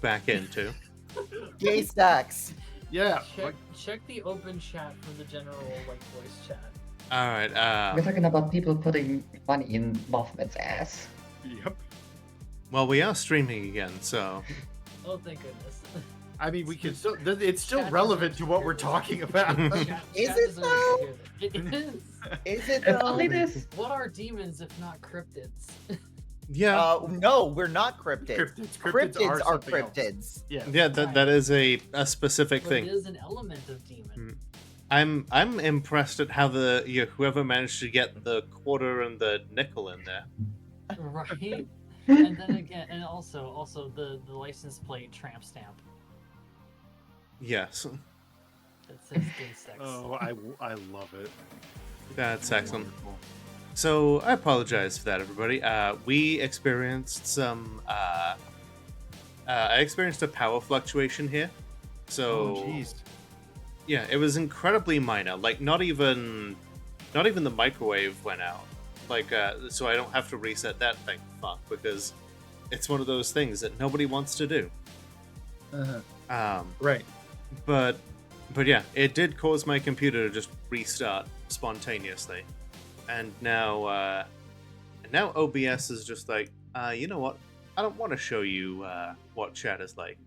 back into. Gay sex. Yeah. Check the open chat for the general voice chat. All right. We're talking about people putting money in Mothman's ass. Yep. Well, we are streaming again, so Oh, thank goodness. I mean, we can still. It's still Chat relevant deserves to to what hear we're this. talking about. Is Chat it deserves though? to hear this. It is. Is it It's though? only this. What are demons if not cryptids? yeah, No, we're not cryptids. Cryptids Cryptids are something else. cryptids. Yeah. yeah. That is a specific But thing. it is an element of demon. I'm impressed at how whoever managed to get the quarter and the nickel in there. Right. And then again, and also the license plate tramp stamp Yes, that says gay sex. Oh, I love it. that's excellent. Wonderful. So I apologize for that, everybody. We experienced some. I experienced a power fluctuation here. So Oh, jeez. yeah, it was incredibly minor. Like not even the microwave went out. Like so I don't have to reset that thing. Fuck, because it's one of those things that nobody wants to do. Right. But yeah, it did cause my computer to just restart spontaneously, and now OBS is just like, you know what? I don't want to show you what chat is like.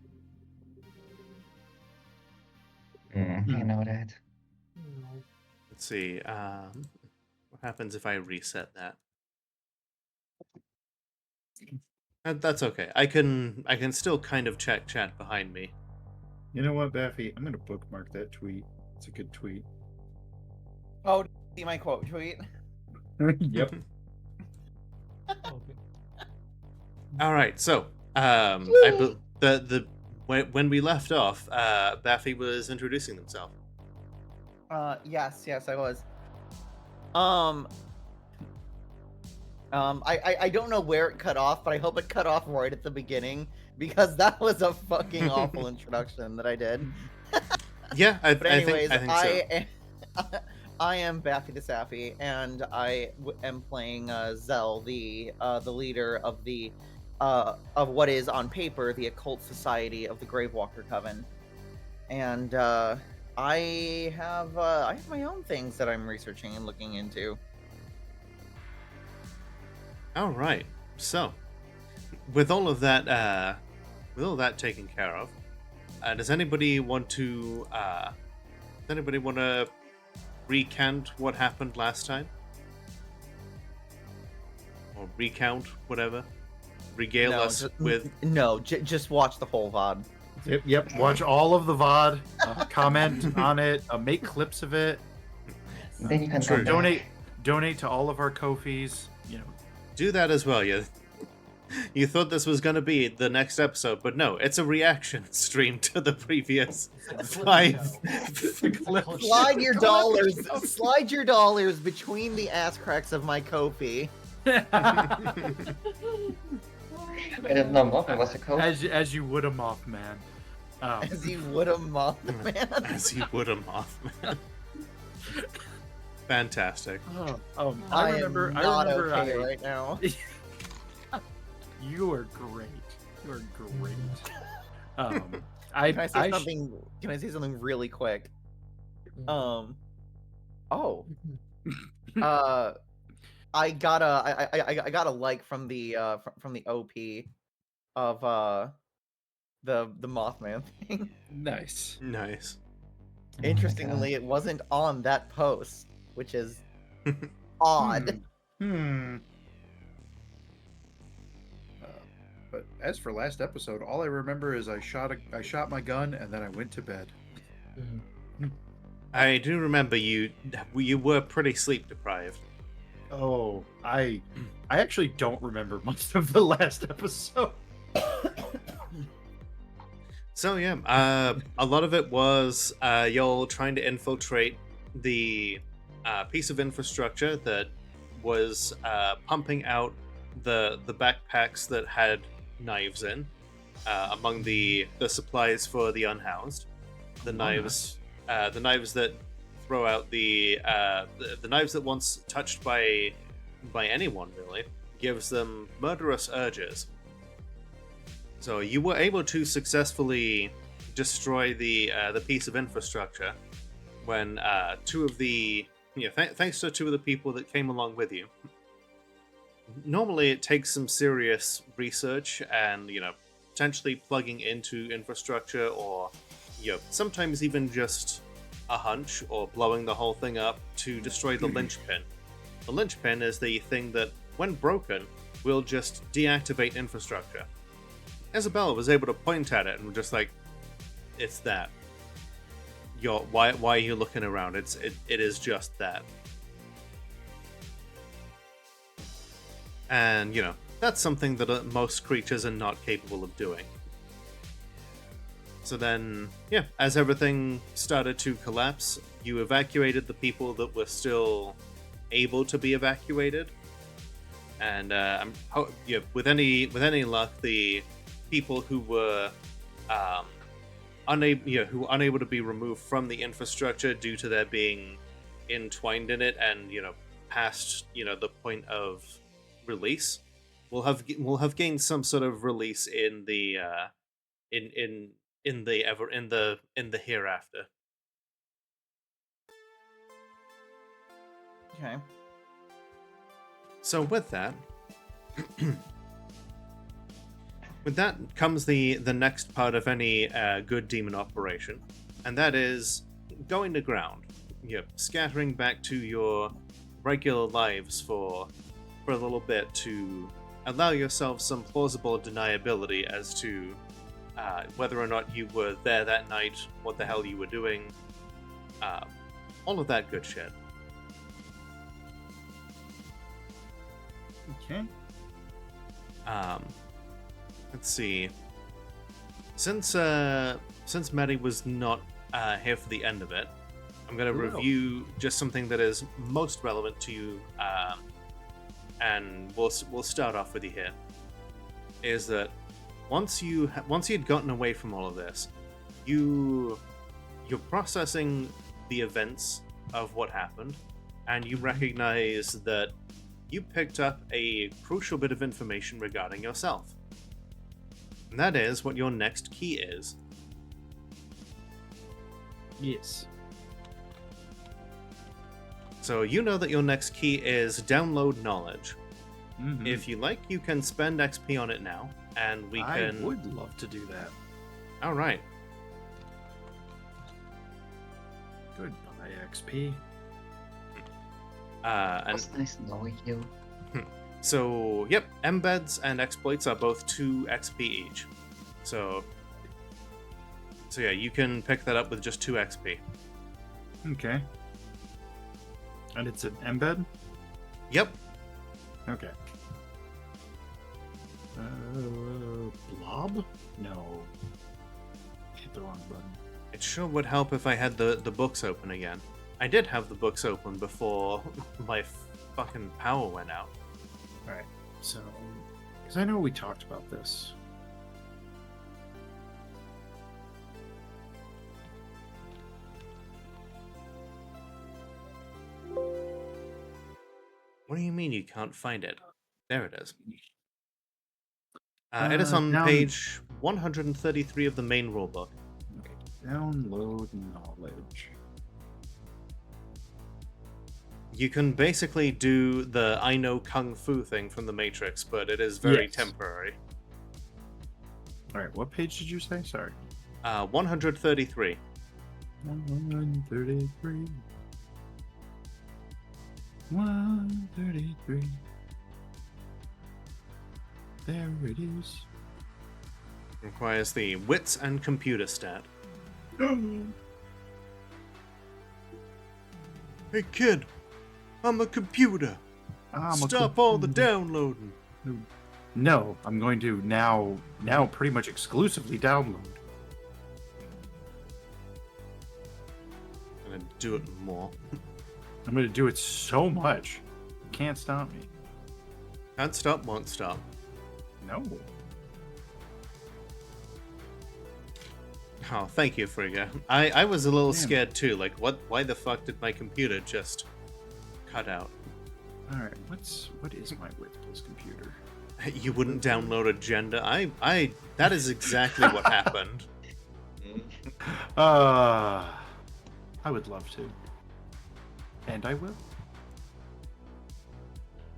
I know that. No. Let's see. What happens if I reset that? That's okay. I can still kind of check chat behind me. You know what, Baffy? I'm gonna bookmark that tweet. It's a good tweet. Oh, see my quote tweet? Yep. Okay. All right. So when we left off, Baffy was introducing himself. Yes, I was. I don't know where it cut off, but I hope it cut off right at the beginning because that was a fucking awful introduction that I did. Yeah, But anyways, I think so. I am Baffy the Sappy, and am playing Zell, the leader of the of what is on paper the occult society of the Gravewalker Coven, and I have my own things that I'm researching and looking into. All right. So, with all of that taken care of, does anybody want to recount what happened last time, or recount whatever, regale No, us ju- with? No, just watch the whole VOD. Yep. Watch all of the VOD. Comment on it. Make clips of it. Then you can True. come back. Donate to all of our Ko-fis. Do that as well. You thought this was going to be the next episode, but no, it's a reaction stream to the previous It's a five. clip show. Slide your dollars. Slide your dollars between the ass cracks of my Ko-fi. I didn't know Mothman was a coach. as you would a Mothman. As you would a Mothman. As you would a Mothman. Fantastic. I remember. am not I remember. okay right now. You are great. You are great. Can I say something? Can I say something really quick? Mm-hmm. I got a like from the OP of the Mothman thing. Nice. Nice. Interestingly, it wasn't on that post, which is odd. But as for last episode, all I remember is I shot my gun and then I went to bed. I do remember you were pretty sleep deprived. Oh, I actually don't remember much of the last episode. So yeah, a lot of it was y'all trying to infiltrate the piece of infrastructure that was pumping out the backpacks that had knives in among the supplies for the unhoused. The knives that throw out the knives that once touched by anyone really gives them murderous urges. So you were able to successfully destroy the piece of infrastructure when two of the thanks to two of the people that came along with you. Normally, it takes some serious research and potentially plugging into infrastructure, or sometimes even just a hunch or blowing the whole thing up to destroy the linchpin. The linchpin is the thing that, when broken, will just deactivate infrastructure. Isabella was able to point at it and just like, it's that. Why are you looking around? It is just that. And that's something that most creatures are not capable of doing. So then, as everything started to collapse, you evacuated the people that were still able to be evacuated, and with any luck, the people who were unable to be removed from the infrastructure due to their being entwined in it and past the point of release will have gained some sort of release in the in the hereafter. Okay. So with that comes the next part of any good demon operation, and that is going to ground. Scattering back to your regular lives for a little bit to allow yourself some plausible deniability as to whether or not you were there that night, what the hell you were doing, all of that good shit. Okay. Let's see. Since Maddie was not here for the end of it, I'm going to review just something that is most relevant to you, and we'll start off with you here. Is that once you'd gotten away from all of this, you're processing the events of what happened, and you recognize that you picked up a crucial bit of information regarding yourself. And that is what your next key is. Yes. So you know that your next key is download knowledge. Mm-hmm. If you like, you can spend XP on it now, and we can... I would love to do that. All right. Goodbye, XP. And It's nice knowing you. so, yep, embeds and exploits are both 2 XP each. So yeah, you can pick that up with just 2 XP. Okay. And it's an embed? Yep. Okay. Blob? No. Hit the wrong button. It sure would help if I had the books open again. I did have the books open before my fucking power went out. Alright, so... Because I know we talked about this. What do you mean you can't find it? There it is. It is on down- page 133 of the main rulebook. Okay. Download knowledge. You can basically do the I know Kung Fu thing from the Matrix, but it is very Yes. temporary. Alright, what page did you say? Sorry. 133. 133. 133. There it is. Requires the wits and computer stat. Hey kid, I'm a computer. Stop all the downloading. No, I'm going to now pretty much exclusively download. I'm gonna do it more. I'm going to do it so much. Can't stop me. Can't stop, won't stop. No. Oh, thank you, Frigga. I was a little Damn. scared too. Like, why the fuck did my computer just cut out? All right. What is my width plus computer? You wouldn't download Agenda. That is exactly what happened. I would love to. And I will.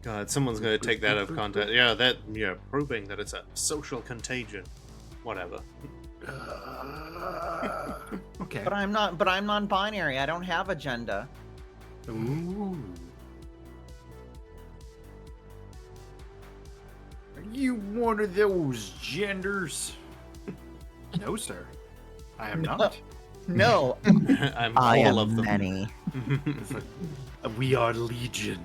God, someone's gonna take that out of context. Yeah, proving that it's a social contagion. Whatever. Okay. But I'm not. But I'm non-binary. I don't have agenda. Ooh. Are you one of those genders? No, sir. I am not. No, I'm all of them. many. It's like, we are legion.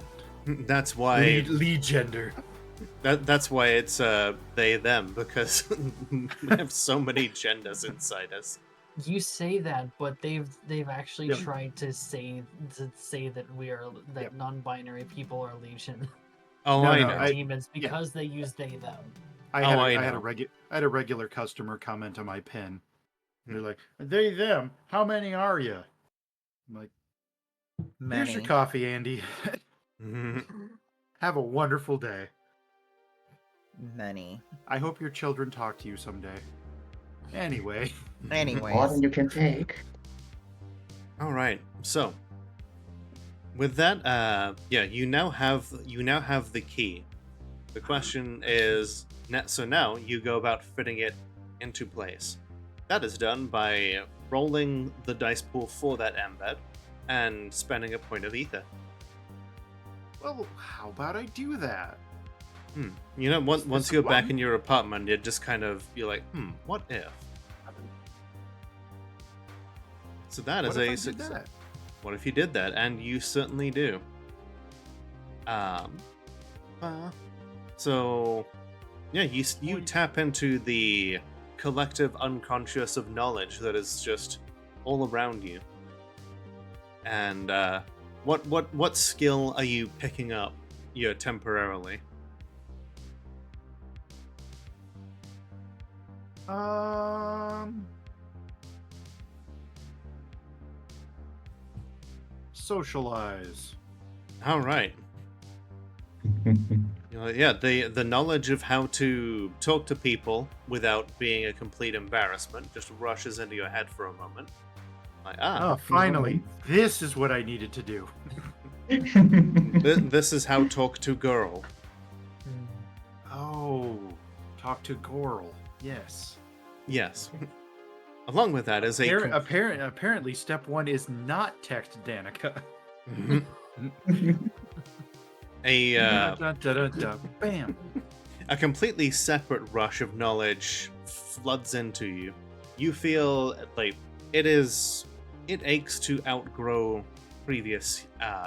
That's why. Lead gender. That's why it's they them, because we have so many genders inside us. You say that, but they've actually Yep. tried to say that Yep. non-binary people are legion. Oh, No, I no, know. They're demons because they use they them. I Oh, had, I I had know. I had a regular customer comment on my pen. They're like, they them. How many are you? I'm like, here's your Many. coffee, Andy. Have a wonderful day. Many. I hope your children talk to you someday. Anyway. More Anyways. than you can take. All right. So, with that, you now have the key. The question is, so now you go about fitting it into place. That is done by rolling the dice pool for that embed and spending a point of ether. Well, how about I do that? You know, once This you're back one? in your apartment, you're like, what if? So that What is if I a did success. that? What if you did that? And you certainly do. So, yeah, you tap into the collective unconscious of knowledge that is just all around you. And what skill are you picking up? Temporarily. Socialize. All right. The knowledge of how to talk to people without being a complete embarrassment just rushes into your head for a moment. Like, Oh, finally. This is what I needed to do. this is how talk to girl. Oh, talk to Goral. Yes. Yes. Along with that is a Apparently, step one is not text Danica. Bam. a completely separate rush of knowledge floods into you. You feel like it aches to outgrow previous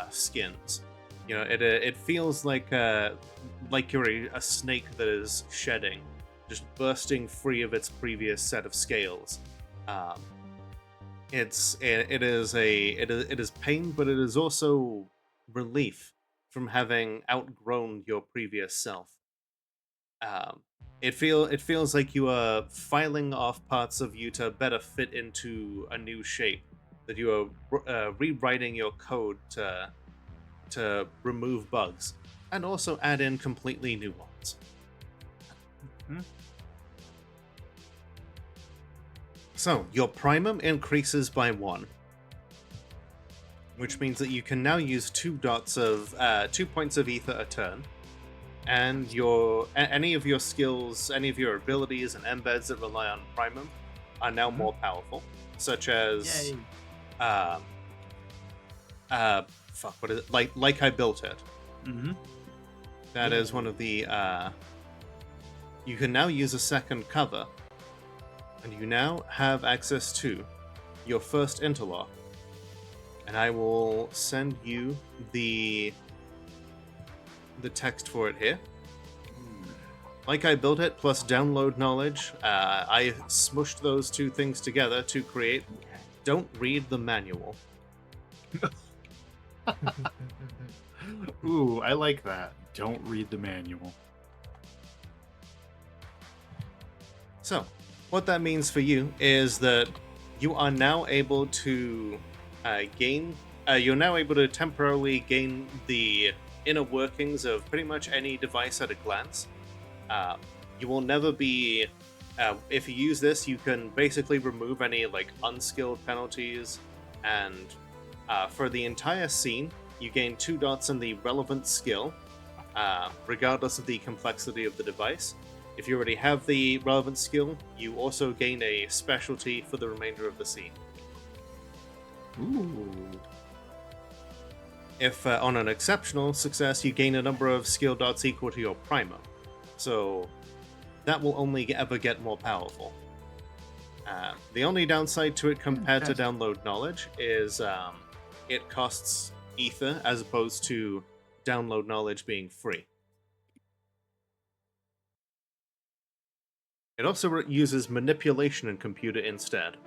skins. It feels like you're a snake that is shedding, just bursting free of its previous set of scales. It is pain, but it is also relief from having outgrown your previous self. It feels like you are filing off parts of you to better fit into a new shape. That you are rewriting your code to remove bugs and also add in completely new ones. So your primum increases by 1, which means that you can now use 2 points of ether a turn, and any of your skills, any of your abilities and embeds that rely on primum are now more powerful, such as Yay. what is it? Like I built it. Mm-hmm. That is one of the you can now use a second cover, and you now have access to your first interlock. And I will send you the text for it here. Like I built it plus download knowledge. I smushed those two things together to create Don't Read the Manual. Ooh, I like that. Don't read the manual. So, what that means for you is that you are now able to you're now able to temporarily gain the inner workings of pretty much any device at a glance. You will never be. If you use this, you can basically remove any like unskilled penalties, and for the entire scene, you gain 2 dots in the relevant skill, regardless of the complexity of the device. If you already have the relevant skill, you also gain a specialty for the remainder of the scene. Ooh. If on an exceptional success, you gain a number of skill dots equal to your primer. So that will only ever get more powerful. The only downside to it compared to download knowledge is it costs ether as opposed to download knowledge being free. It also uses manipulation in computer instead.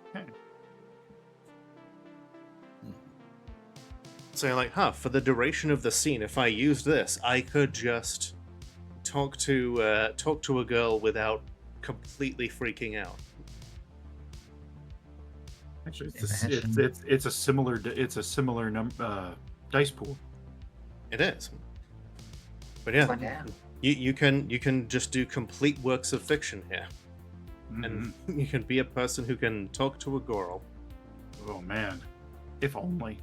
Okay. So you're like, for the duration of the scene, if I used this, I could just talk to a girl without completely freaking out. Actually, Imagine. it's a similar dice pool. It is. But yeah, For now. you can just do complete works of fiction here, and you can be a person who can talk to a girl. Oh man, if only.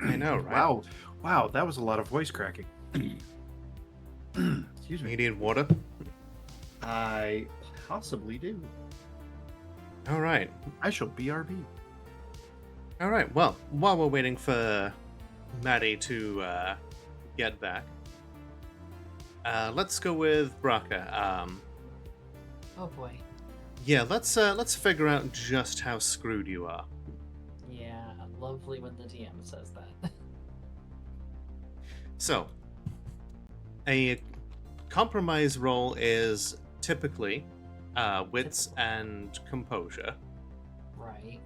I know, right? Wow, that was a lot of voice cracking. Excuse You me. need water? I possibly do. All right. I shall BRB. All right. Well, while we're waiting for Maddie to get back, let's go with Braca. Oh boy. Yeah, let's figure out just how screwed you are. Yeah, lovely when the DM says that. So, a compromise roll is typically wits and composure. Right.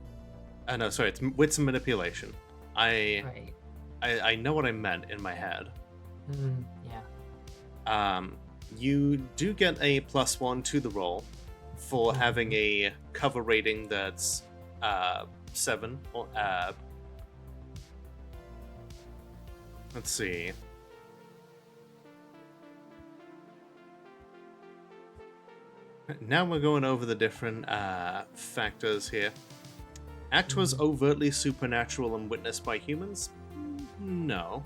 No, sorry, it's wits and manipulation. Right. I know what I meant in my head. Yeah. You do get a +1 to the roll for having a cover rating that's 7. Or, let's see. Now we're going over the different factors here. Act was overtly supernatural and witnessed by humans? No.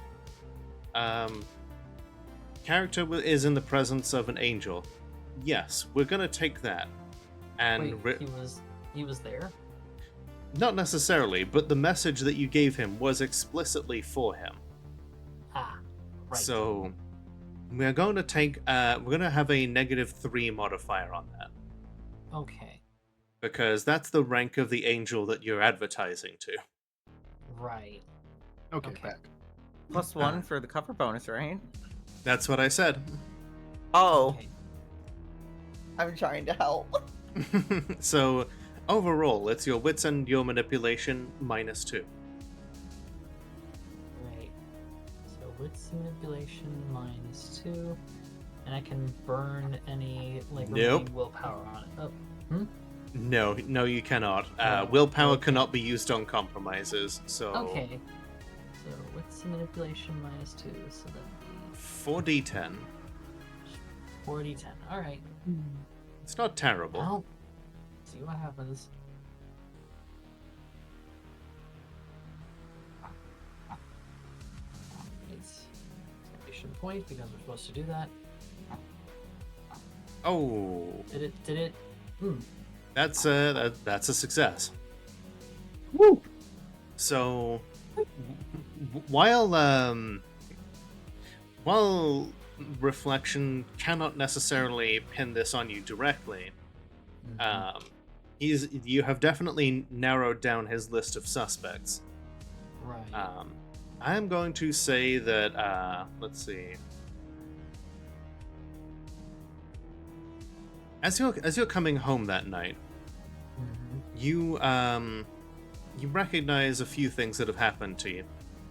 Character is in the presence of an angel? Yes, we're gonna take that. And Wait, he was there? not necessarily, but the message that you gave him was explicitly for him. Ah, right. So we're going to take we're going to have a -3 modifier on that, Okay. because that's the rank of the angel that you're advertising to. Right. Okay, Okay. back. +1 for the cover bonus, right? That's what I said. Oh, Okay. I'm trying to help. So overall, it's your wits and your manipulation -2. Right. So wits manipulation -2, and I can burn any Nope. remaining willpower on it. Oh. No, you cannot. Oh, Willpower okay. cannot be used on compromises. So Okay. So wits manipulation -2, so that'd be 4d10. 4d10. All right. It's not terrible. Well, see what happens. It's exclamation point because we're supposed to do that. Oh, Did it? that's a success. Woo! So, while reflection cannot necessarily pin this on you directly, you have definitely narrowed down his list of suspects. Right. I am going to say that let's see. As you're coming home that night, you recognize a few things that have happened to you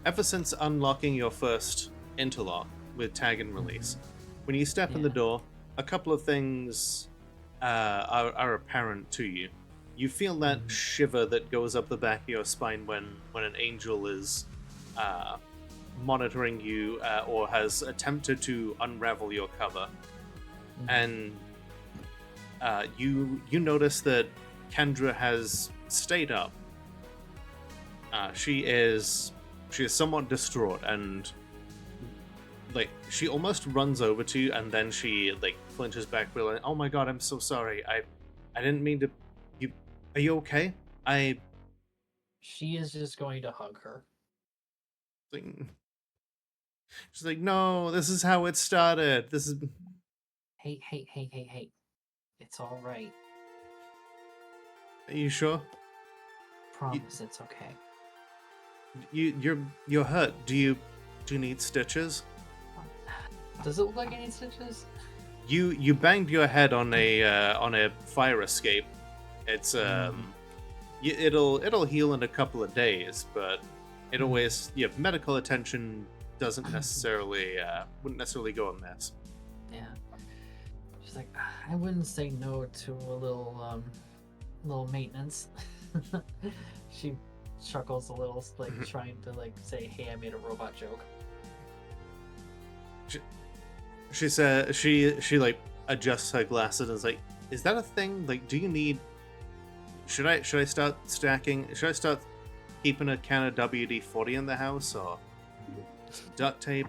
ever since unlocking your first interlock with tag and release. When you step in the Yeah. door, a couple of things are apparent to you. You feel that shiver that goes up the back of your spine when an angel is monitoring you or has attempted to unravel your cover. And you notice that Kendra has stayed up. She is somewhat distraught, and like she almost runs over to you, and then she like flinches back, realizing, "Oh my god, I'm so sorry. I didn't mean to. Are you okay?" She is just going to hug her. She's like, "No, this is how it started. This is." Hey. It's all right. Are you sure? Promise it's okay. You're hurt. Do you need stitches? Does it look like any stitches? You banged your head on a fire escape. It's it'll heal in a couple of days, but it always medical attention wouldn't necessarily go amiss. Yeah. She's like, I wouldn't say no to a little maintenance. She chuckles a little, like trying to like say, "Hey, I made a robot joke." She said she like adjusts her glasses and is like, "Is that a thing? Like, do you need? Should I start stacking? Should I start keeping a can of WD-40 in the house or duct tape?"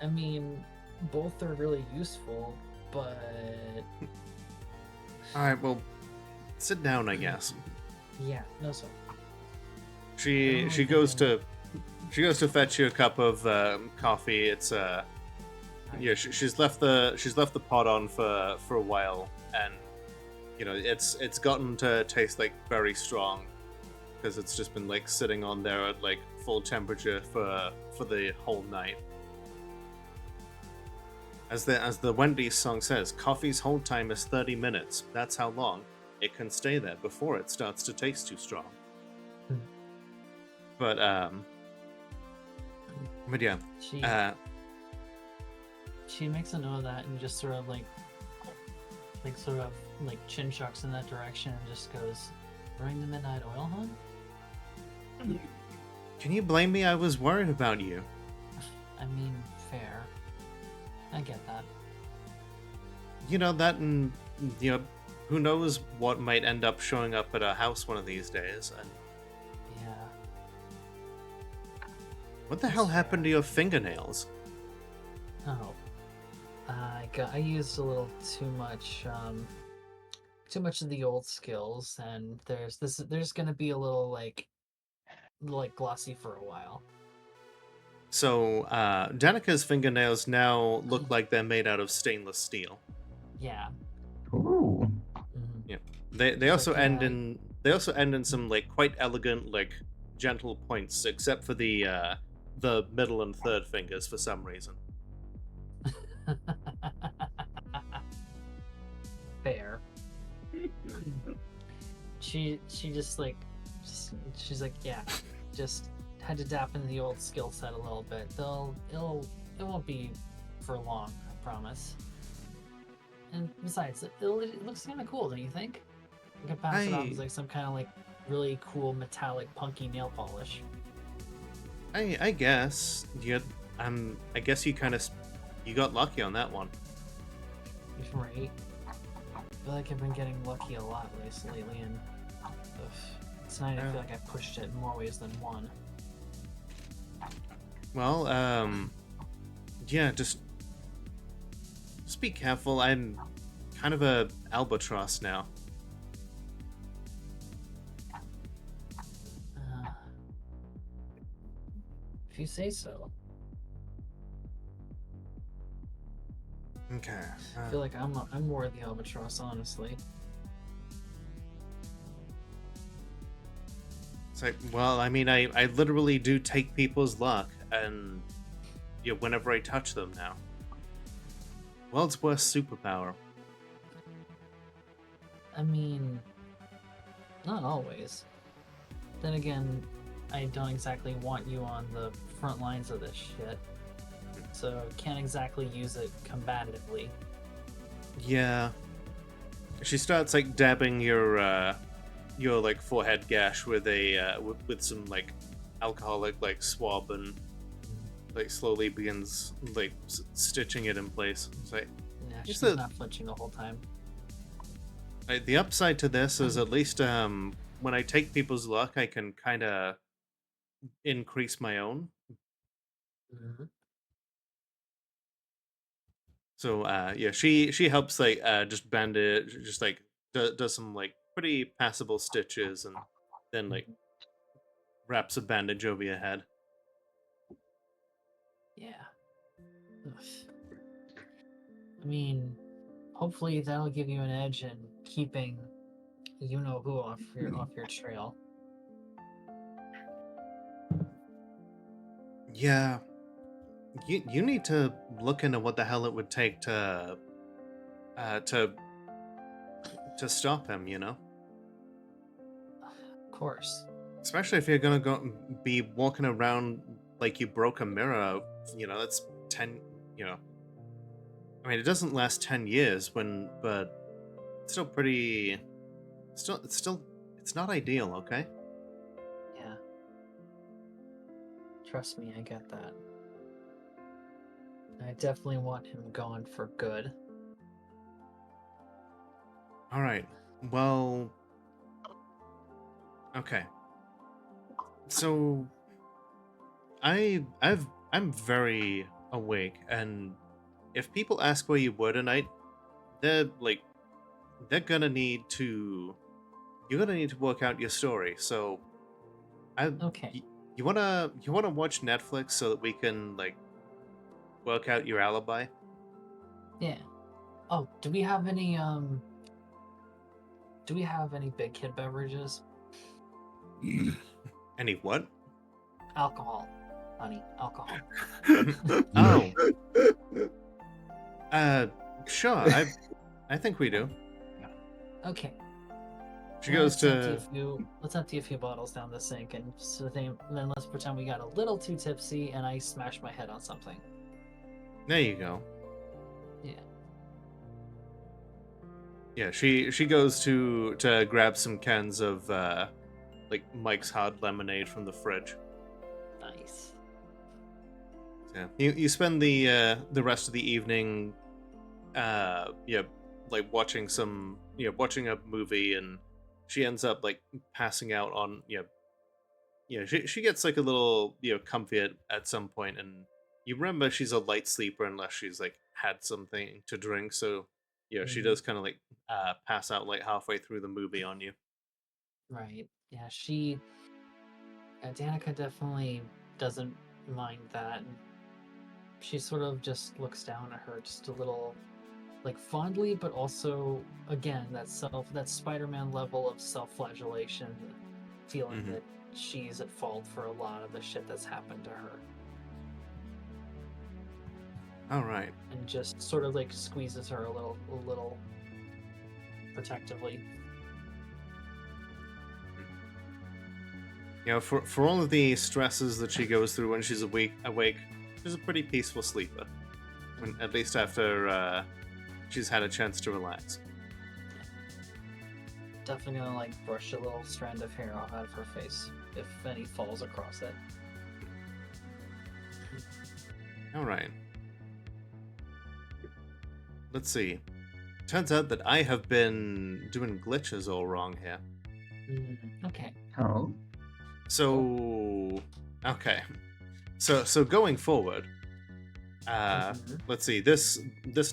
I mean, both are really useful, but all right, well, sit down, I guess. yeah, no sir. She goes to fetch you a cup of coffee. It's she's left the pot on for a while, and it's gotten to taste like very strong because it's just been like sitting on there at like full temperature for the whole night. As the Wendy's song says, coffee's hold time is 30 minutes. That's how long it can stay there before it starts to taste too strong. But yeah. She makes a note of that and just sort of like chin chucks in that direction and just goes, "During the midnight oil hunt?" Can you blame me? I was worried about you. I mean, fair. I get that. That, and who knows what might end up showing up at our house one of these days. And yeah. what the hell happened to your fingernails? Oh, I used a little too much of the old skills, and there's gonna be a little like glossy for a while. So, Danica's fingernails now look like they're made out of stainless steel. Yeah. Ooh. Mhm. Yeah. They also end in some like quite elegant like gentle points, except for the middle and third fingers for some reason. Fair. She just like she's like, yeah, just had to dap into the old skill set a little bit. It won't be for long, I promise. And besides, it looks kind of cool, don't you think? You can pass it off as like some kind of like really cool metallic punky nail polish. I guess I guess you got lucky on that one. Right. I feel like I've been getting lucky a lot lately, and tonight I feel like I pushed it in more ways than one. Well, yeah, just be careful. I'm kind of a albatross now. If you say so. Okay. I feel like I'm more the albatross, honestly. It's like, well, I mean, I literally do take people's luck, and whenever I touch them now. World's worst superpower. I mean, not always. Then again, I don't exactly want you on the front lines of this shit, so can't exactly use it combatively. Yeah. She starts like dabbing your like forehead gash with a with some like alcoholic like swab, and like slowly begins like stitching it in place. It's like, Nah, You she's said- not flinching the whole time. the upside to this is at least when I take people's luck, I can kind of increase my own. Mm-hmm. So yeah, she helps like just bandage, just like does some like pretty passable stitches, and then like wraps a bandage over your head. Yeah. Ugh. I mean, hopefully that'll give you an edge in keeping you know who off your trail. Yeah, you need to look into what the hell it would take to stop him. You know, Of course. especially if you're gonna be walking around like you broke a mirror. You know, that's 10. You know, I mean, it doesn't last 10 years but it's still pretty. It's not ideal. Okay. Yeah. Trust me, I get that. I definitely want him gone for good. All right. Well. Okay. So, I'm very awake, and if people ask where you were tonight, they're gonna need to. You're gonna need to work out your story. So, Okay. you wanna watch Netflix so that we can like work out your alibi. Yeah. Oh, do we have any big kid beverages? Any what? Alcohol. Honey, alcohol. Oh. Sure. I think we do. Okay. She goes Let's empty a few bottles down the sink, and then let's pretend we got a little too tipsy, and I smashed my head on something. There you go. Yeah. Yeah, she goes to grab some cans of like Mike's Hard Lemonade from the fridge. Nice. Yeah, you spend the rest of the evening, yeah, like watching a movie, and she ends up like passing out on she gets like a little comfy at some point, and you remember she's a light sleeper unless she's like had something to drink, so she does kind of like pass out like halfway through the movie on you. Right. Yeah, Danica definitely doesn't mind that. She sort of just looks down at her just a little, like, fondly, but also, again, that Spider-Man level of self-flagellation, feeling Mhm. that she's at fault for a lot of the shit that's happened to her. All right. And just sort of, like, squeezes her a little protectively. For all of the stresses that she goes through when she's awake, she's a pretty peaceful sleeper. At least after she's had a chance to relax. Definitely gonna, like, brush a little strand of hair off out of her face, if any falls across it. All right. Let's see. Turns out that I have been doing glitches all wrong here. Okay. Oh. So, okay. So going forward, Mhm. let's see. This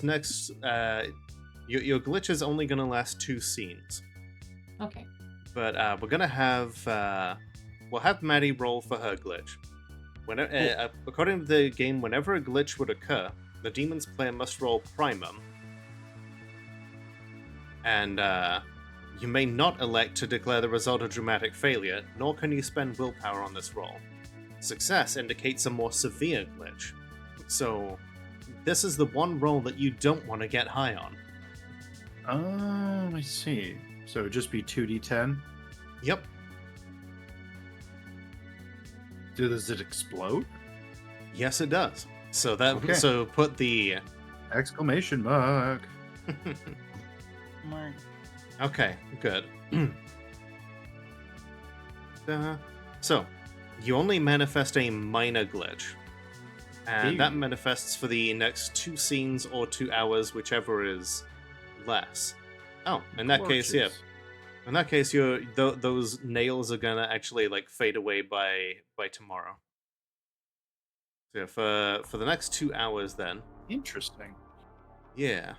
next, your glitch is only gonna last 2 scenes, Okay. but we're gonna have we'll have Maddie roll for her glitch. According to the game, whenever a glitch would occur, the demon's player must roll primum, and you may not elect to declare the result a dramatic failure, nor can you spend willpower on this roll. Success indicates a more severe glitch. So, this is the one roll that you don't want to get high on. I see. So it'd just be 2d10. Yep. Does it explode? Yes, it does. So Okay. so put the Exclamation mark. Mark. Okay, good. So, you only manifest a minor glitch. And that Ew. manifests for the next 2 scenes or 2 hours, whichever is less. Oh, in that case, yeah. Torches. In that case, those nails are gonna actually like fade away by tomorrow. So yeah, for the next 2 hours, then, Interesting. yeah.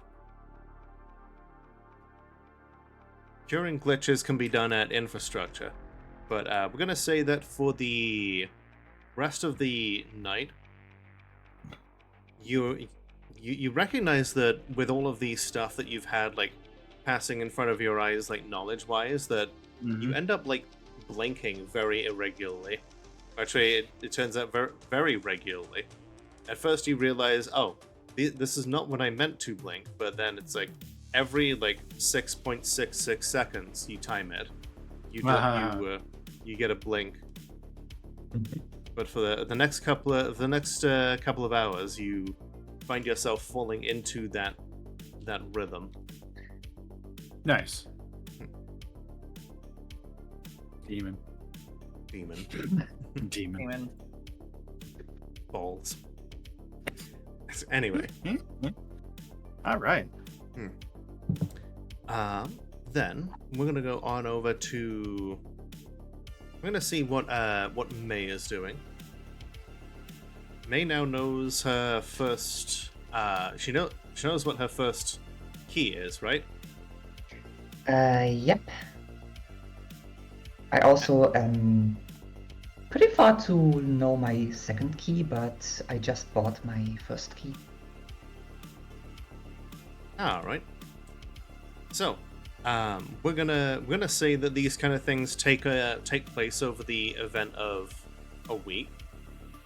Curing glitches can be done at infrastructure, but we're gonna say that for the rest of the night, you recognize that with all of the stuff that you've had like passing in front of your eyes, like knowledge-wise, that you end up like blinking very irregularly. Actually, it turns out very regularly. At first, you realize, oh, this is not when I meant to blink, but then it's like every like 6.66 seconds you time it, you get a blink. But for the next couple of hours, you find yourself falling into that rhythm. Nice. Demon. Demon Demon. Demon. balls. Anyway, All right. then we're gonna go on over to. We're gonna see what May is doing. May now knows her first. She knows what her first key is, right? Yep. I also am pretty far to know my second key, but I just bought my first key. All right. So, we're gonna say that these kind of things take place over the event of a week.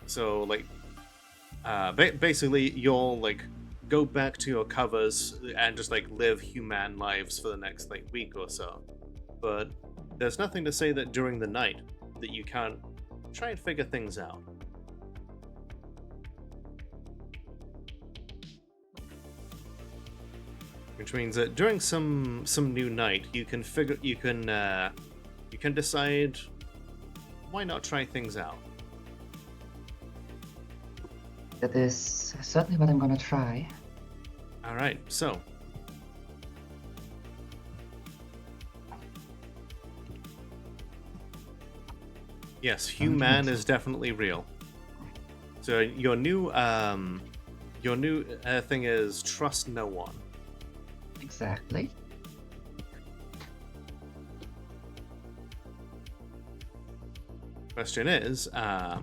So, like, basically, you'll like go back to your covers and just like live human lives for the next like week or so. But there's nothing to say that during the night that you can't try and figure things out. Which means that during some new night, you can decide why not try things out. That is certainly what I'm gonna try. All right, so yes, human is definitely real. So your new thing is trust no one. Exactly. Question is, how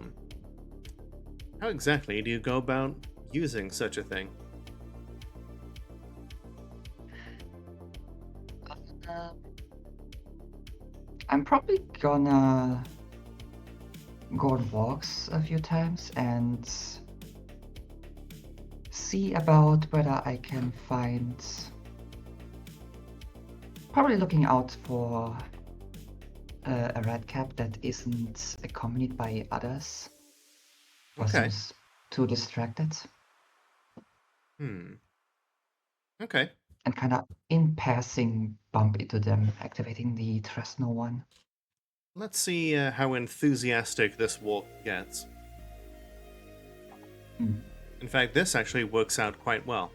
exactly do you go about using such a thing? I'm probably gonna go on walks a few times and see about whether I can find. Probably looking out for a red cap that isn't accompanied by others. Or Okay. seems too distracted. Okay. And kind of in passing bump into them, activating the trust no one. Let's see how enthusiastic this walk gets. Hmm. In fact, this actually works out quite well.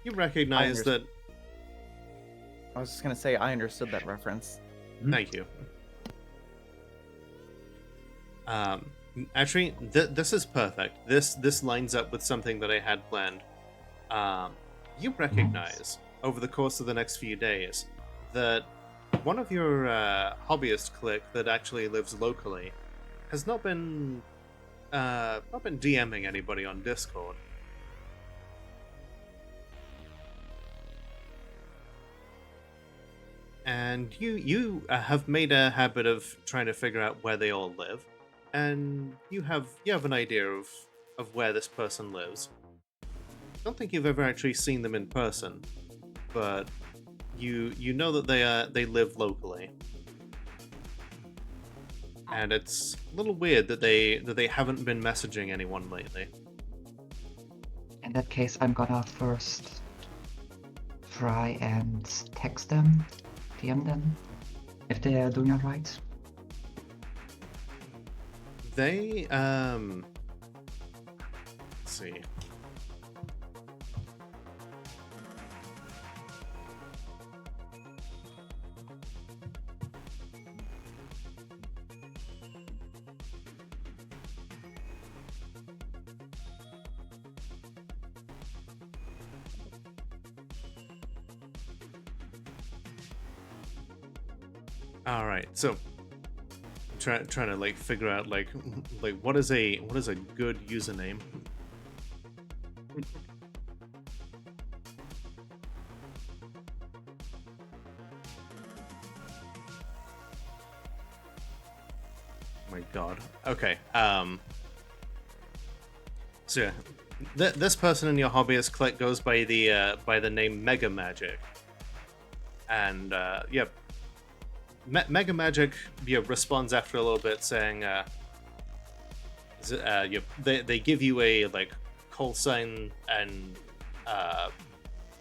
You recognize that. I was just gonna say I understood that reference. Thank you. Actually, this is perfect. This lines up with something that I had planned. You recognize over the course of the next few days that one of your hobbyist clique that actually lives locally has not been DMing anybody on Discord. And you have made a habit of trying to figure out where they all live, and you have an idea of where this person lives. I don't think you've ever actually seen them in person, but you know that they live locally, and it's a little weird that they haven't been messaging anyone lately. In that case, I'm gonna first try and text them, DM them, if they are doing alright. They see. All right, so trying to like figure out like what is a good username. Oh my god. Okay. So yeah, this person in your hobbyist clique goes by the name Mega Magic, and yeah, Mega Magic responds after a little bit saying, they give you a like call sign and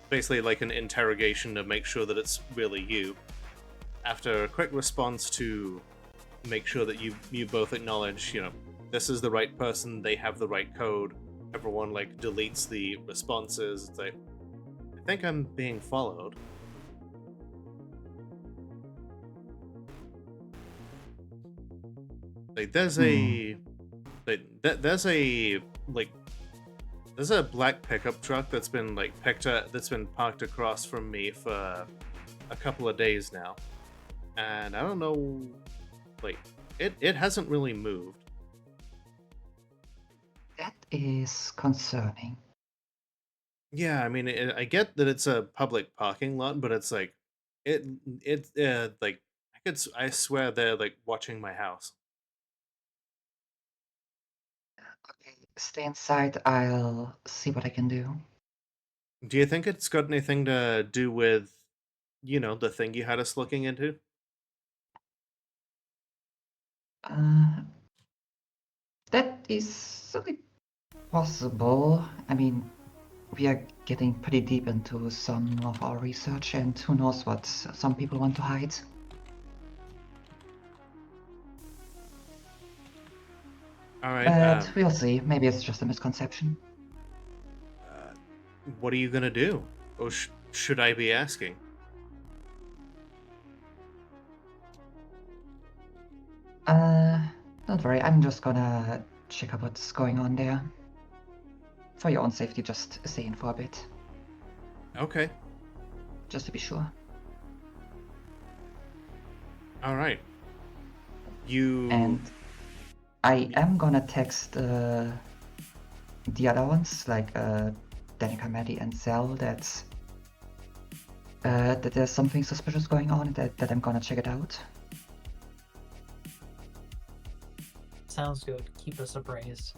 basically like an interrogation to make sure that it's really you. After a quick response to make sure that you both acknowledge, this is the right person, they have the right code. Everyone like deletes the responses. It's like, I think I'm being followed. Like there's a black pickup truck that's been parked across from me for a couple of days now, and I don't know, like it hasn't really moved. That is concerning. Yeah, I mean, I get that it's a public parking lot, but it's like like I swear they're like watching my house. Okay, stay inside. I'll see what I can do. Do you think it's got anything to do with, the thing you had us looking into? That is certainly possible. I mean, we are getting pretty deep into some of our research, and who knows what some people want to hide. All right. But we'll see. Maybe it's just a misconception. What are you gonna do? Or should I be asking? Don't worry. I'm just gonna check out what's going on there. For your own safety, just stay in for a bit, Okay. just to be sure. All right. You. And I am gonna text the other ones, like Danica, Maddie, and Zell, that there's something suspicious going on, and that I'm gonna check it out. Sounds good. Keep us appraised.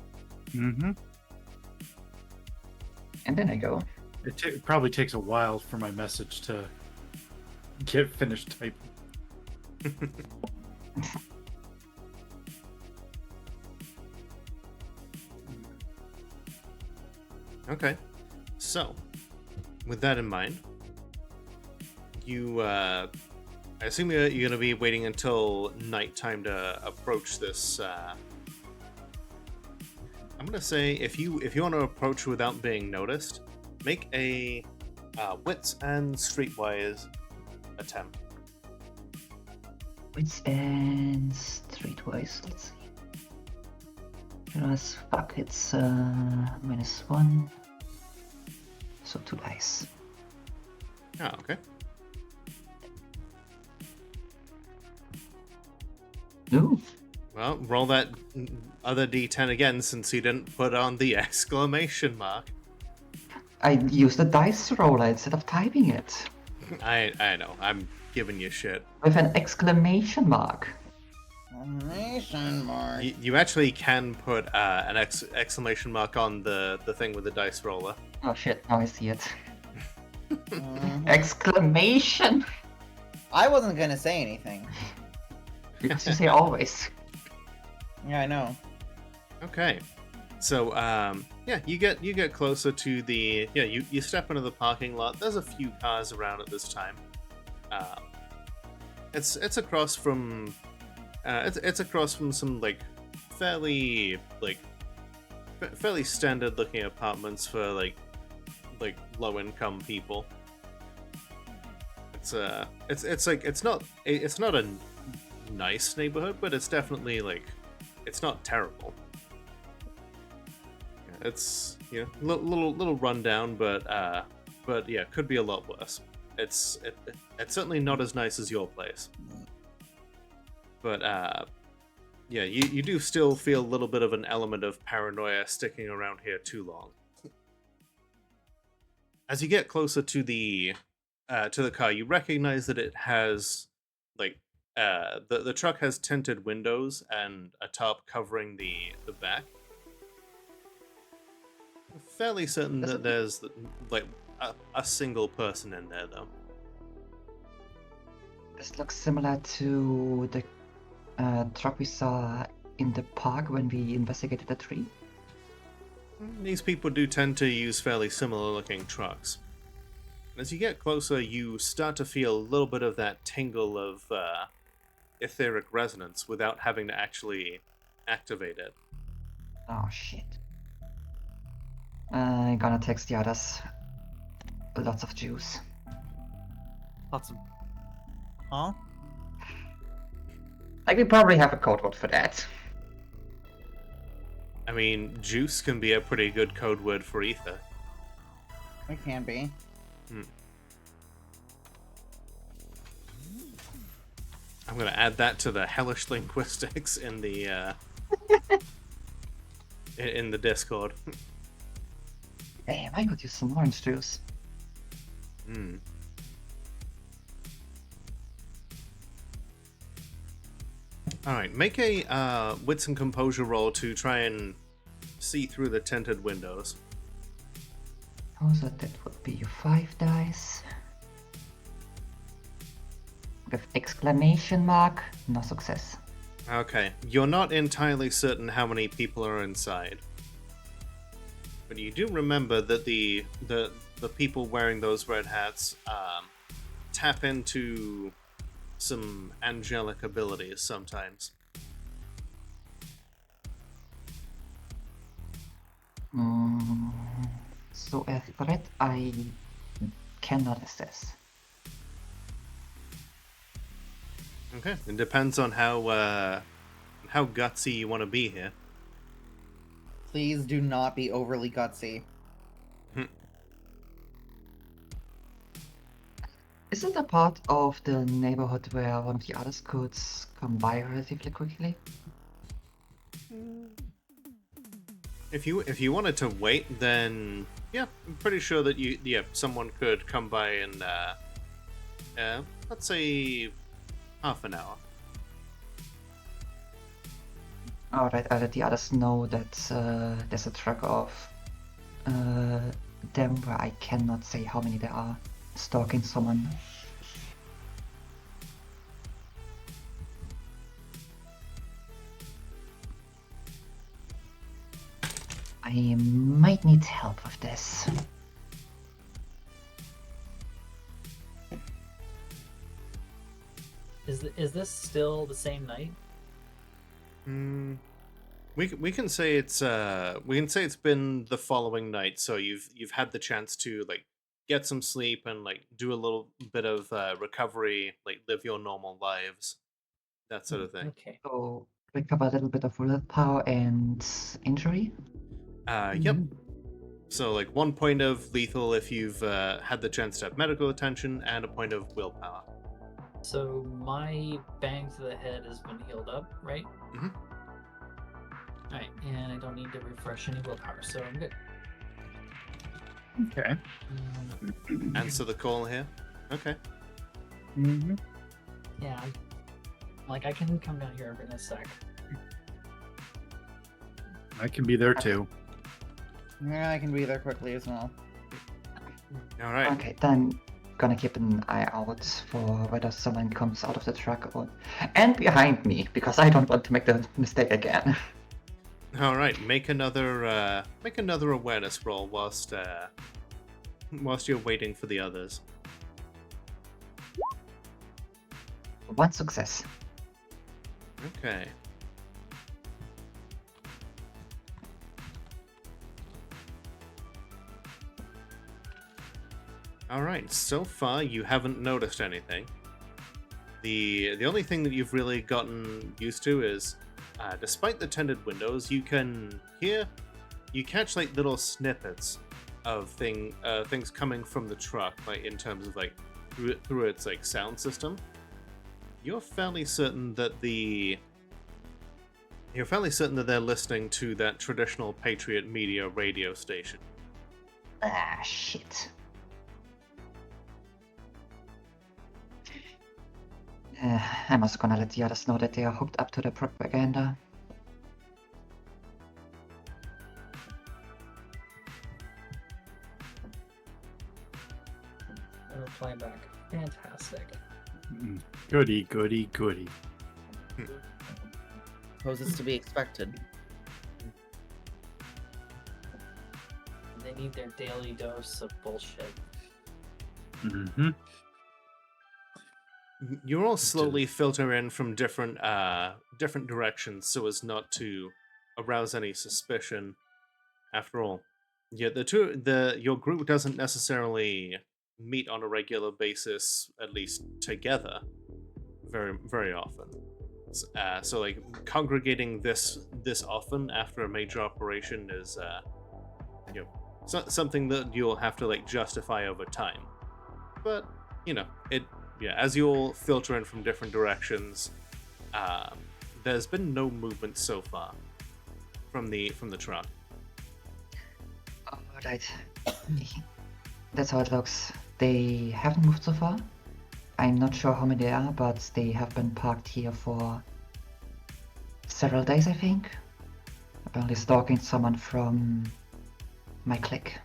Mm-hmm. And then I go. It probably takes a while for my message to get finished typing. Okay. So, with that in mind, I assume you're going to be waiting until nighttime to approach this. I'm going to say if you want to approach without being noticed, make a wits and streetwise attempt. Wits and streetwise. Let's see. As fuck, it's -1. So 2 dice. Oh, okay. Ooh. Well, roll that other d10 again since you didn't put on the exclamation mark. I used a dice roller instead of typing it. I know. I'm giving you shit. With an exclamation mark. Exclamation mark. You actually can put an exclamation mark on the thing with the dice roller. Oh shit, now I see it. Mhm. Exclamation! I wasn't gonna say anything. Because you say always. Yeah, I know. Okay. So yeah, you get closer to the you step into the parking lot. There's a few cars around at this time. It's across from it's across from some like fairly fairly standard looking apartments for like low income people. It's like it's not a nice neighborhood, but it's definitely like it's not terrible. Yeah, it's little rundown, but yeah, could be a lot worse. It's certainly not as nice as your place, but yeah, you do still feel a little bit of an element of paranoia sticking around here too long. As you get closer to the car, you recognize that it has like the truck has tinted windows and a tarp covering the back. I'm fairly certain that there's like a single person in there though. This looks similar to the truck we saw in the park when we investigated the tree. These people do tend to use fairly similar looking trucks. As you get closer, you start to feel a little bit of that tingle of etheric resonance without having to actually activate it. Oh shit. I'm gonna text the others. Lots of juice. Lots of. Huh? Like, we probably have a code word for that. I mean, juice can be a pretty good code word for ether. It can be. I'm gonna add that to the hellish linguistics in the in the Discord. Damn, I could use some orange juice. Alright, make a wits and composure roll to try and see through the tinted windows. Oh, so that would be 5 dice. With exclamation mark, no success. Okay, you're not entirely certain how many people are inside. But you do remember that the people wearing those red hats tap into some angelic abilities sometimes. So a threat I cannot assess. Okay, it depends on how gutsy you want to be here. Please do not be overly gutsy. Is it a part of the neighborhood where one of the others could come by relatively quickly? If you wanted to wait, then yeah, I'm pretty sure that someone could come by in let's say half an hour. Alright, I'll let the others know that there's a truck of them where I cannot say how many there are stalking someone. I might need help with this. Is this still the same night? We can say it's been the following night, so you've had the chance to like get some sleep and like do a little bit of recovery, like live your normal lives, that sort of thing. Okay. So, recover a little bit of willpower and injury? Yep. So like 1 point of lethal if you've had the chance to have medical attention, and a point of willpower. So my bang to the head has been healed up, right? Mhm. Alright, and I don't need to refresh any willpower, so I'm good. Okay. Answer the call here. Okay. Mm-hmm. Yeah, like I can come down here in a sec. I can be there too. Yeah, I can be there quickly as well. All right. Okay, then gonna keep an eye out for whether someone comes out of the truck or and behind me, because I don't want to make the mistake again. All right. Make another awareness roll whilst you're waiting for the others. 1 success. Okay. All right. So far, you haven't noticed anything. The only thing that you've really gotten used to is, despite the tinted windows, you catch like little snippets of things coming from the truck, like in terms of like through its like sound system. You're fairly certain that they're listening to that traditional Patriot Media radio station. Ah, shit. I'm also gonna let the others know that they are hooked up to the propaganda. I reply back. Fantastic. Goody, goody, goody. Suppose it's to be expected. They need their daily dose of bullshit. Mm-hmm. You're all slowly filter in from different directions so as not to arouse any suspicion. After all, yeah, your group doesn't necessarily meet on a regular basis, at least together, very very often. So like congregating this often after a major operation is something that you'll have to like justify over time. But as you all filter in from different directions, there's been no movement so far from the truck. Alright. That's how it looks. They haven't moved so far. I'm not sure how many there are, but they have been parked here for several days, I think. Apparently stalking someone from my clique.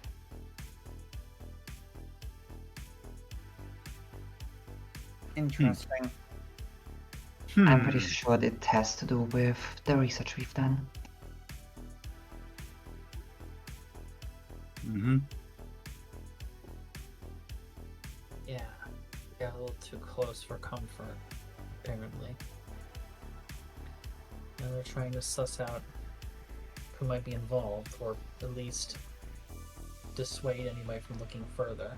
Interesting. I'm pretty sure it has to do with the research we've done. Mm-hmm. Yeah. Got a little too close for comfort, apparently. Now they're trying to suss out who might be involved, or at least dissuade anybody from looking further.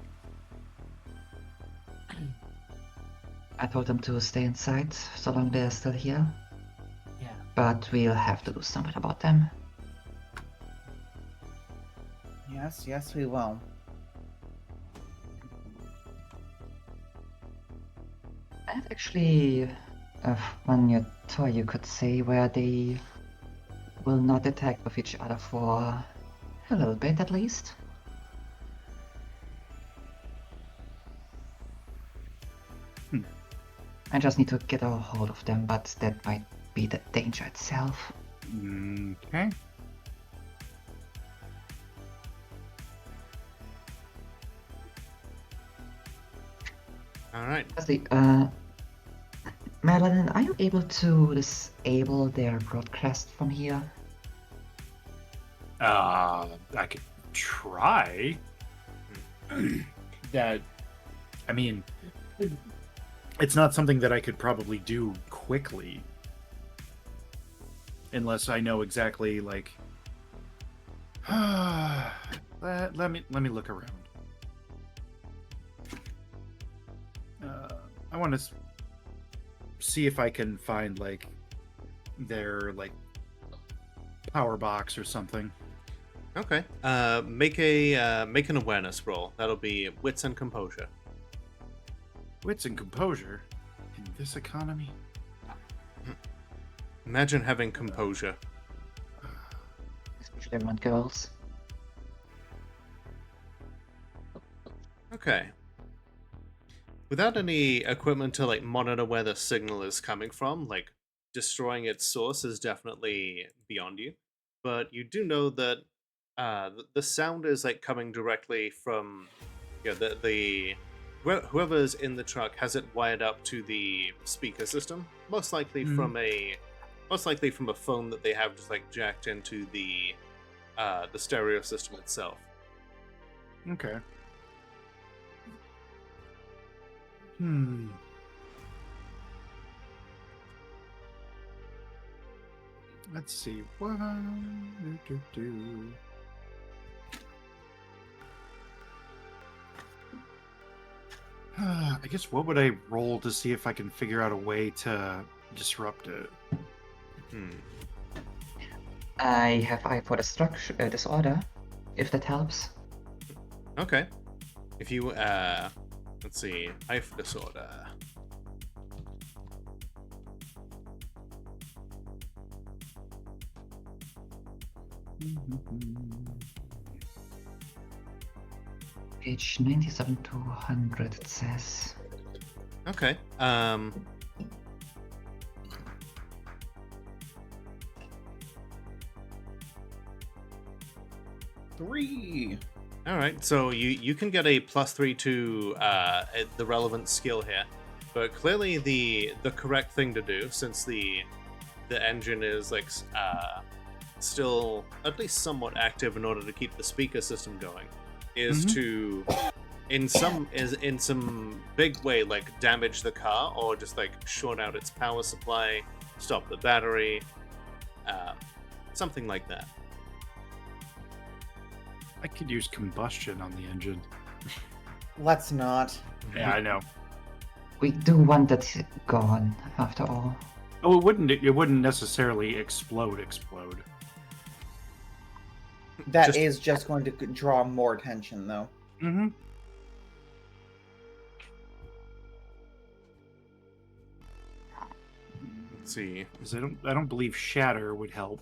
I told them to stay inside so long they're still here, Yeah. but we'll have to do something about them. Yes, we will. And actually, on your tour, you could say where they will not attack with each other for a little bit at least. I just need to get a hold of them, but that might be the danger itself. Okay. All right. Lastly, Madeline, are you able to disable their broadcast from here? I could try. That, I mean, it's not something that I could probably do quickly, unless I know exactly like. let me look around. I want to see if I can find like their like power box or something. Okay. Make an awareness roll. That'll be wits and composure. Wits and composure in this economy. Imagine having composure. Especially around girls. Okay. Without any equipment to like monitor where the signal is coming from, like destroying its source is definitely beyond you. But you do know that the sound is like coming directly from whoever's in the truck has it wired up to the speaker system, most likely from a phone that they have just like jacked into the stereo system itself. Okay. Let's see. I guess what would I roll to see if I can figure out a way to disrupt it? Hmm. I have eye for disorder, if that helps. Okay. If you let's see, eye for disorder. Page 97 to 100, it says. Okay. Three. All right. So you can get a +3 to the relevant skill here, but clearly the correct thing to do, since the engine is like still at least somewhat active in order to keep the speaker system going, is to in some big way like damage the car or just like short out its power supply, stop the battery, something like that. I could use combustion on the engine. Let's not. Yeah, I know. We do want that gone, after all. Oh, it wouldn't necessarily explode. That is just going to draw more attention, though. Mm-hmm. Let's see. Because I don't believe shatter would help.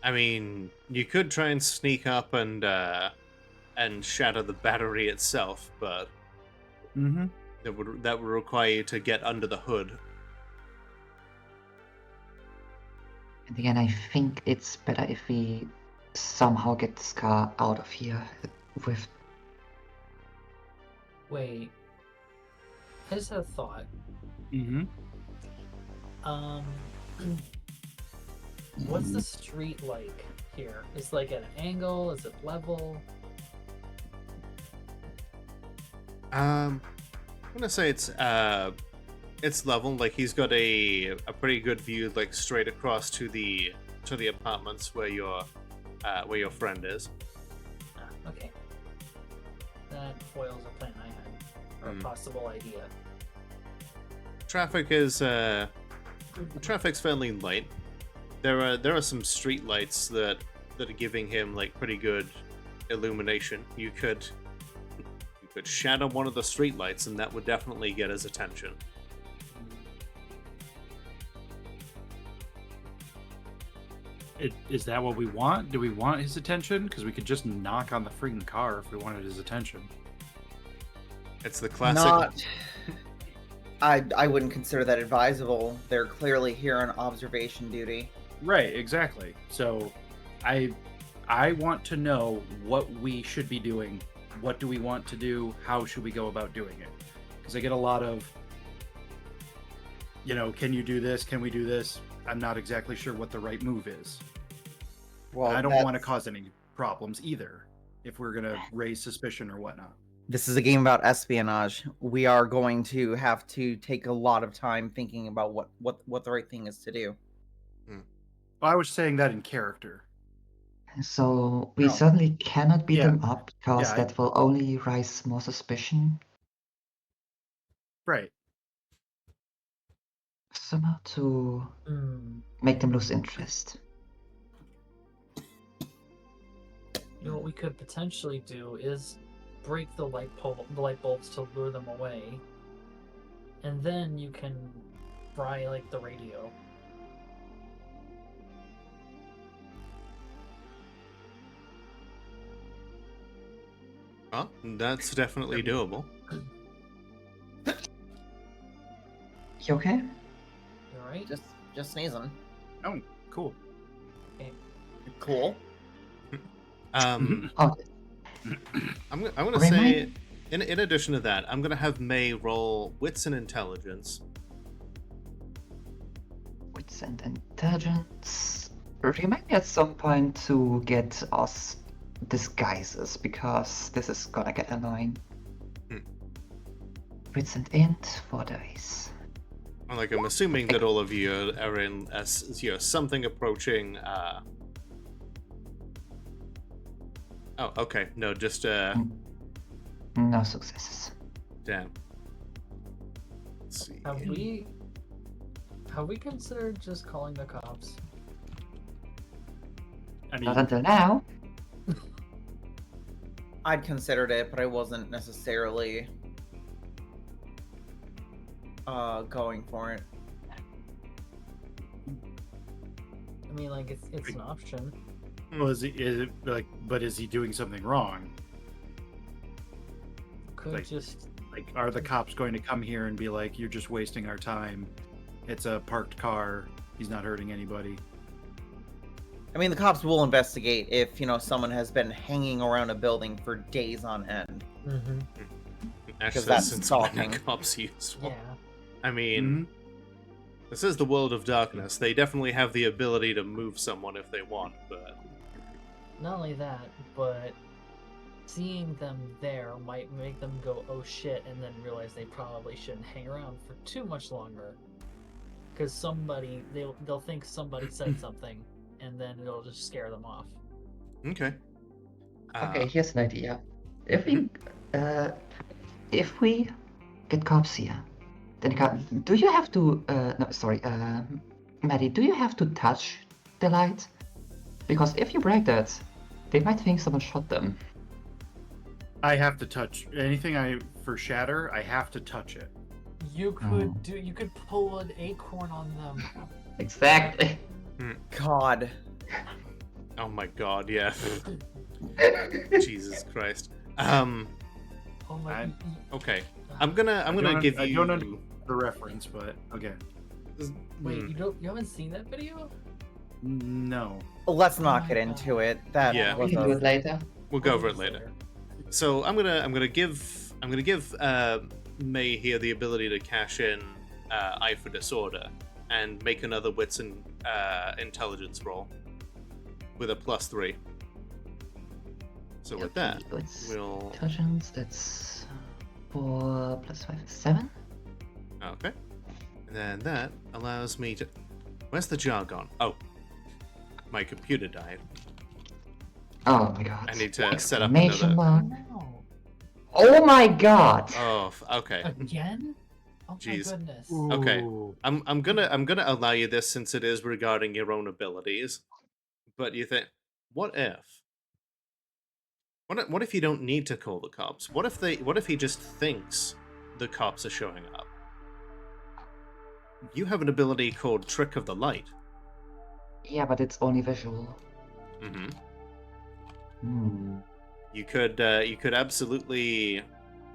I mean, you could try and sneak up and shatter the battery itself, but Mm-hmm. that would require you to get under the hood. And again, I think it's better if we somehow get this car out of here with... Wait. I just had a thought. Mm-hmm. What's the street like here? Is it like at an angle? Is it level? I'm gonna say it's level. Like he's got a pretty good view, like straight across to the apartments where your friend is. Ah, okay. That foils a plan I had, or a possible idea. Traffic's fairly light. There are some street lights that are giving him like pretty good illumination. You could shatter one of the street lights, and that would definitely get his attention. Is that what we want? Do we want his attention? Because we could just knock on the freaking car if we wanted his attention. It's the classic. Not. I wouldn't consider that advisable. They're clearly here on observation duty. Right, exactly. So I want to know what we should be doing. What do we want to do? How should we go about doing it? Because I get a lot of, can you do this? Can we do this? I'm not exactly sure what the right move is. Well, I don't want to cause any problems either if we're going to raise suspicion or whatnot. This is a game about espionage. We are going to have to take a lot of time thinking about what the right thing is to do. I was saying that in character. So we No. certainly cannot beat Yeah. them up, because Yeah, that will only raise more suspicion. Right. Somehow to Hmm. make them lose interest. You know what we could potentially do is break the light bulbs to lure them away, and then you can fry like the radio. Well, that's definitely doable. You okay? You alright? Just sneezing. Oh, cool. Cool. Oh, I'm gonna Remind- say, in addition to that, I'm gonna have May roll wits and intelligence. wits and intelligence. Remind me at some point to get us disguises, because this is gonna get annoying. Wits and int, 4 dice. Like I'm assuming that all of you are in something approaching. Oh, okay. No, just No successes. Damn. Let's see. Have we considered just calling the cops? I Not mean, until now. I'd considered it, but I wasn't necessarily going for it. I mean, like it's an option. well, is it like? But is he doing something wrong? Could Like- just Like, are the cops going to come here and be like, "You're just wasting our time. It's a parked car. He's not hurting anybody." I mean, the cops will investigate if, someone has been hanging around a building for days on end. mm-hmm. Actually, that's since stalking. when are cops useful? Yeah. I mean, this is the world of darkness. They definitely have the ability to move someone if they want, but Not only that, but seeing them there might make them go, "Oh shit," and then realize they probably shouldn't hang around for too much longer. Because they'll think somebody said something, and then it'll just scare them off. okay. Okay, here's an idea. If we get cops here, then do you have to? No, sorry, Maddie. Do you have to touch the light? Because if you break that, they might think someone shot them. I have to touch anything for shatter. I have to touch it. You could you could pull an acorn on them. Exactly. God. Oh my god, yeah. Jesus Christ. Oh my. I- Okay. I'm gonna give I you. don't know the reference, but okay. Wait, Hmm. you haven't seen that video? No. Let's not my get God. into it. That Yeah. We was can do a... it later. We'll go over it later. So I'm gonna give May here the ability to cash in Eye for Disorder and make another wits and intelligence roll with a +3. So with that, Okay, it's we'll intelligence. That's 4 + 5 is 7. okay. And then that allows me to. Where's the jar gone? Oh, my computer died. Oh my god. I need to set up Exclamation another. mark. No. Oh my god. Oh, okay. Again? Oh Jeez. my goodness. Okay. Ooh. I'm gonna allow you this since it is regarding your own abilities. But you think, what if? What if you don't need to call the cops? What if he just thinks the cops are showing up? You have an ability called Trick of the Light. Yeah, but it's only visual. Mm-hmm. Hmm. You could absolutely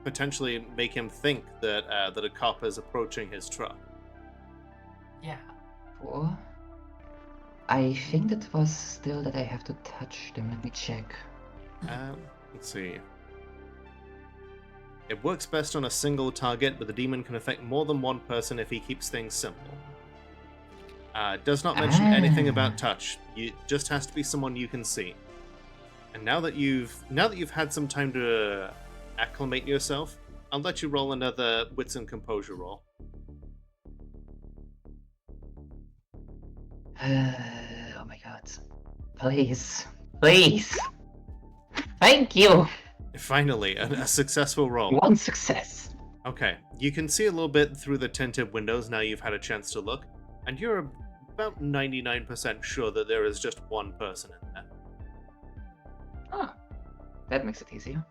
potentially make him think that that a cop is approaching his truck. Yeah. 4. I think that was still that I have to touch them. Let me check. Let's see. It works best on a single target, but the demon can affect more than one person if he keeps things simple. Does not mention anything about touch. It just has to be someone you can see. And now that you've had some time to acclimate yourself, I'll let you roll another wits and composure roll. Oh my god. Please. Please. Thank you. Finally, a successful roll. One success. Okay, you can see a little bit through the tinted windows now you've had a chance to look, and you're about 99% sure that there is just one person in there. Ah, that makes it easier.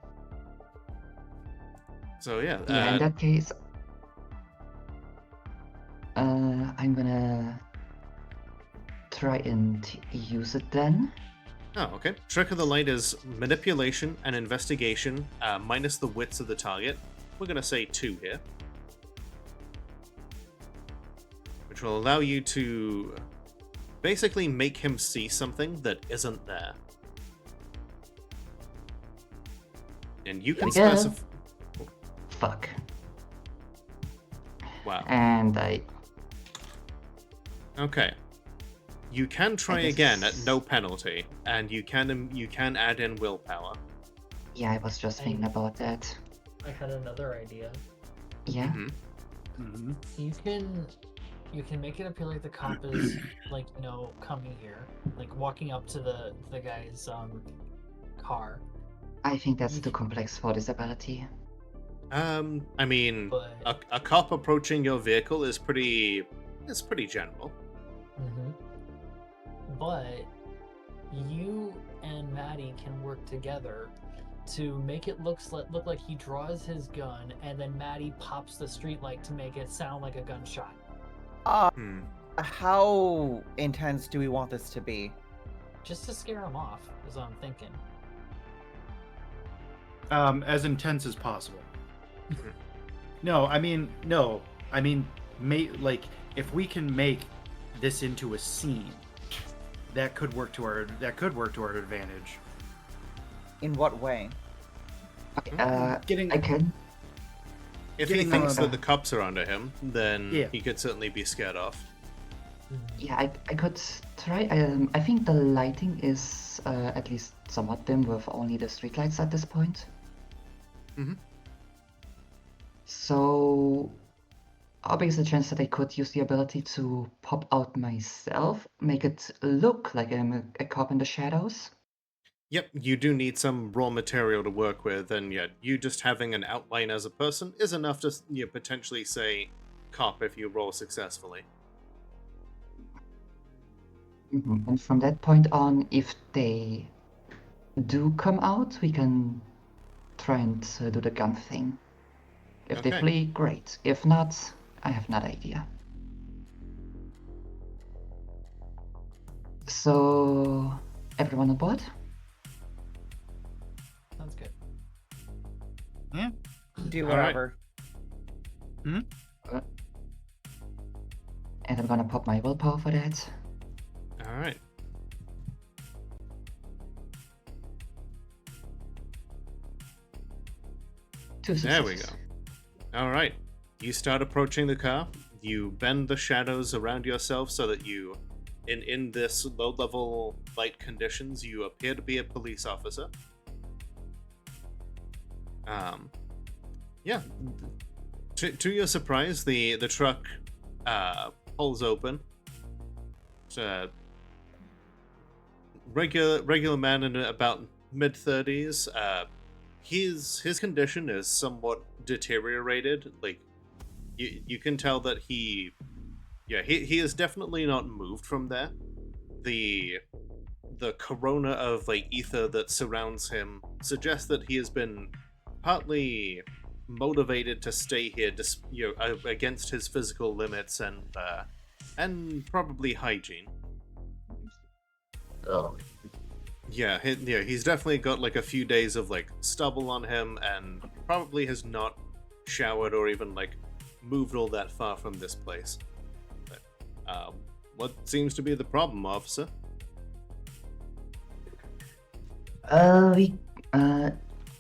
So yeah, Yeah, in that case, I'm gonna try and use it then. oh, okay. Trick of the Light is manipulation and investigation, minus the wits of the target. We're gonna say 2 here. Which will allow you to basically make him see something that isn't there. And you can Again. specify. Fuck. Wow. And I. Okay. You can try guess- again at no penalty, and you can add in willpower. Yeah, I was just thinking about that. I had another idea. Yeah. Mhm. Mhm. You can make it appear like the cop is like, coming here, like walking up to the guy's car. I think that's too complex for this ability. I mean, But a cop approaching your vehicle is pretty general. Mhm. But you and Maddie can work together to make it look like he draws his gun, and then Maddie pops the streetlight to make it sound like a gunshot. Hmm. How intense do we want this to be? Just to scare him off, is what I'm thinking. As intense as possible. Mhm. No, I mean, like if we can make this into a scene, that could work to our advantage. In what way? Okay, Getting I can. If he Getting thinks on- that the cops are onto him, then Yeah. he could certainly be scared off. Yeah, I could try. I think the lighting is at least somewhat dim with only the streetlights at this point. Mhm. So, obviously, a chance that I could use the ability to pop out myself, make it look like I'm a cop in the shadows. Yep, you do need some raw material to work with, and yet you just having an outline as a person is enough to potentially say cop if you roll successfully. And from that point on, if they do come out, we can try and do the gun thing. If they Okay. flee, great. If not, I have another idea. So, everyone on board? Sounds good. Do All right. whatever. And I'm gonna pop my willpower for that. All right. 2 There we successes. go. All right. You start approaching the car. You bend the shadows around yourself so that you, in this low-level light conditions, you appear to be a police officer. Yeah. To your surprise, the truck pulls open. It's a regular man in about mid-30s. His condition is somewhat deteriorated. Like you can tell that he is definitely not moved from there. The corona of like ether that surrounds him suggests that he has been partly motivated to stay here, against his physical limits and probably hygiene. Oh. Yeah, he's definitely got like a few days of like stubble on him, and probably has not showered or even like moved all that far from this place. But, what seems to be the problem, officer? I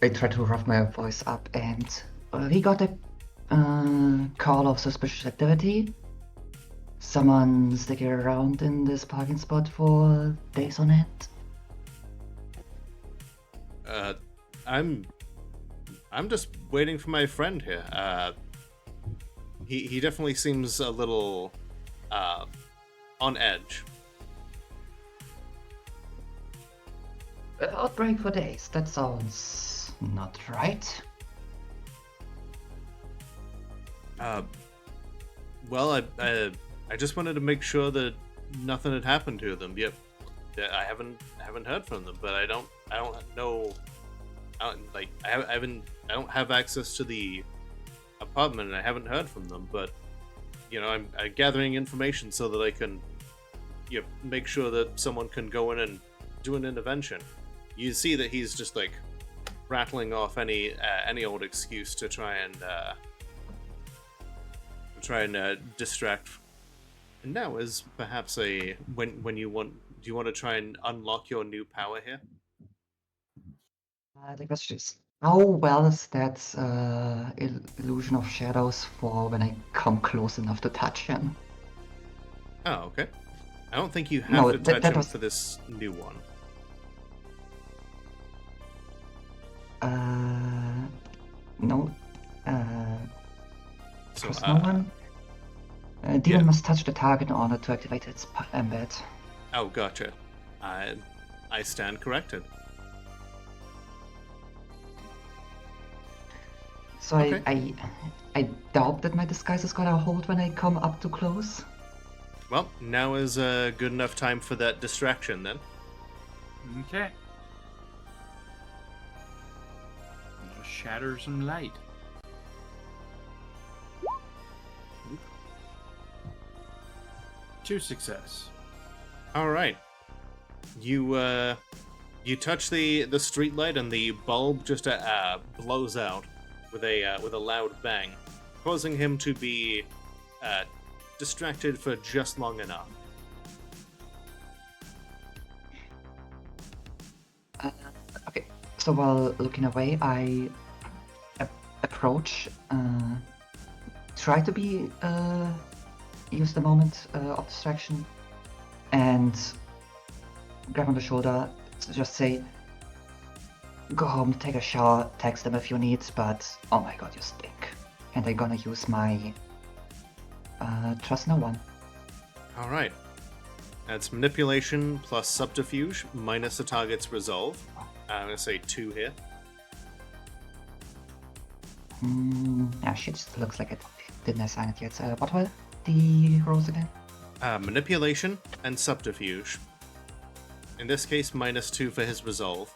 try to rough my voice up, and we got a call of suspicious activity. Someone sticking around in this parking spot for days on end. I'm just waiting for my friend here. He definitely seems a little on edge. Outbreak for days. That sounds not right. Well, I just wanted to make sure that nothing had happened to them. Yep, I haven't heard from them, but I don't know. I don't have access to the apartment, and I haven't heard from them. But I'm gathering information so that I can make sure that someone can go in and do an intervention. You see that he's just like rattling off any old excuse to try and distract. And now is perhaps when do you want to try and unlock your new power here? The question is, how well is that illusion of shadows for when I come close enough to touch him? Oh, okay. I don't think you have No, to that touch him was- for this new one. No. So, Trust no one. Demon yeah. must touch the target in order to activate its embed. Oh, gotcha. I stand corrected. So Okay. I doubt that my disguise is gonna hold when I come up too close. Well, now is a good enough time for that distraction then. Okay. Just shatter some light. Two success. All right. You touch the street light and the bulb just blows out with a loud bang, causing him to be distracted for just long enough. Okay, so while looking away, I approach, try to be use the moment of distraction, and grab on the shoulder, just say, "Go home, take a shower, text them if you need, but oh my god, you stink." And I'm gonna use my trust no one. All right. That's manipulation plus subterfuge minus the target's resolve. I'm gonna say 2 here. Yeah, shit, looks like it didn't assign it yet. What were the rolls again? Manipulation and subterfuge. In this case, minus 2 for his resolve.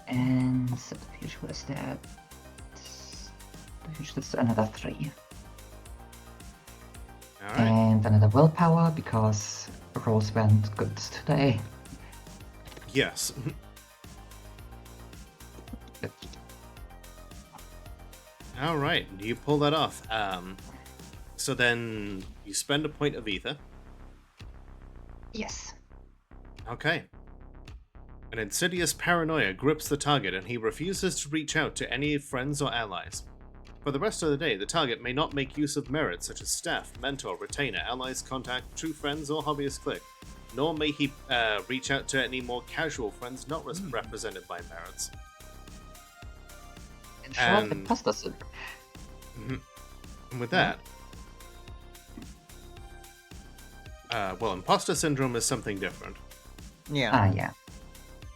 And subterfuge was that. Subterfuge, that's another 3. All right. And another willpower because rolls went good today. Yes. All right. You pull that off. So then you spend a point of ether. Yes. Okay. An insidious paranoia grips the target and he refuses to reach out to any friends or allies. For the rest of the day, the target may not make use of merits such as staff, mentor, retainer, allies, contact, true friends, or hobbyist click, nor may he reach out to any more casual friends not represented by merits. In short, And- imposter syndrome. And with that, well, imposter syndrome is something different. Yeah. Yeah.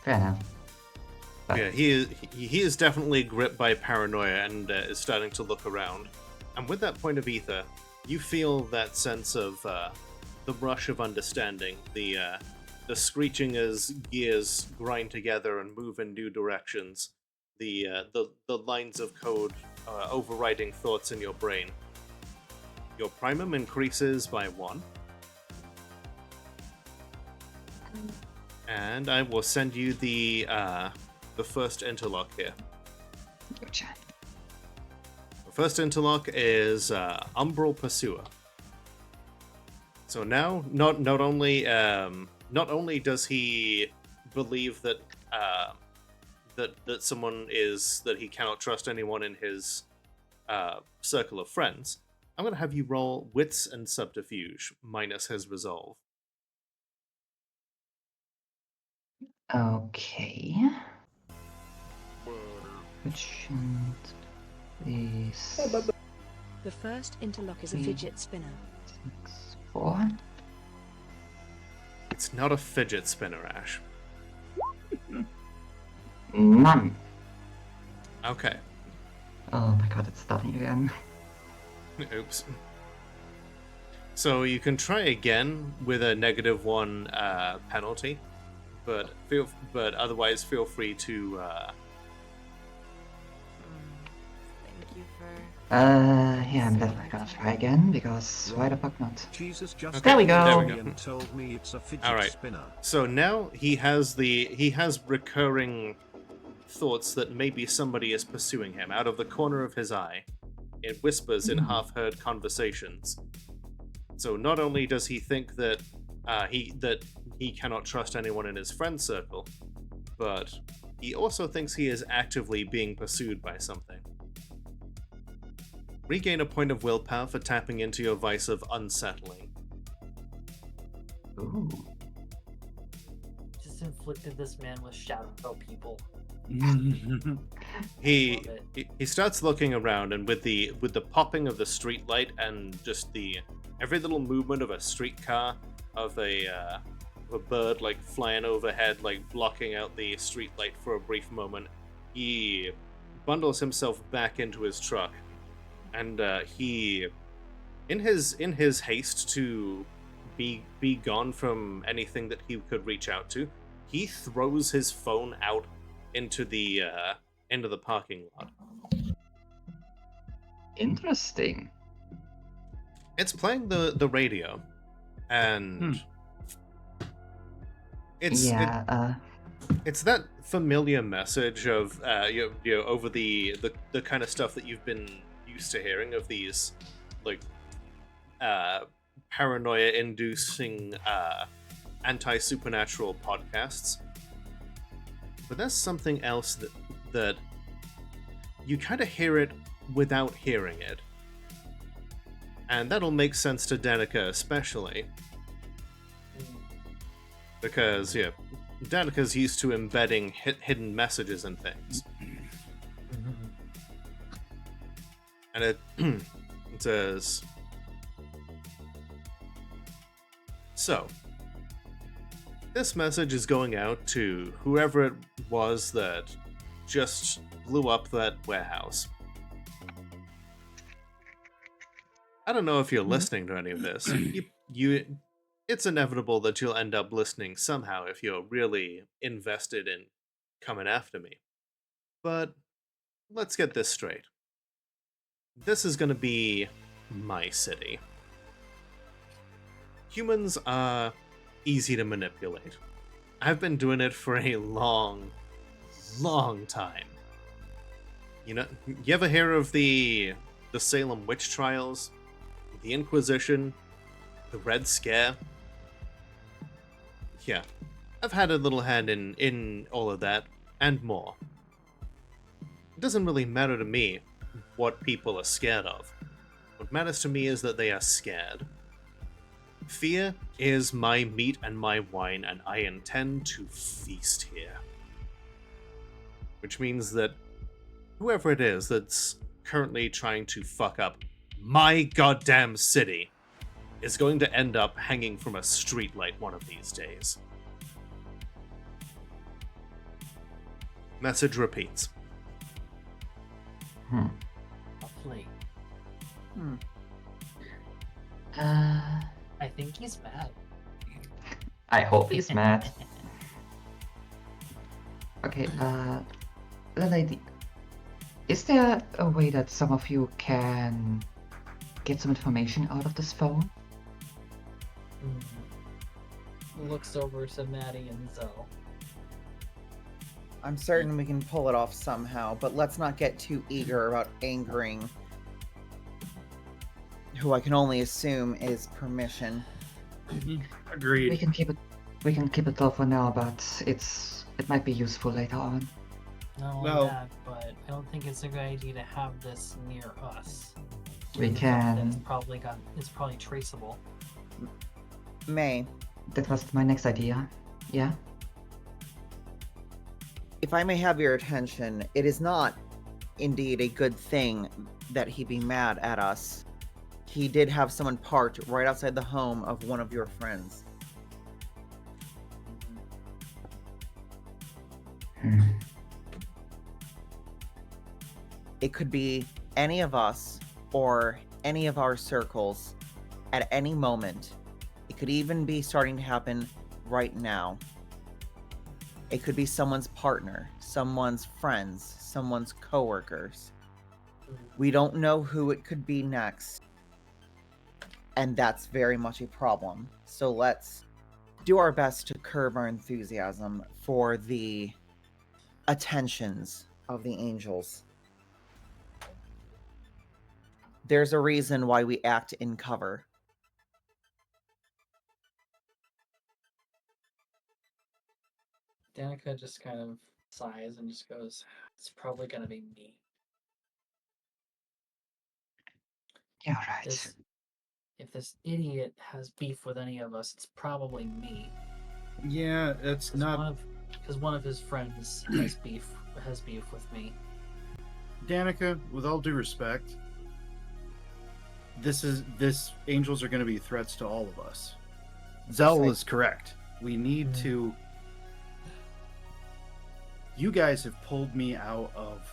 Fair enough. But Yeah, he is definitely gripped by paranoia and is starting to look around. And with that point of ether, you feel that sense of the rush of understanding, the screeching as gears grind together and move in new directions, the lines of code overriding thoughts in your brain. Your primum increases by 1. And I will send you the first interlock here. gotcha. The first interlock is Umbral Pursuer. So now, not only does he believe that that someone is that he cannot trust anyone in his circle of friends, I'm going to have you roll Wits and Subterfuge minus his resolve. Okay. Which is The first interlock is a Hmm. fidget spinner. 6, 4. It's not a fidget spinner, Ash. None. Okay. Oh my god, it's starting again. Oops. So you can try again with a -1 penalty, but otherwise feel free to. Thank you for. Yeah, I'm definitely gonna try again because why the fuck not? Jesus just Okay, There we go. there we me go. and told me it's a fidget All right. spinner. So now he has recurring thoughts that maybe somebody is pursuing him out of the corner of his eye. It whispers in half-heard conversations. So not only does he think that he cannot trust anyone in his friend circle, but he also thinks he is actively being pursued by something. Regain a point of willpower for tapping into your vice of unsettling. Ooh. Just inflicted this man with shadow people. He Love it. he starts looking around, and with the popping of the street light and just every little movement of a streetcar, of a bird like flying overhead, like blocking out the street light for a brief moment, he bundles himself back into his truck, and he, in his haste to be gone from anything that he could reach out to, he throws his phone out into the parking lot. Interesting. It's playing the radio, and it's it's that familiar message of over the kind of stuff that you've been used to hearing of these like paranoia inducing anti-supernatural podcasts. But there's something else that you kind of hear it without hearing it. And that'll make sense to Danica especially. Because, yeah, Danica's used to embedding hidden messages and things. And it says... So, this message is going out to whoever it was that just blew up that warehouse. I don't know if you're listening to any of this. It's inevitable that you'll end up listening somehow if you're really invested in coming after me. But let's get this straight. This is going to be my city. Humans are easy to manipulate. I've been doing it for a long time. You know, you ever hear of the Salem witch trials? The Inquisition? The Red Scare? Yeah, I've had a little hand in all of that, and more. It doesn't really matter to me what people are scared of. What matters to me is that they are scared. Fear is my meat and my wine, and I intend to feast here. Which means that whoever it is that's currently trying to fuck up my goddamn city is going to end up hanging from a streetlight one of these days. Message repeats. Lovely. I think he's mad. I hope he's mad. Okay, the lady. Is there a way that some of you can get some information out of this phone? Looks over to Maddie and Zell. I'm certain we can pull it off somehow, but let's not get too eager about angering who I can only assume is permission. Agreed. We can keep it low for now, but it might be useful later on. Not only Well- that, but I don't think it's a good idea to have this near us. We Given the fact that can. It's probably traceable. May, That was my next idea. Yeah? if I may have your attention, it is not indeed a good thing that he be mad at us. He did have someone parked right outside the home of one of your friends. It could be any of us or any of our circles at any moment. It could even be starting to happen right now. It could be someone's partner, someone's friends, someone's coworkers. We don't know who it could be next. And that's very much a problem. So let's do our best to curb our enthusiasm for the attentions of the angels. There's a reason why we act in cover. Danica just kind of sighs and just goes, "It's probably gonna be me." Yeah, right. If this idiot has beef with any of us, it's probably me. Yeah, it's not. Because one of his friends has beef with me. Danica, with all due respect, this angels are going to be threats to all of us. Zell is correct. We need to You guys have pulled me out of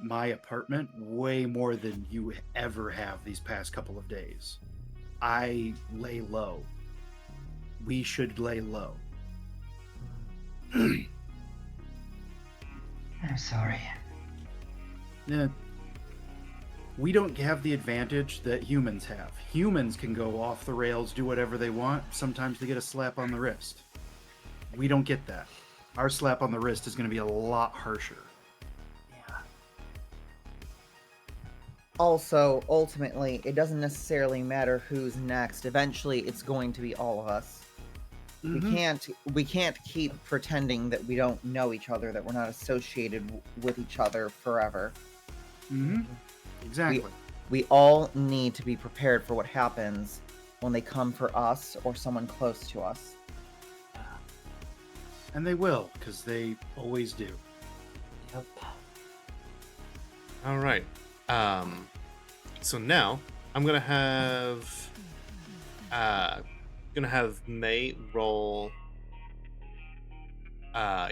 my apartment way more than you ever have these past couple of days. I lay low. We should lay low. I'm sorry. Yeah. We don't have the advantage that humans have. Humans can go off the rails, do whatever they want. Sometimes they get a slap on the wrist. We don't get that. Our slap on the wrist is going to be a lot harsher. Also, ultimately, it doesn't necessarily matter who's next. Eventually, it's going to be all of us. Mhm. We can't keep pretending that we don't know each other, that we're not associated with each other forever. Mhm. Exactly. We all need to be prepared for what happens when they come for us or someone close to us. And they will, because they always do. Yep. All right. So now I'm gonna have May roll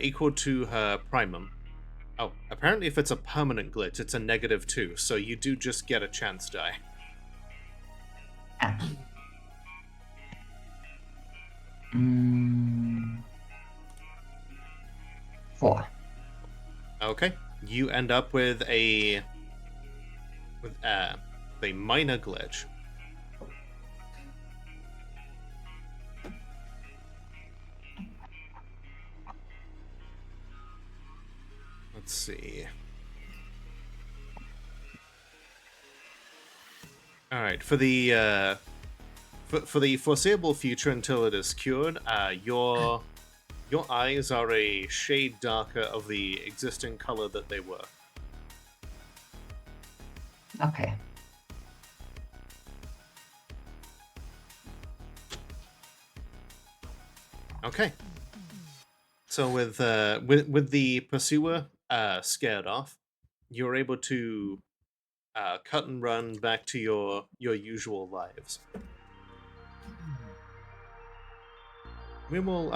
equal to her primum. Oh, apparently if it's a permanent glitch, it's a -2, so you do just get a chance die. Ah. Mm, 4. Okay, you end up with a minor glitch. Let's see. All right, for the for the foreseeable future until it is cured, your eyes are a shade darker of the existing color that they were. Okay. Okay. So with the pursuer scared off, you're able to cut and run back to your usual lives. We will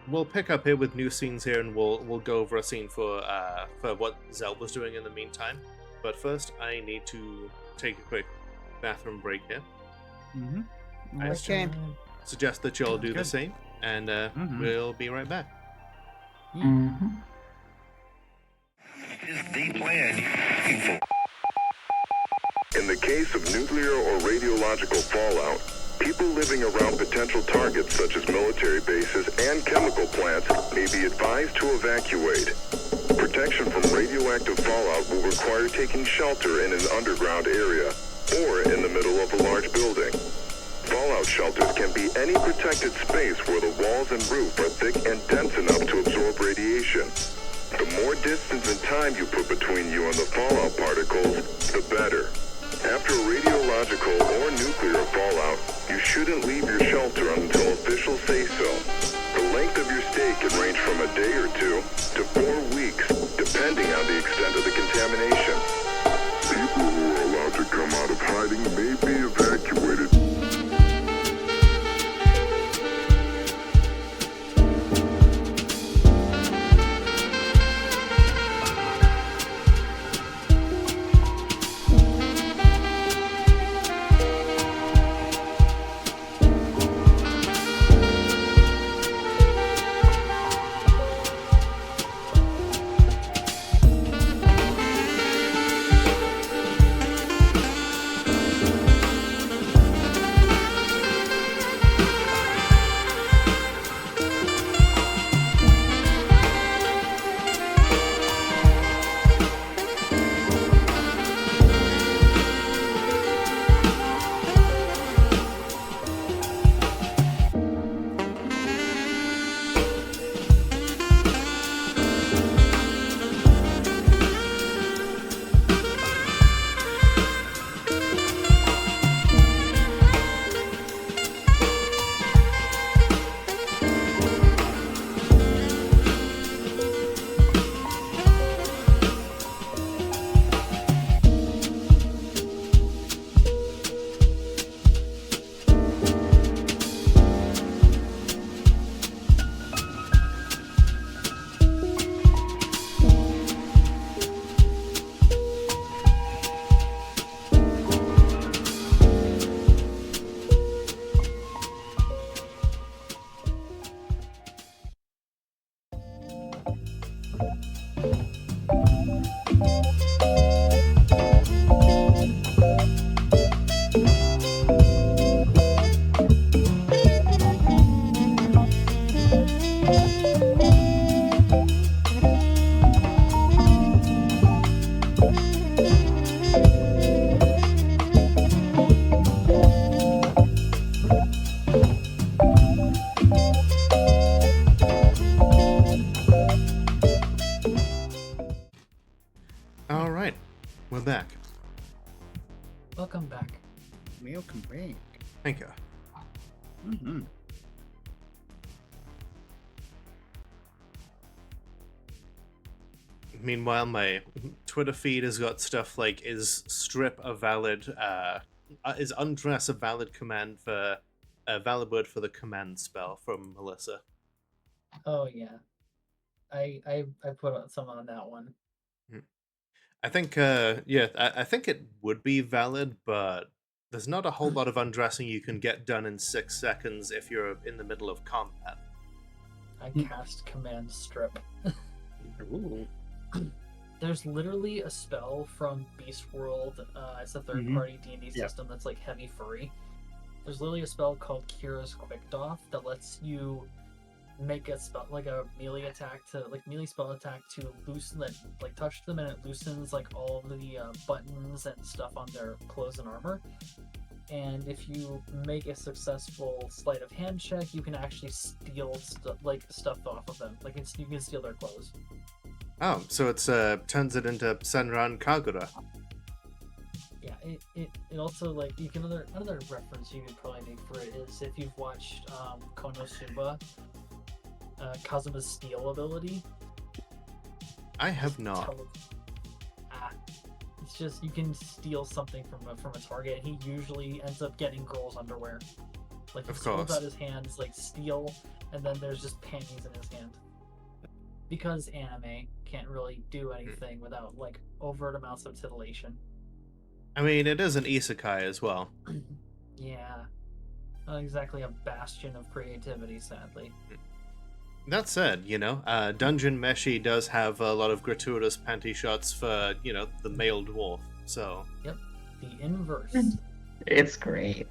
we'll pick up here with new scenes here, and we'll go over a scene for what Zell was doing in the meantime. But first, I need to take a quick bathroom break here. Mm-hmm. I Okay. suggest that you all do the Good. same, and Mhm. we'll be right back. Mm-hmm. Is the plan you're looking for? In the case of nuclear or radiological fallout, people living around potential targets such as military bases and chemical plants may be advised to evacuate. Protection from radioactive fallout will require taking shelter in an underground area or in the middle of a large building. Fallout shelters can be any protected space where the walls and roof are thick and dense enough to absorb radiation. The more distance and time you put between you and the fallout particles, the better. After a radiological or nuclear fallout, you shouldn't leave your shelter until officials say so. The length of your stay can range from a day or 2 to 4 weeks, depending on the extent of the contamination. People who are allowed to come out of hiding may be evacuated. Welcome back. Thank you. Mm-hmm. Meanwhile, my Twitter feed has got stuff like, is strip a valid, is undress a valid command for, a valid word for the command spell from Melissa. Oh yeah, I put some on that one. I think, I think it would be valid, but there's not a whole lot of undressing you can get done in 6 seconds if you're in the middle of combat. I cast command strip. Ooh. There's literally a spell from Beast World. It's a third-party D&D Yeah. system that's like heavy furry. There's literally a spell called Kira's Quick Doff that lets you make a spell, like a melee attack to, like melee spell attack to loosen that, like touch them and it loosens like all of the buttons and stuff on their clothes and armor. And if you make a successful sleight of hand check, you can actually steal stuff off of them. Like you can steal their clothes. Oh, so it's turns it into Senran Kagura. Yeah, it also, like, you can another reference you could probably make for it is if you've watched Konosuba, Kazuma's steal ability. I have not. It's just you can steal something from a target, and he usually ends up getting girls' underwear. Like, he Of holds course. out his hands like steal, and then there's just panties in his hand. Because anime can't really do anything without like overt amounts of titillation. I mean, it is an isekai as well. Yeah, not exactly a bastion of creativity, sadly. That said, Dungeon Meshi does have a lot of gratuitous panty shots for, the male dwarf, so... Yep, the inverse. It's great.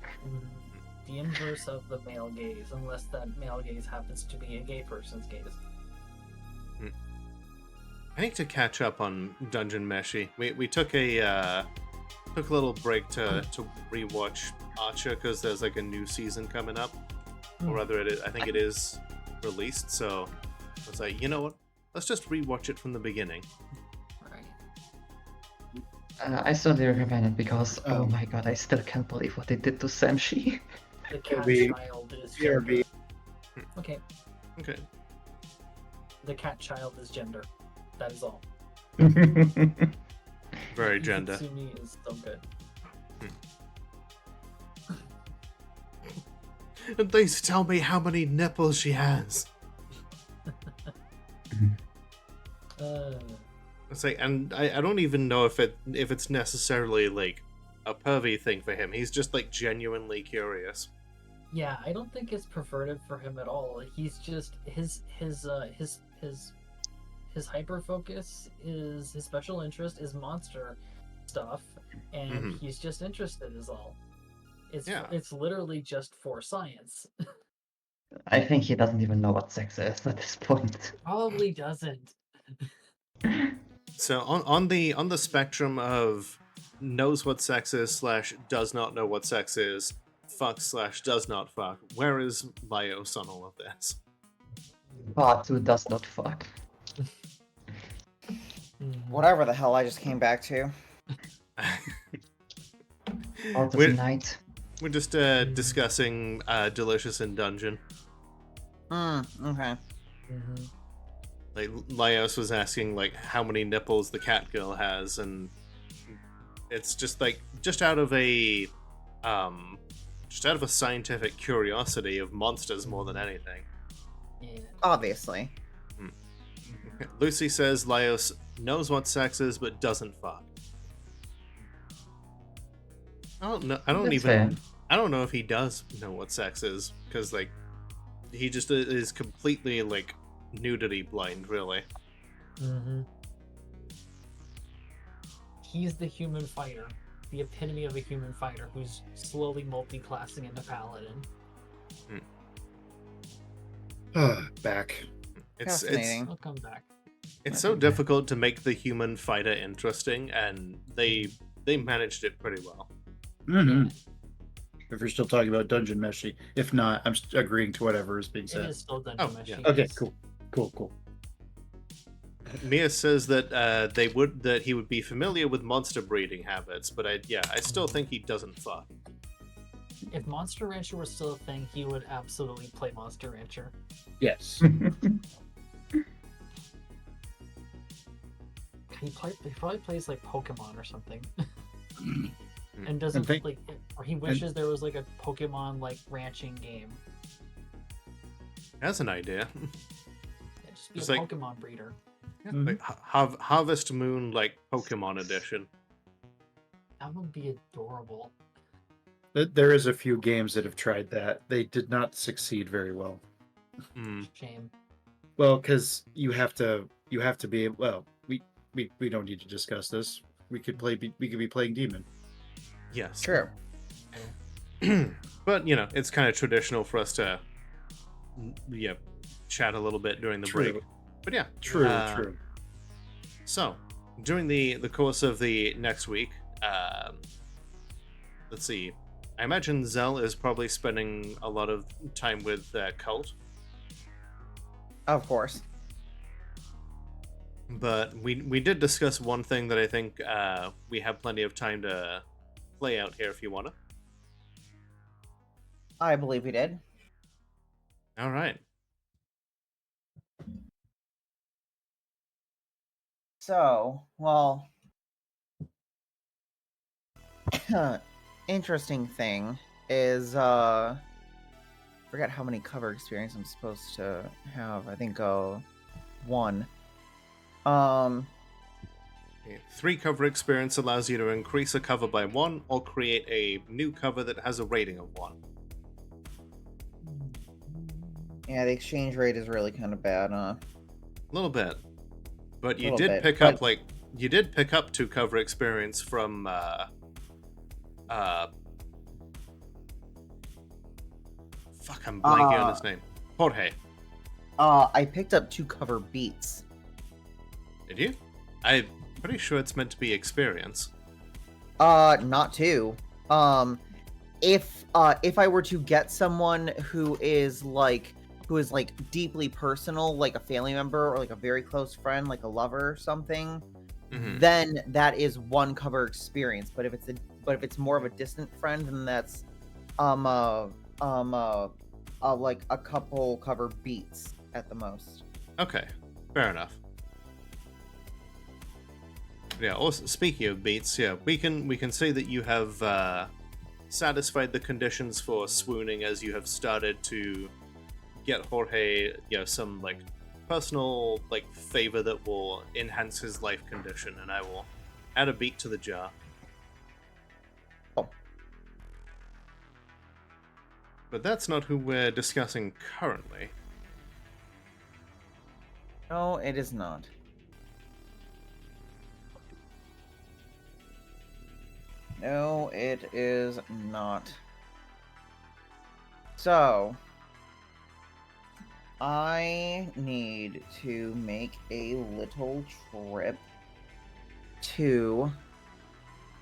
The inverse of the male gaze, unless that male gaze happens to be a gay person's gaze. I need to catch up on Dungeon Meshi. We took a little break to rewatch Archer because there's like a new season coming up, or rather, I think it is released. So I was like, you know what? Let's just rewatch it from the beginning. Right. I strongly recommend it because, oh my god, I still can't believe what they did to Samshi. The cat BRB. child is BRB. gender. Okay, Okay. the cat child is gender. That is all. Very gender. Yutsumi is so good. And please tell me how many nipples she has. It's like, and I don't even know if it's necessarily like a pervy thing for him. He's just like genuinely curious. Yeah, I don't think it's perverted for him at all. He's just his hyper focus is his special interest is monster stuff, and he's just interested is all. It's literally just for science. I think he doesn't even know what sex is at this point. Probably doesn't. So on the spectrum of knows what sex is / does not know what sex is, fuck / does not fuck, where is Laios on all of this? But who does not fuck? Whatever the hell I just came back to. Out of We're- night. We're just discussing Delicious in Dungeon. Okay. Like Laios was asking like how many nipples the cat girl has, and it's just like just out of a scientific curiosity of monsters more than anything. Yeah. Obviously. Lucy says Laios knows what sex is but doesn't fuck. I don't know. That's fair. I don't know if he does know what sex is because like he just is completely like nudity blind, really. He's the human fighter, the epitome of a human fighter who's slowly multi-classing into paladin. Back. It's Fascinating. I'll come back. it's so difficult to make the human fighter interesting, and they managed it pretty well. Mm-hmm. If you're still talking about Dungeon Meshi. If not, I'm agreeing to whatever is being It said. is still Dungeon Oh, Meshi. yeah. Okay, yes. cool. Mia says that he would be familiar with monster breeding habits, but I still think he doesn't fuck. If Monster Rancher was still a thing, he would absolutely play Monster Rancher. Yes. He probably plays like Pokemon or something, and doesn't And think- like, or he wishes there was like a Pokemon like ranching game. That's an idea. Yeah, just be Just a like- Pokemon breeder. Yeah, Mhm. like Harvest Moon, like Pokemon edition. That would be adorable. There is a few games that have tried that. They did not succeed very well. Mm. Shame. Well, because you have to be well. We don't need to discuss this. We could be playing Demon. Yes. True. But it's kind of traditional for us to chat a little bit during the True. break. But yeah, True. True. So during the course of the next week, let's see. I imagine Zell is probably spending a lot of time with Cult, Of course. but we did discuss one thing that I think we have plenty of time to play out here if you want to. I believe we did. All right. So, well, interesting thing is, forget how many cover experience I'm supposed to have. I think, 1. Okay, 3 cover experience allows you to increase a cover by 1 or create a new cover that has a rating of 1. Yeah, the exchange rate is really kind of bad, A little bit. But you Little did bit, pick up but- you did pick up 2 cover experience from fuck, I'm blanking on his name. Jorge. I picked up 2 cover beats. Did you? I'm pretty sure it's meant to be experience. Not 2. If I were to get someone who is like deeply personal, like a family member or like a very close friend, like a lover or something, Mhm. then that is 1 cover experience. But if it's more of a distant friend, then that's like a couple cover beats at the most. Okay, fair enough. Yeah. Also, speaking of beats, yeah, we can say that you have satisfied the conditions for swooning as you have started to get Jorge, some like personal like favor that will enhance his life condition, and I will add a beat to the jar. Oh. But that's not who we're discussing currently. No, it is not. No, it is not. So, I need to make a little trip to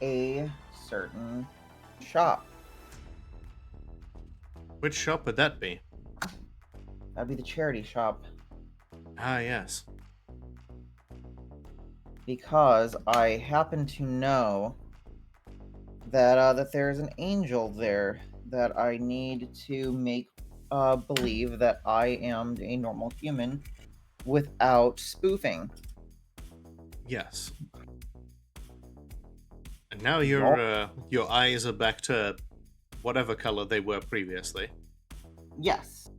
a certain shop. Which shop would that be? That'd be the charity shop. Ah, yes. Because I happen to know that there's an angel there that I need to make believe that I am a normal human without spoofing. Yes. And now your eyes are back to whatever color they were previously. Yes.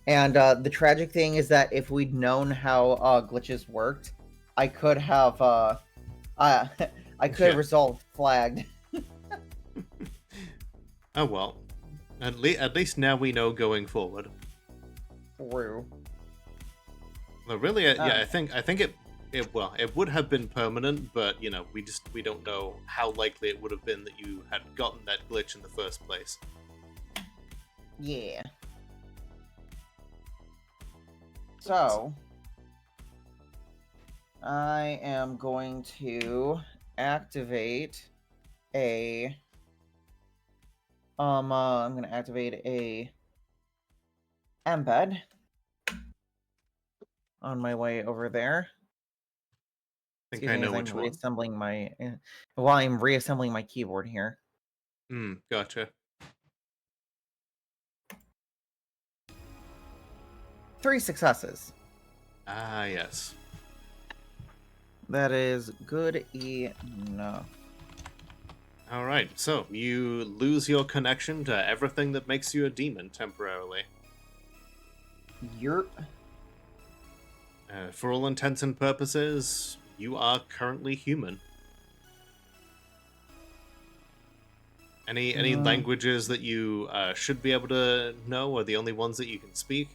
And the tragic thing is that if we'd known how glitches worked, I could have I could have Yeah. resolved flagged. Oh well. At least now we know going forward. Through. Well, really, yeah, I think it would have been permanent, but we don't know how likely it would have been that you had gotten that glitch in the first place. Yeah. So, I am going to activate a I'm going to activate a embed on my way over there. think Excuse I me know as I'm which one. reassembling my while I'm reassembling my keyboard here. Gotcha. 3 successes. Ah, yes. That is good enough. All right, so you lose your connection to everything that makes you a demon temporarily. Yerp. For all intents and purposes, you are currently human. Any languages that you should be able to know are the only ones that you can speak.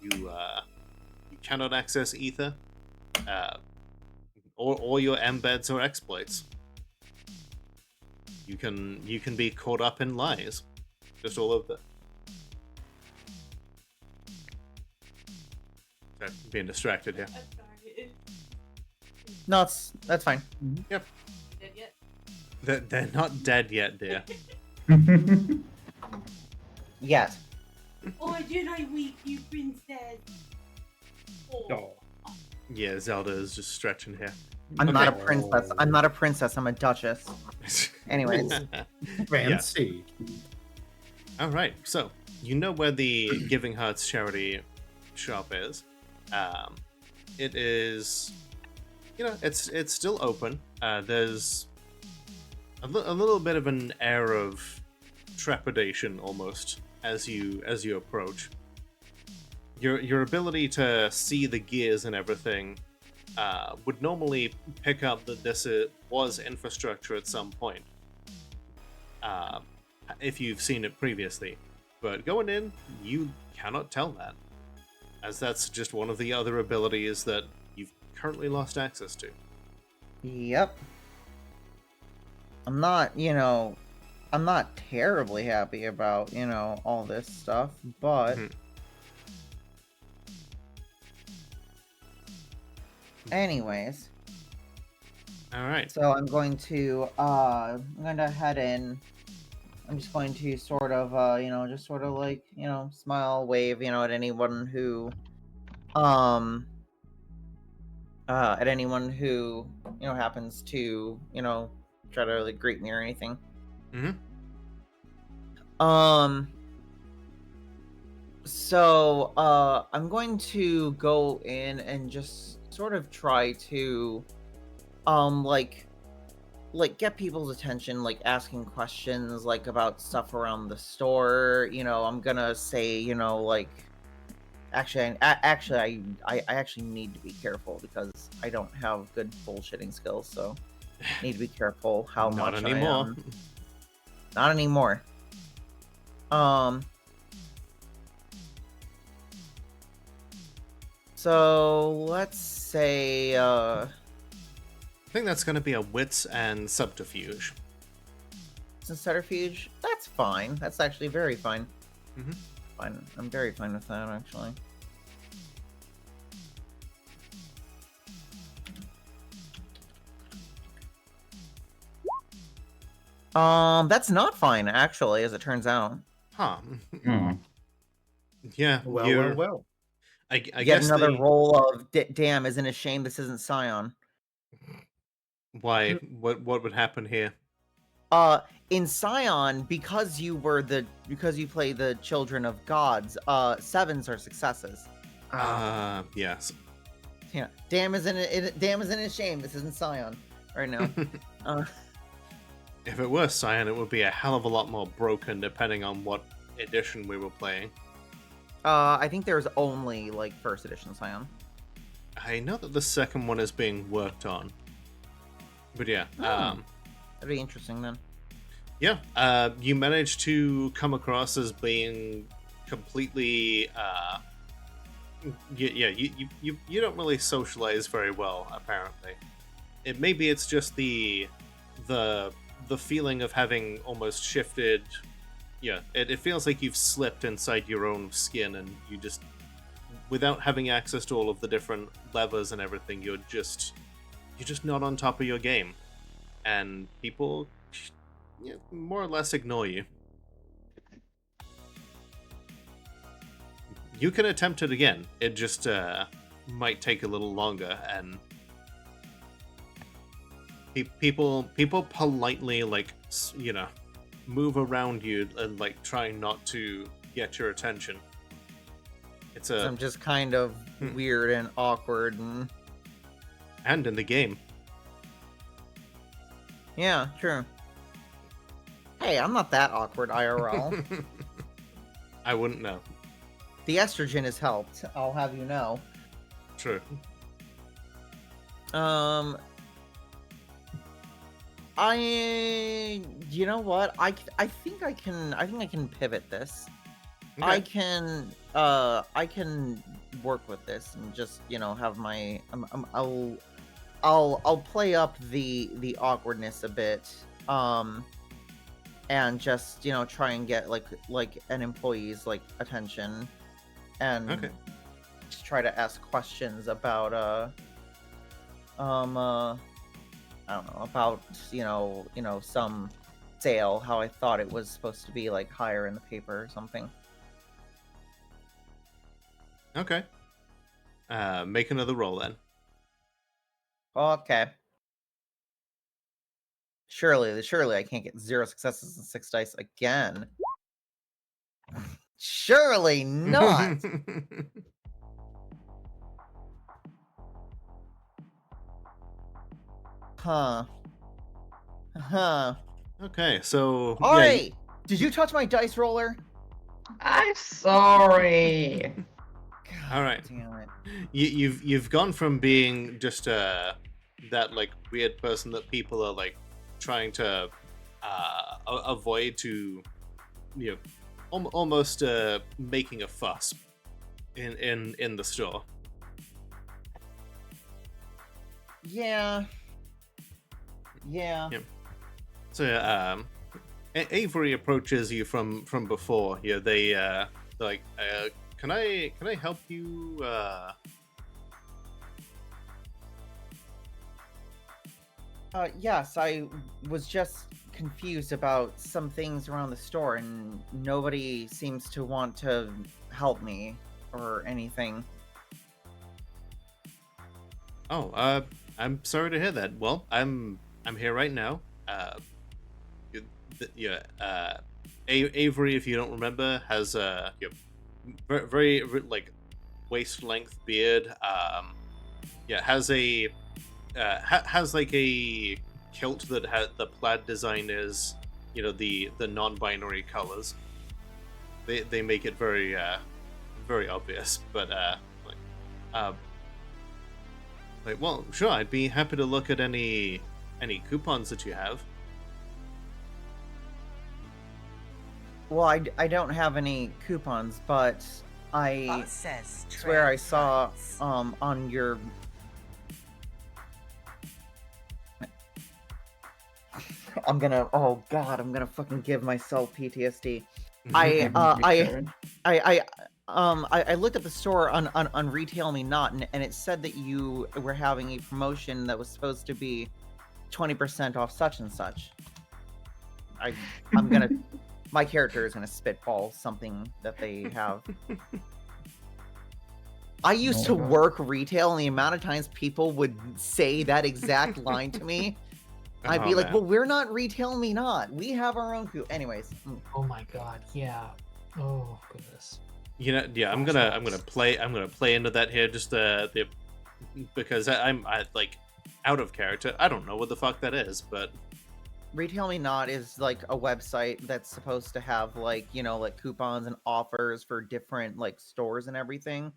You cannot access ether, or your embeds or exploits. You can be caught up in lies, just all of that. Sorry, being distracted here. No, that's fine. Yep. They're not dead yet, dear. Yes. Oh, did I weep, you princess? Oh. Yeah, Zelda is just stretching here. I'm not a Okay. princess. I'm not a princess. I'm a duchess. Anyways. Fancy. All right, so you know where the Giving Hearts charity shop is. It is, it's still open. There's a little bit of an air of trepidation almost as you approach. Your ability to see the gears and everything would normally pick up that this was infrastructure at some point. If you've seen it previously. But going in, you cannot tell that, as that's just one of the other abilities that you've currently lost access to. Yep. I'm not terribly happy about, all this stuff, but Mhm. anyways, All right. so I'm going to head in. I'm just going to sort of smile, wave, at anyone who happens to, try to like greet me or anything. Mhm. So I'm going to go in and just sort of try to get people's attention, like asking questions like about stuff around the store. I'm gonna say, actually I actually need to be careful because I don't have good bullshitting skills, so need to be careful how Not much anymore. I am. Not anymore. So let's say I think that's going to be a wits and subterfuge. subterfuge. That's fine. That's actually very fine. Mhm. Fine. I'm very fine with that actually. That's not fine actually, as it turns out. Huh. Hmm. Yeah. Well. I Yet guess another they... roll of damn, isn't it a shame this isn't Scion? Why? What would happen here? In Scion, because you play the children of gods, 7s are successes. Yes. Yeah. Damn isn't a shame this isn't Scion right now. If it were Cyan, it would be a hell of a lot more broken depending on what edition we were playing. I think there's only like first edition Scion. I know that the second one is being worked on. But yeah, That'd be interesting then. yeah, you managed to come across as being completely, you don't really socialize very well, apparently. Maybe it's just the feeling of having almost shifted. Yeah, it feels like you've slipped inside your own skin, and you just, without having access to all of the different levers and everything, you're just not on top of your game, and people more or less ignore you. You can attempt it again. It just might take a little longer, and People politely move around you and like trying not to get your attention. It's I'm just kind of weird and awkward and in the game. Yeah, true. Hey, I'm not that awkward IRL. I wouldn't know. The estrogen has helped, I'll have you know. True. You know what? I think I can pivot this. Okay. I can work with this and just, have my I'll play up the awkwardness a bit. And just, try and get like an employee's attention and Okay. just try to ask questions about I don't know, about some sale, how I thought it was supposed to be like higher in the paper or something. Okay. Make another roll then. Okay. Surely I can't get 0 successes and 6 dice again. Surely not. Huh. Okay, so Alright! Did you touch my dice roller? I'm sorry. All right. Damn it. You've gone from being just that like weird person that people are like trying to avoid to almost making a fuss in the store. Yeah. So Avery approaches you from before. Yeah, they're like, can I help you? Yes, I was just confused about some things around the store, and nobody seems to want to help me or anything. Oh, I'm sorry to hear that. Well, I'm here right now. Avery, if you don't remember, has a very like waist length beard. Has a has like a kilt that the plaid design is the non-binary colors. They make it very very obvious, but well, sure, I'd be happy to look at any coupons that you have. Well, I don't have any coupons, but I swear I saw on your I'm gonna fucking give myself PTSD. I looked at the store on Retail Me Not, and it said that you were having a promotion that was supposed to be 20% off such and such. I'm gonna my character is gonna spitball something that they have. I used to work retail, and the amount of times people would say that exact line to me, I'd be like, man. "Well, we're not Retail Me Not. We have our own coup." Anyways. Oh my god, yeah. Oh goodness. I'm gonna play into that here just because I'm like out of character. I don't know what the fuck that is, but Retail Me Not is like a website that's supposed to have like coupons and offers for different like stores and everything.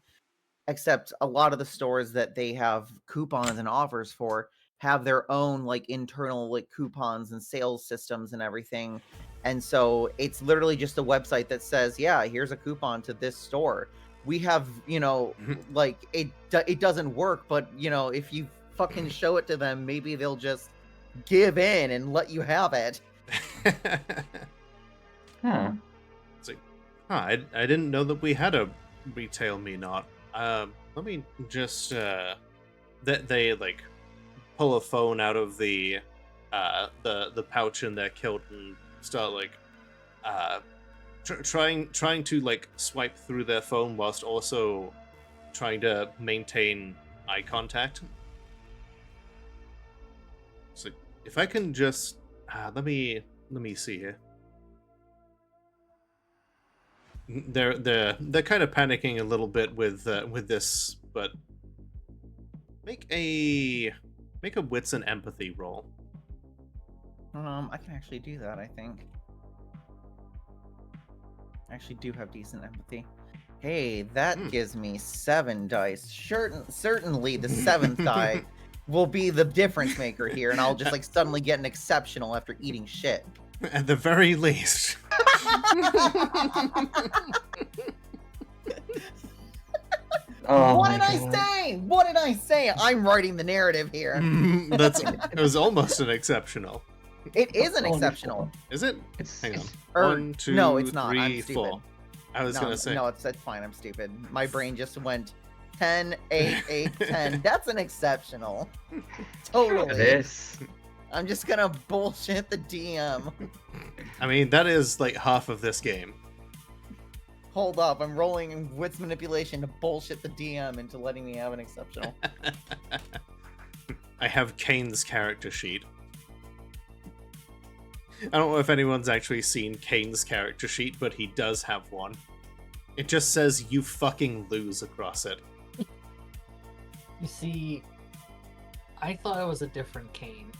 Except a lot of the stores that they have coupons and offers for have their own like internal like coupons and sales systems and everything. And so it's literally just a website that says, yeah, here's a coupon to this store. We have, like it doesn't work, but if you fucking show it to them, maybe they'll just give in and let you have it. Huh. it's like, I didn't know that we had a Retail Me Not. Let me just that they like pull a phone out of the pouch in their kilt and start like trying to like swipe through their phone whilst also trying to maintain eye contact. It's like, If I can just let me see here. They're kind of panicking a little bit with this, but make a wits and empathy roll. I can actually do that, I think. I actually do have decent empathy. Hey, that gives me 7 dice. Certainly the 7th die will be the difference maker here, and I'll just like suddenly get an exceptional after eating shit. At the very least. Oh What my did I God. say? What did I say? I'm writing the narrative here. It was almost an exceptional. It is an Wonderful. exceptional. Is it? It's, Hang on. it's- Or- 1, 2, no, it's not. 3, I'm stupid. 4. I was no, gonna say. No, it's fine. I'm stupid. My brain just went 10, 8, 8, 10. That's an exceptional. Totally. it is. I'm just gonna bullshit the DM. I mean, that is like half of this game. Hold up, I'm rolling wits manipulation to bullshit the DM into letting me have an exceptional. I have Kane's character sheet. I don't know if anyone's actually seen Kane's character sheet, but he does have one. It just says "you fucking lose" across it. You see, I thought it was a different Kane.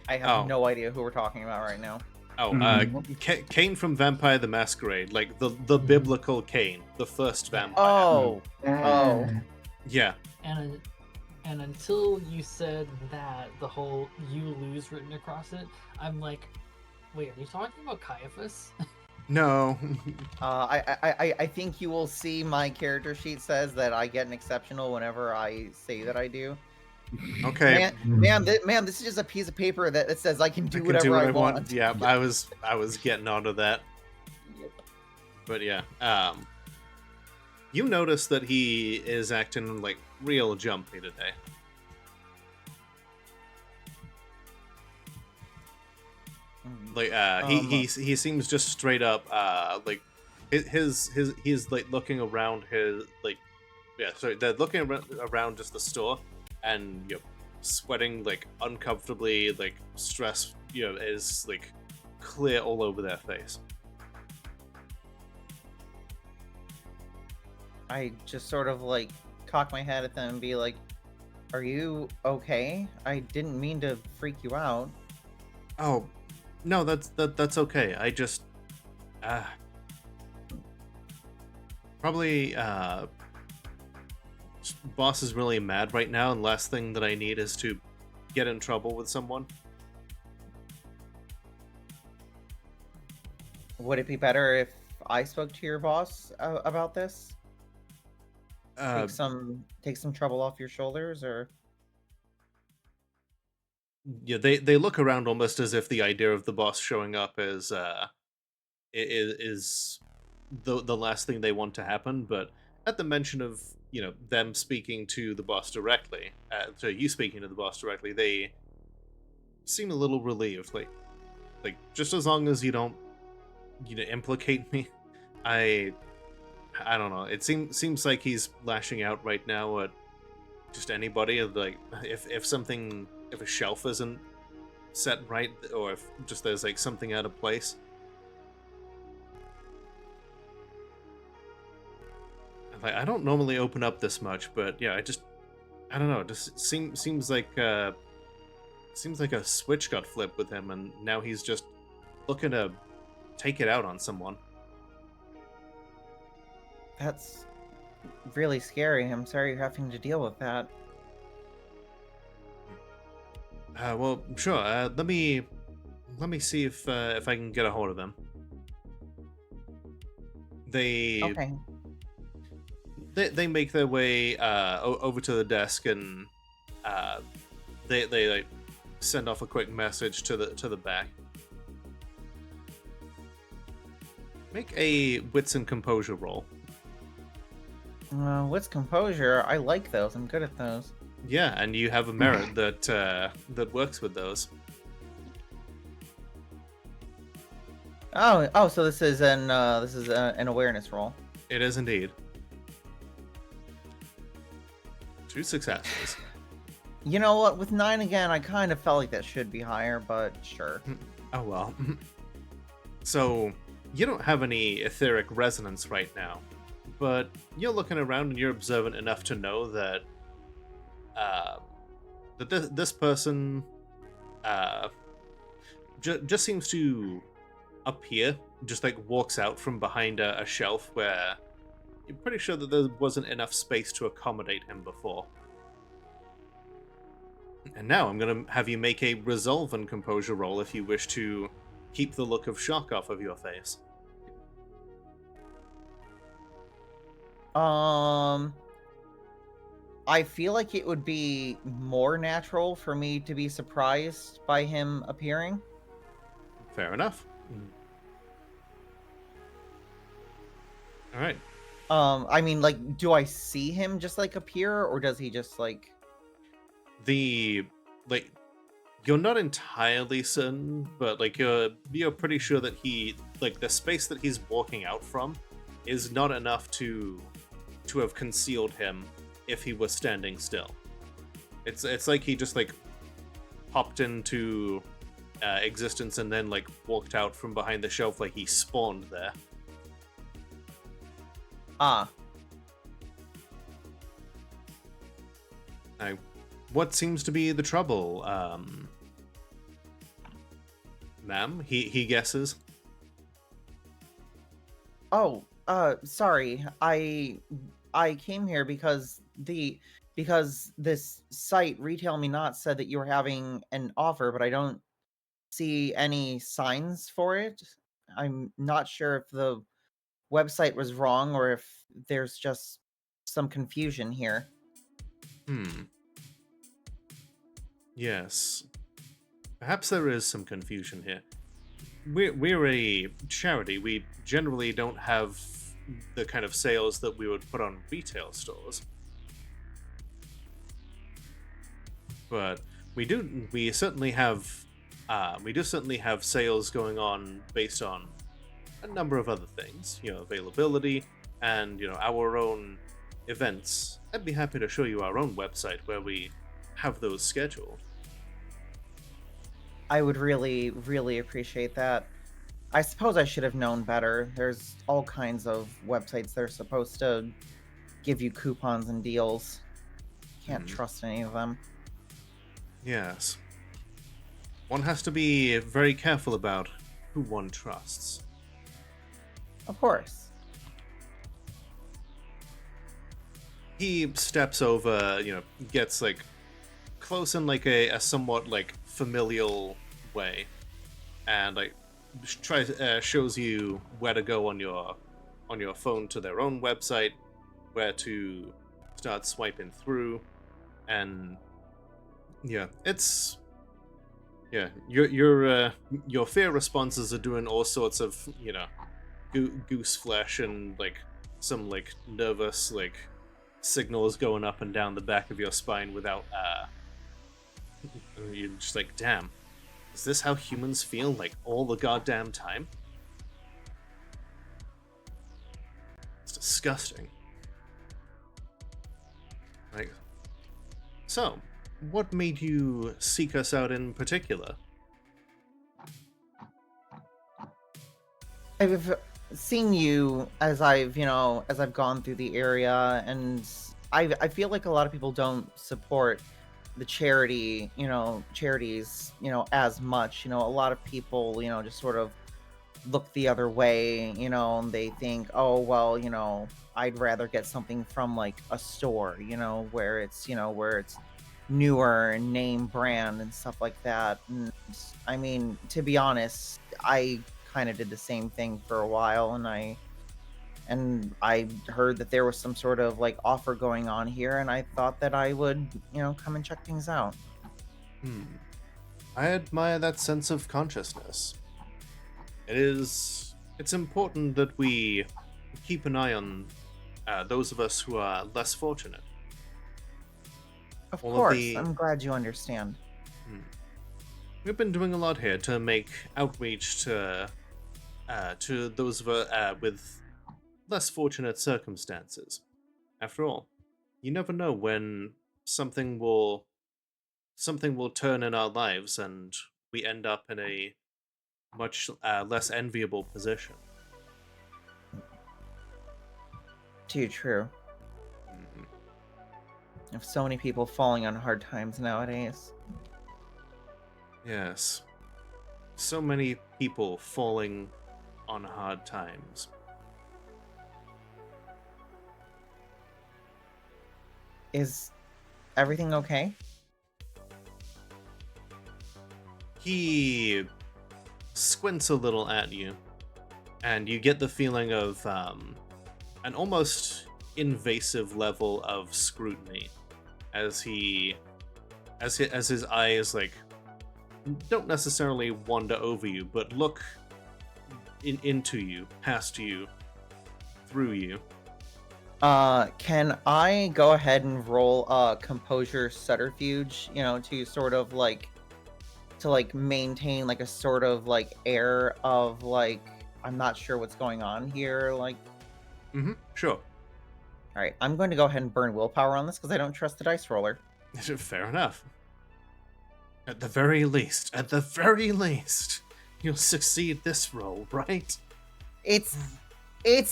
I have no idea who we're talking about right now. Oh, Mhm. Kane from Vampire the Masquerade, like the biblical Kane, the first vampire. Oh, Oh. Yeah. And until you said that, the whole "you lose" written across it, I'm like, wait, are you talking about Caiaphas? No. I think you will see my character sheet says that I get an exceptional whenever I say that I do. Okay. Man, this is just a piece of paper that says I can do I can whatever what I want. Yeah, I was getting onto that. But yeah, you notice that he is acting like real jumpy today. Like he seems just straight up like he's like looking around his like they're looking around just the store, and sweating like uncomfortably, like stress is like clear all over their face. I just sort of like cock my head at them and be like, "Are you okay? I didn't mean to freak you out." Oh, no, that's okay. I just probably boss is really mad right now, and last thing that I need is to get in trouble with someone. Would it be better if I spoke to your boss about this? Take some trouble off your shoulders, or yeah, they look around almost as if the idea of the boss showing up is the last thing they want to happen. But at the mention of them speaking to the boss directly, so you speaking to the boss directly, they seem a little relieved. Like just as long as you don't implicate me, I don't know. It seems like he's lashing out right now at just anybody. Like if a shelf isn't set right, or if just there's like something out of place. Like, I don't normally open up this much, but yeah, I don't know. It just seems like a switch got flipped with him, and now he's just looking to take it out on someone. that's really scary. I'm sorry you're having to deal with that. Well, sure. Let me see if I can get a hold of him. Okay. They make their way over to the desk, and they like send off a quick message to the back. Make a wits and composure roll. What's composure? I like those. I'm good at those. Yeah, and you have a merit that works with those. Oh, so this is an awareness roll. It is indeed. 2 successes. You know what? With 9 again, I kind of felt like that should be higher, but sure. Oh well. So, you don't have any etheric resonance right now, but you're looking around and you're observant enough to know that this person just seems to appear, just like walks out from behind a shelf where you're pretty sure that there wasn't enough space to accommodate him before. And now I'm going to have you make a resolve and composure roll if you wish to keep the look of shock off of your face. I feel like it would be more natural for me to be surprised by him appearing. Fair enough. All right. I mean, like, do I see him just like appear, or does he just like? You're not entirely certain, but like you're pretty sure that he, like, the space that he's walking out from is not enough to have concealed him if he was standing still. It's like he just like popped into existence and then like walked out from behind the shelf, like he spawned there. Ah. Now, what seems to be the trouble, ma'am? He guesses. Oh, sorry. I came here because this site, Retail Me Not, said that you were having an offer, but I don't see any signs for it. I'm not sure if the website was wrong or if there's just some confusion here. Yes. Perhaps there is some confusion here. We're a charity. We generally don't have the kind of sales that we would put on retail stores. But we certainly have sales going on based on a number of other things, availability and, our own events. I'd be happy to show you our own website where we have those scheduled. I would really, really appreciate that. I suppose I should have known better. There's all kinds of websites that are supposed to give you coupons and deals. Can't trust any of them. Yes. One has to be very careful about who one trusts. Of course. He steps over, gets like close in like a somewhat like familial way, and like shows you where to go on your phone to their own website, where to start swiping through, and your fear responses are doing all sorts of goose flesh and like some like nervous like signals going up and down the back of your spine without you're just like, damn, is this how humans feel like all the goddamn time? It's disgusting. Like, so what made you seek us out in particular? I've seen you as I've gone through the area, and I feel like a lot of people don't support the charities, as much. A lot of people, just sort of look the other way, and they think, oh, well, I'd rather get something from like a store, where it's newer and name brand and stuff like that. And I mean, to be honest, I kind of did the same thing for a while, and I heard that there was some sort of like offer going on here, and I thought that I would, come and check things out. I admire that sense of consciousness. It's important that we keep an eye on those of us who are less fortunate. Of course, I'm glad you understand. We've been doing a lot here to make outreach to those of us with less fortunate circumstances. After all, you never know when something will something will turn in our lives and we end up in a much less enviable position. Too true. Mhm. Of so many people falling on hard times nowadays. Yes. So many people falling on hard times. Is everything okay? He squints a little at you, and you get the feeling of an almost invasive level of scrutiny as his eyes like don't necessarily wander over you, but look into you, past you, through you. Can I go ahead and roll composure subterfuge, to sort of like maintain like a sort of like air of like I'm not sure what's going on here, like Sure. all right, I'm going to go ahead and burn willpower on this because I don't trust the dice roller. Fair enough. At the very least, you'll succeed this roll, right? It's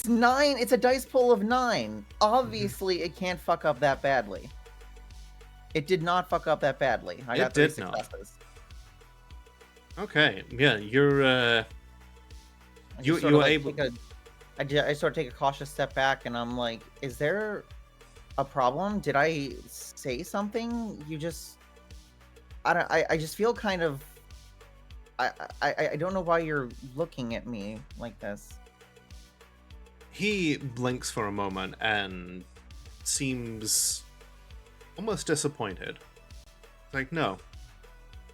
9. It's a dice pool of 9. Obviously, it can't fuck up that badly. It did not fuck up that badly. I got 3 did not. successes. Okay, yeah, you're I you just sort you of, are like, able. I sort of take a cautious step back, and I'm like, is there a problem? Did I say something? You just, I just feel kind of, I don't know why you're looking at me like this. He blinks for a moment and seems almost disappointed. It's like, no,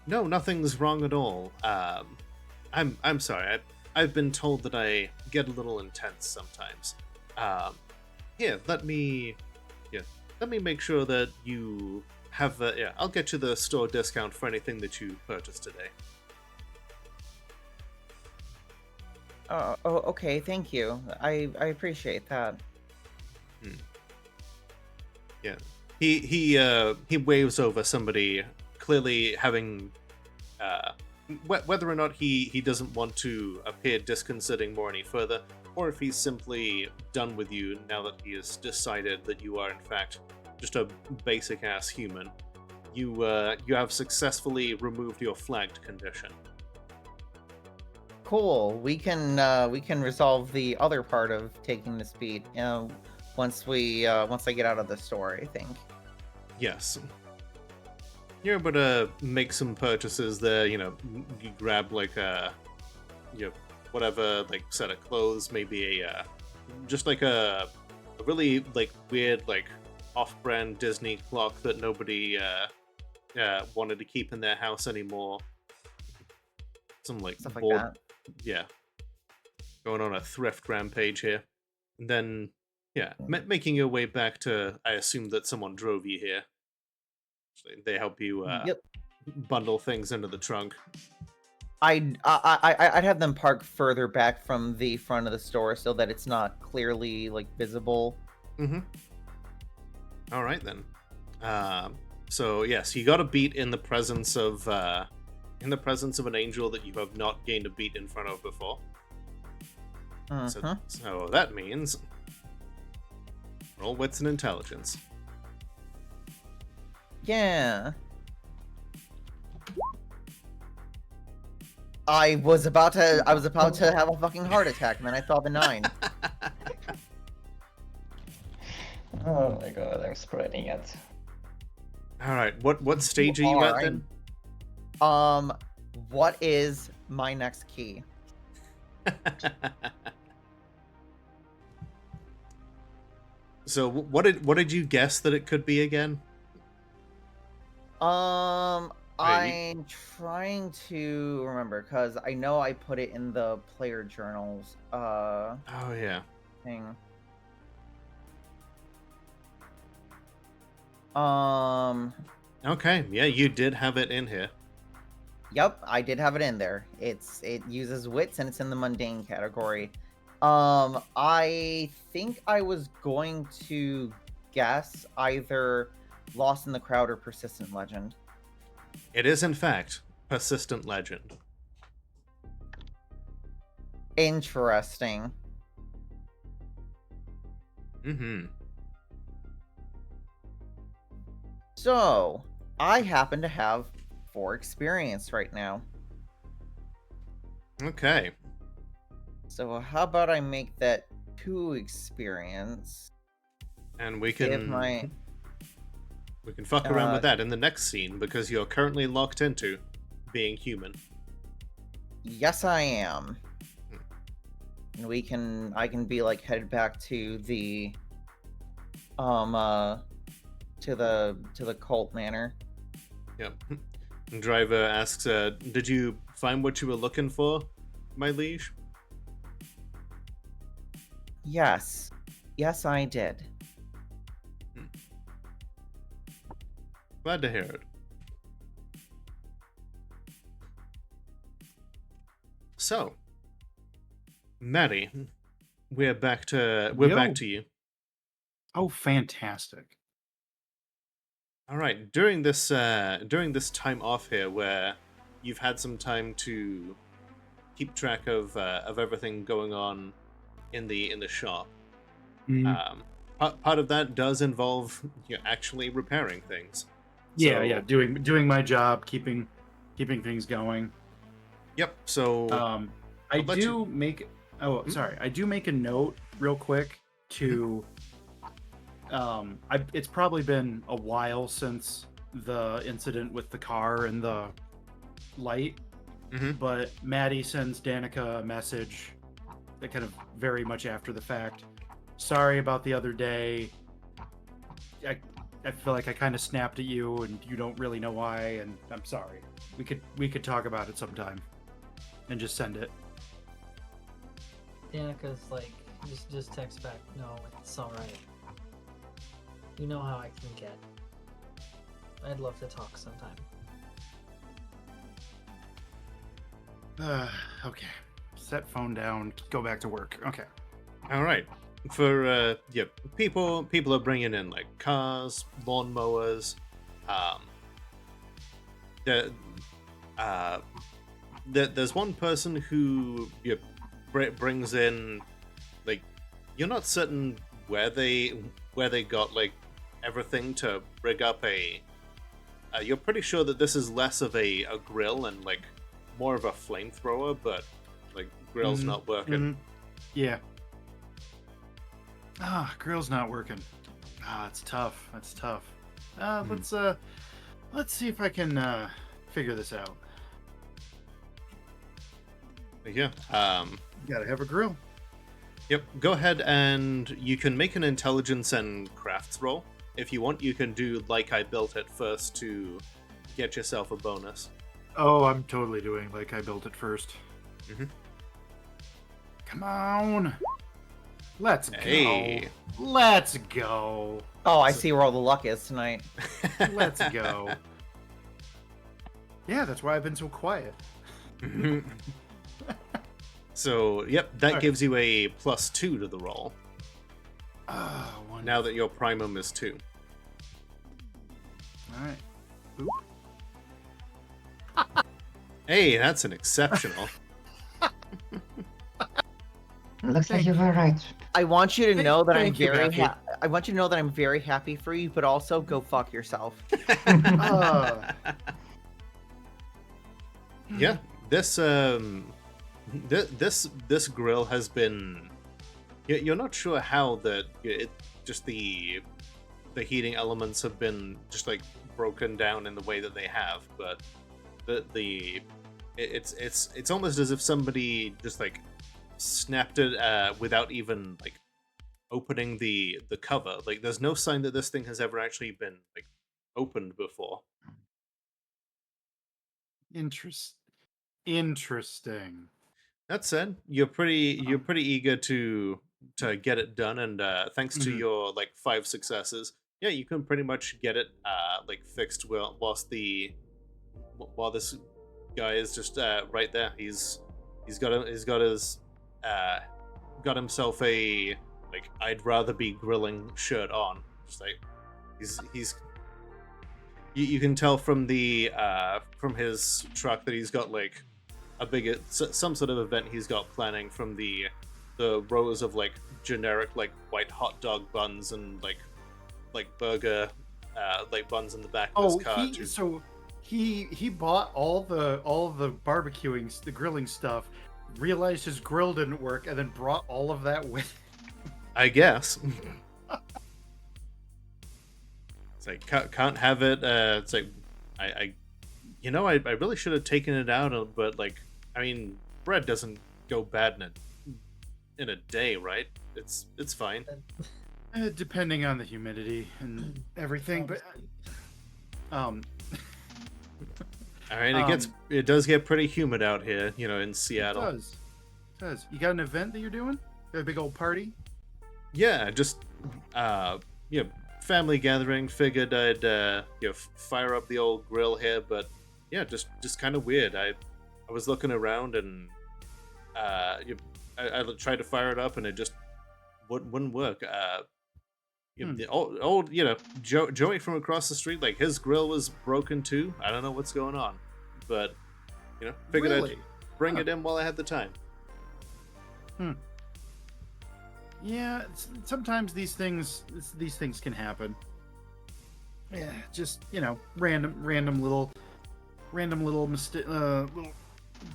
nothing's wrong at all. I'm sorry. I've been told that I get a little intense sometimes. Here, let me make sure that you have I'll get you the store discount for anything that you purchased today. Oh, okay, thank you. I appreciate that. Yeah. He waves over somebody, clearly having whether or not he doesn't want to appear disconcerting more any further, or if he's simply done with you now that he has decided that you are in fact just a basic ass human. You have successfully removed your flagged condition. Cool. We can resolve the other part of taking this beat, once I get out of the store, I think. Yes. You're able to make some purchases there, you grab like whatever, like set of clothes, maybe just like a really like weird like off-brand Disney clock that nobody wanted to keep in their house anymore. Some like Stuff like board, that. yeah, going on a thrift rampage here, and then making your way back to. I assume that someone drove you here. They help you Yep. bundle things into the trunk. I'd have them park further back from the front of the store so that it's not clearly like visible. All right then. So yes, you got a beat in the presence of an angel that you have not gained a beat in front of before. So that means roll wits and intelligence. Yeah. I was about to have a fucking heart attack, and then I saw the 9. Oh my god, I'm spreading it. All right, what stage are you at then? What is my next key? So what did you guess that it could be again? I'm trying to remember because I know I put it in the player journals. Oh yeah. Thing. Okay, yeah, you did have it in here. Yep, I did have it in there. It uses wits and it's in the mundane category. I think I was going to guess either Lost in the Crowd or Persistent Legend. It is, in fact, persistent legend. Interesting. Mm-hmm. So, I happen to have 4 experience right now. Okay. So how about I make that 2 experience? And we Give can my we can fuck around with Uh, that in the next scene because you're currently locked into being human. Yes, I am. And I can be like headed back to the to the cult manor. Yep. Driver asks, did you find what you were looking for, my liege? Yes. Yes, I did. Glad to hear it. So, Maddie, we're back Yo. to you. Oh, fantastic. All right. During this time off here, where you've had some time to keep track of everything going on in the shop, Mhm. part of that does involve actually repairing things. Yeah, So- yeah, doing my job, keeping things going. Yep. So I I'll let do make. Oh, sorry. I do make a note real quick to. It's probably been a while since the incident with the car and the light, Mhm. but Maddie sends Danica a message that kind of very much after the fact. Sorry about the other day. I feel like I kind of snapped at you, and you don't really know why, and I'm sorry. We could talk about it sometime, and just send it. Danica's like, just text back. No, it's all right. You know how I can get. I'd love to talk sometime. Okay. Set phone down. Go back to work. Okay. all right. For people are bringing in like cars, lawnmowers. There's one person who brings in, like, you're not certain where they got like everything to rig up a. You're pretty sure that this is less of a grill and like more of a flamethrower, but like grill's not working. Mhm. Yeah. Grill's not working. It's tough. That's tough. Let's see if I can figure this out. Yeah. Gotta have a grill. Yep. Go ahead and you can make an intelligence and crafts roll. If you want, you can do like I built it first to get yourself a bonus. Oh, I'm totally doing like I built it first. Mhm. Come on. Let's go. Hey. Let's go. Oh, I see where all the luck is tonight. Let's go. Yeah, that's why I've been so quiet. So, yep, that Alright. gives you a +2 to the roll. One. Now that your primum is 2. All right. Boop. Hey, that's an exceptional. Looks like you were right. I want you to know that I'm thank you, very Matthew. I want you to know that I'm very happy for you, but also go fuck yourself. Yeah, this this grill has been. You're not sure how just the heating elements have been just like broken down in the way that they have, but it's almost as if somebody just like snapped it without even like opening the cover. Like there's no sign that this thing has ever actually been like opened before. Interesting. That said, you're pretty eager to get it done, and thanks to Mhm. your like 5 successes, yeah, you can pretty much get it like fixed whilst while this guy is just right there. He's got himself a like I'd rather be grilling shirt on. Just like he's you can tell from from his truck that he's got like a bigger some sort of event he's got planning from the rows of like generic like white hot dog buns and like burger like buns in the back of his car. He bought all the barbecuing, the grilling stuff, realized his grill didn't work, and then brought all of that with him. I guess. It's like can't have it. It's like I really should have taken it out, but like I mean, bread doesn't go bad in a day, right? It's fine. Depending on the humidity and everything, but I mean, it does get pretty humid out here, in Seattle. It does. You got an event that you're doing? Got a big old party? Yeah, just family gathering. Figured I'd fire up the old grill here, but yeah, just kind of weird. I was looking around and I tried to fire it up and it just wouldn't work. The old Joey from across the street, like his grill was broken too. I don't know what's going on, but figured Really? I'd bring it in while I had the time. Yeah, sometimes these things can happen. Yeah, just random little little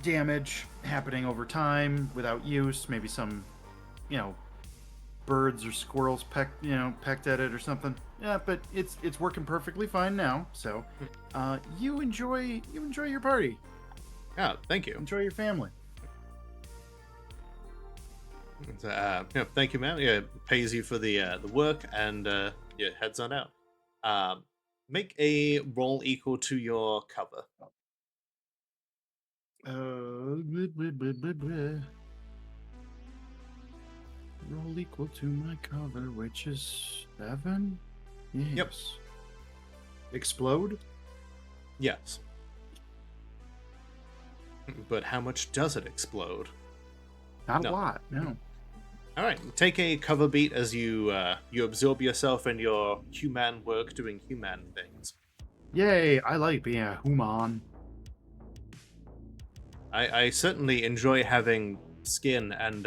damage happening over time without use. Maybe some birds or squirrels pecked at it or something. Yeah, but it's working perfectly fine now. So, you enjoy your party. Yeah, thank you. Enjoy your family. Thank you, man. Yeah, pays you for the work and heads on out. Make a roll equal to your cover. Roll equal to my cover, which is 7. Yes. Yep. Explode? Yes. But how much does it explode? Not No. a lot. No. All right, take a cover beat as you absorb yourself in your human work doing human things. Yay! I like being a human. I certainly enjoy having skin and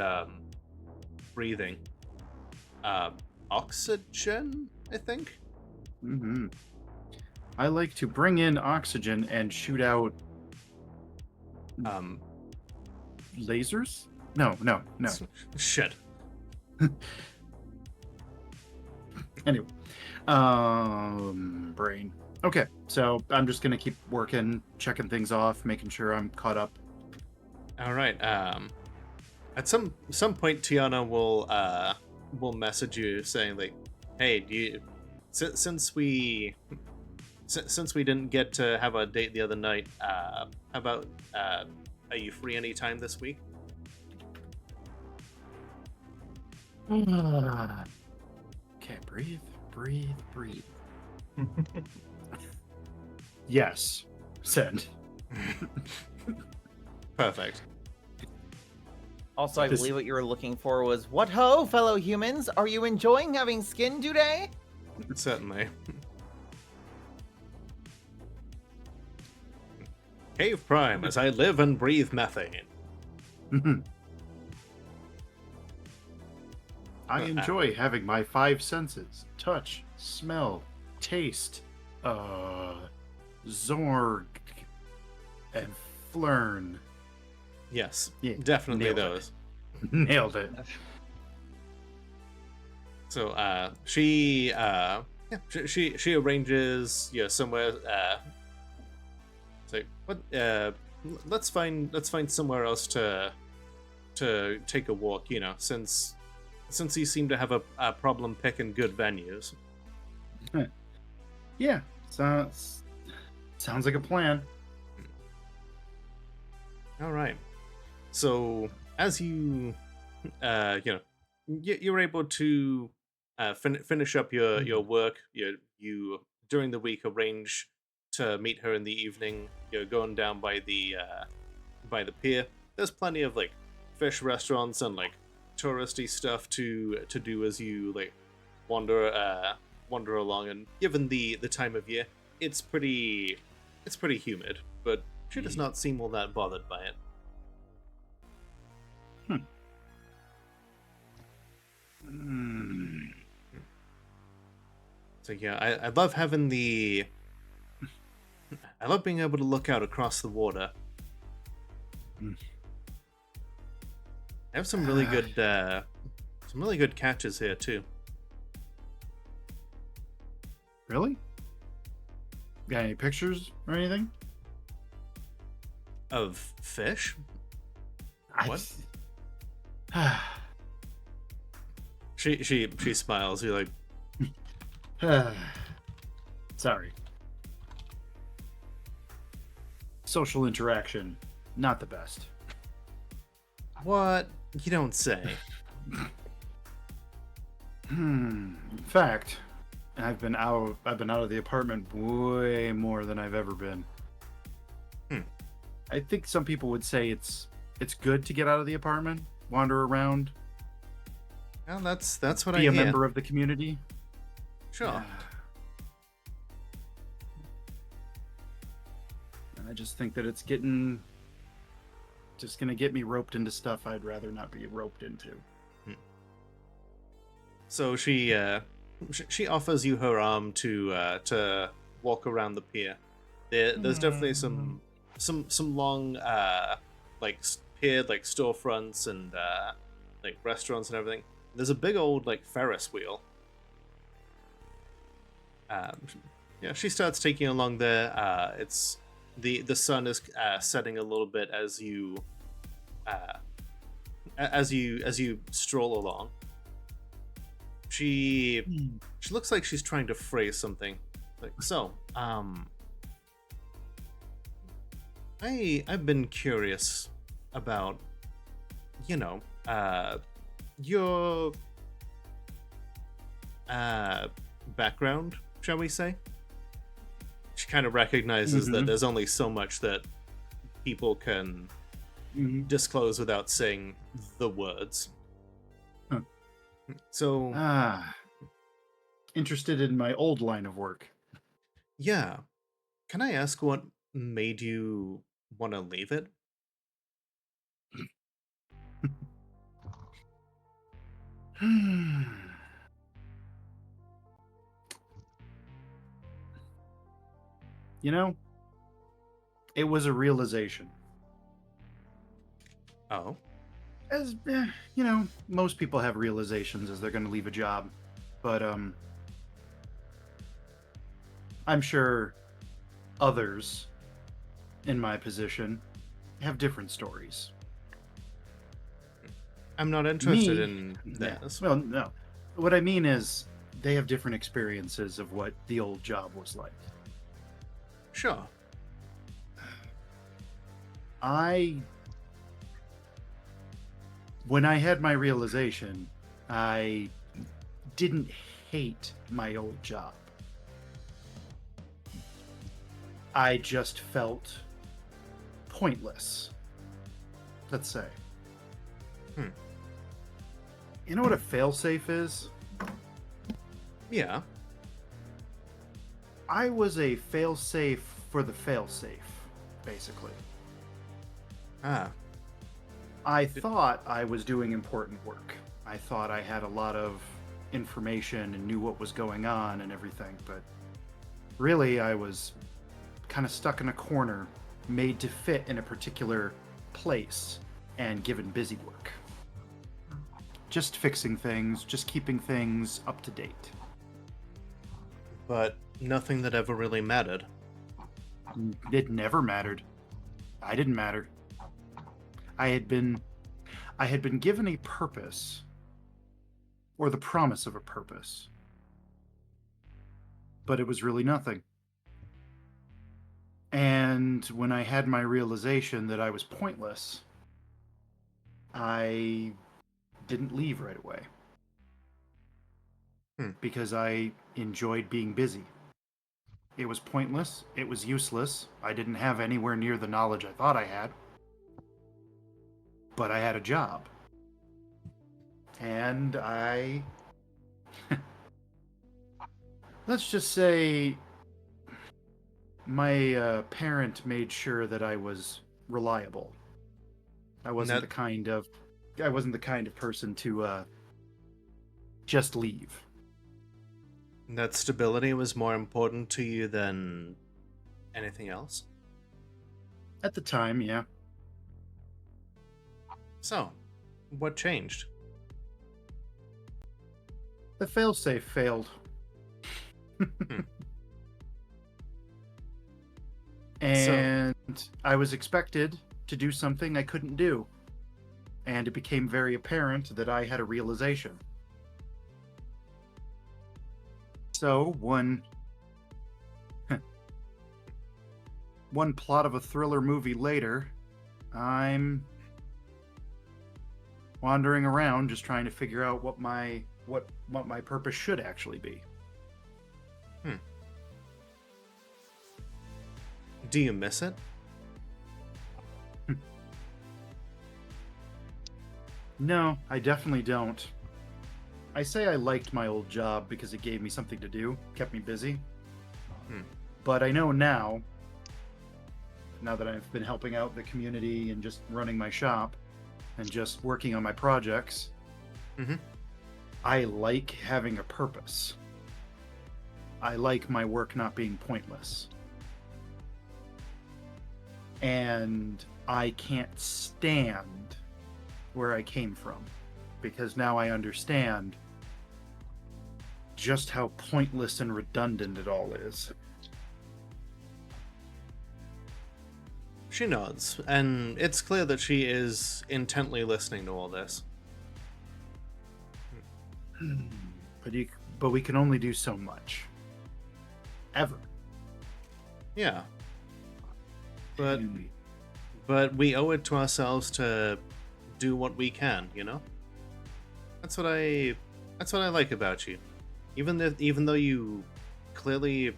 breathing. Oxygen, I think. Mm-hmm. I like to bring in oxygen and shoot out lasers. No. Shit. Anyway, brain. Okay, so I'm just gonna keep working, checking things off, making sure I'm caught up. All right. At some point, Tiana will message you saying like, "Hey, do you since we didn't get to have a date the other night, how about are you free anytime this week?" Okay, breathe. Yes. Send. Perfect. Also, I believe what you were looking for was, what ho, fellow humans? Are you enjoying having skin today? Certainly. Cave Prime, as I live and breathe methane. I enjoy having my 5 senses: touch, smell, taste, Zorg, and Flurn. Yes, Yeah, definitely nailed it. those. Nailed it. So she arranges somewhere. It's like let's find somewhere else to take a walk. Since you seem to have a problem picking good venues. Yeah, sounds like a plan. All right. So as you you're able to finish up your work. You during the week arrange to meet her in the evening. You're going down by the pier. There's plenty of like fish restaurants and like touristy stuff to do as you like wander along. And given the time of year, it's pretty humid, but she does not seem all that bothered by it. So yeah, I love having I love being able to look out across the water. I have some really good catches here too. Really? Got any pictures or anything? Of fish? What? She smiles. You're like, Sorry. Social interaction, not the best. what? You don't say. In fact, I've been out of the apartment way more than I've ever been. I think some people would say it's good to get out of the apartment, wander around, Well, that's what I be a hear. member of the community. Sure. Yeah. And I just think that it's just gonna get me roped into stuff I'd rather not be roped into. So she offers you her arm to walk around the pier. There's definitely some long pier like storefronts and like restaurants and everything. There's a big old like Ferris wheel. Yeah, she starts taking you along there. It's the sun is setting a little bit as you stroll along. She looks like she's trying to phrase something. Like, so, I've been curious about, your background, shall we say? She kind of recognizes that there's only so much that people can disclose without saying the words. Huh. So, interested in my old line of work. yeah. Can I ask what made you want to leave it? It was a realization. Oh. As most people have realizations as they're going to leave a job, but I'm sure others in my position have different stories. I'm not interested Me? in Yeah. this. Well, no. What I mean is they have different experiences of what the old job was like. Sure. When I had my realization, I didn't hate my old job. I just felt pointless, let's say. You know what a failsafe is? Yeah. I was a failsafe for the failsafe, basically. I thought I was doing important work. I thought I had a lot of information and knew what was going on and everything, but really I was kind of stuck in a corner, made to fit in a particular place, and given busy work. Just fixing things, just keeping things up to date. But nothing that ever really mattered. It never mattered. I didn't matter. I had been given a purpose, or the promise of a purpose, but it was really nothing. And when I had my realization that I was pointless, I didn't leave right away. Because I enjoyed being busy. It was pointless. It was useless. I didn't have anywhere near the knowledge I thought I had. But I had a job. And let's just say my parent made sure that I was reliable. I wasn't That- I wasn't the kind of person to just leave. That stability was more important to you than anything else? At the time, yeah. So, what changed? The failsafe failed. And I was expected to do something I couldn't do. And it became very apparent that I had a realization. So, one plot of a thriller movie later, I'm wandering around just trying to figure out what my purpose should actually be. Do you miss it? No, I definitely don't. I say I liked my old job because it gave me something to do, kept me busy. But I know now that I've been helping out the community and just running my shop and just working on my projects, I like having a purpose. I like my work not being pointless. And I can't stand where I came from, because now I understand just how pointless and redundant it all is. She nods, and it's clear that she is intently listening to all this. But we can only do so much. Ever. Yeah. But we owe it to ourselves to do what we can, you know? That's what I like about you. Even though you clearly,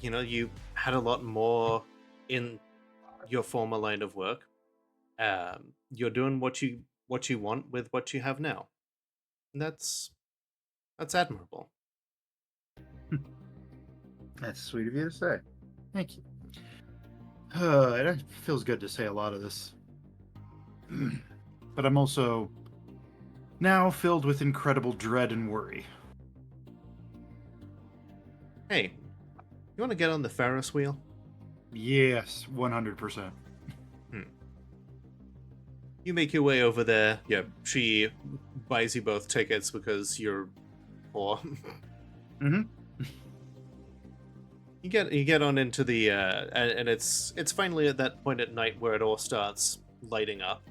you know, you had a lot more in your former line of work, you're doing what you want with what you have now. And that's admirable. That's sweet of you to say. Thank you. It feels good to say a lot of this. But I'm also now filled with incredible dread and worry. Hey, you want to get on the Ferris wheel? Yes, 100%. You make your way over there. Yeah, she buys you both tickets because you're poor. You get on into the and it's finally at that point at night where it all starts lighting up,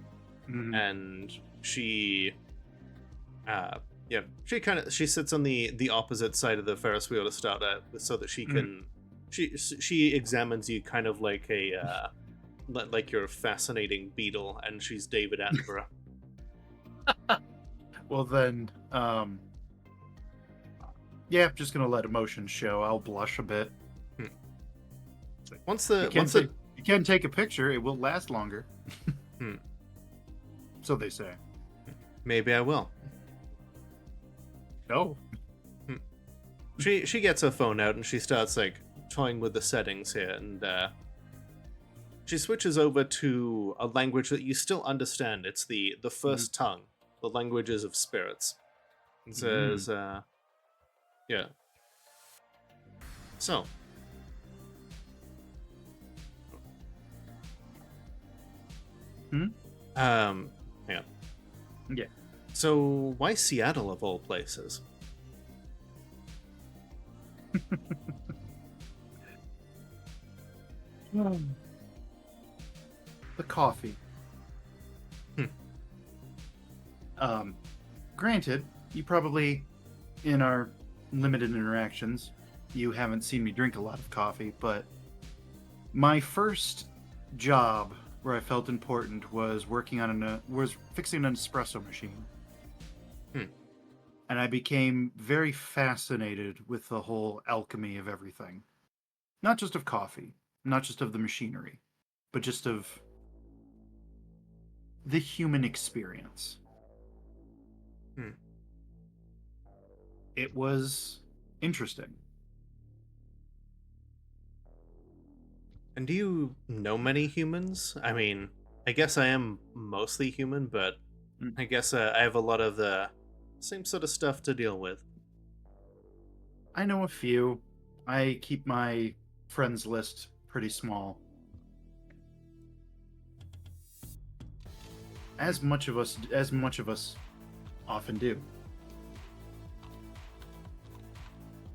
and she she sits on the opposite side of the Ferris wheel to start at, so that she can she examines you kind of like a like you're a fascinating beetle, and she's David Attenborough. Well then, yeah, I'm just gonna let emotions show. I'll blush a bit. You can take a picture, it will last longer. So they say. Maybe I will. No. She gets her phone out and she starts like toying with the settings here, and she switches over to a language that you still understand. It's the first tongue, the languages of spirits. It says, yeah. So. Yeah. Yeah. So why Seattle of all places? The coffee. Granted, you probably, in our limited interactions, you haven't seen me drink a lot of coffee, but my first job where I felt important was working on was fixing an espresso machine. And I became very fascinated with the whole alchemy of everything. Not just of coffee, not just of the machinery, but just of the human experience. It was interesting. And do you know many humans? I mean, I guess I am mostly human, but Mm. I guess I have a lot of the same sort of stuff to deal with. I know a few. I keep my friends list pretty small. As much of us often do.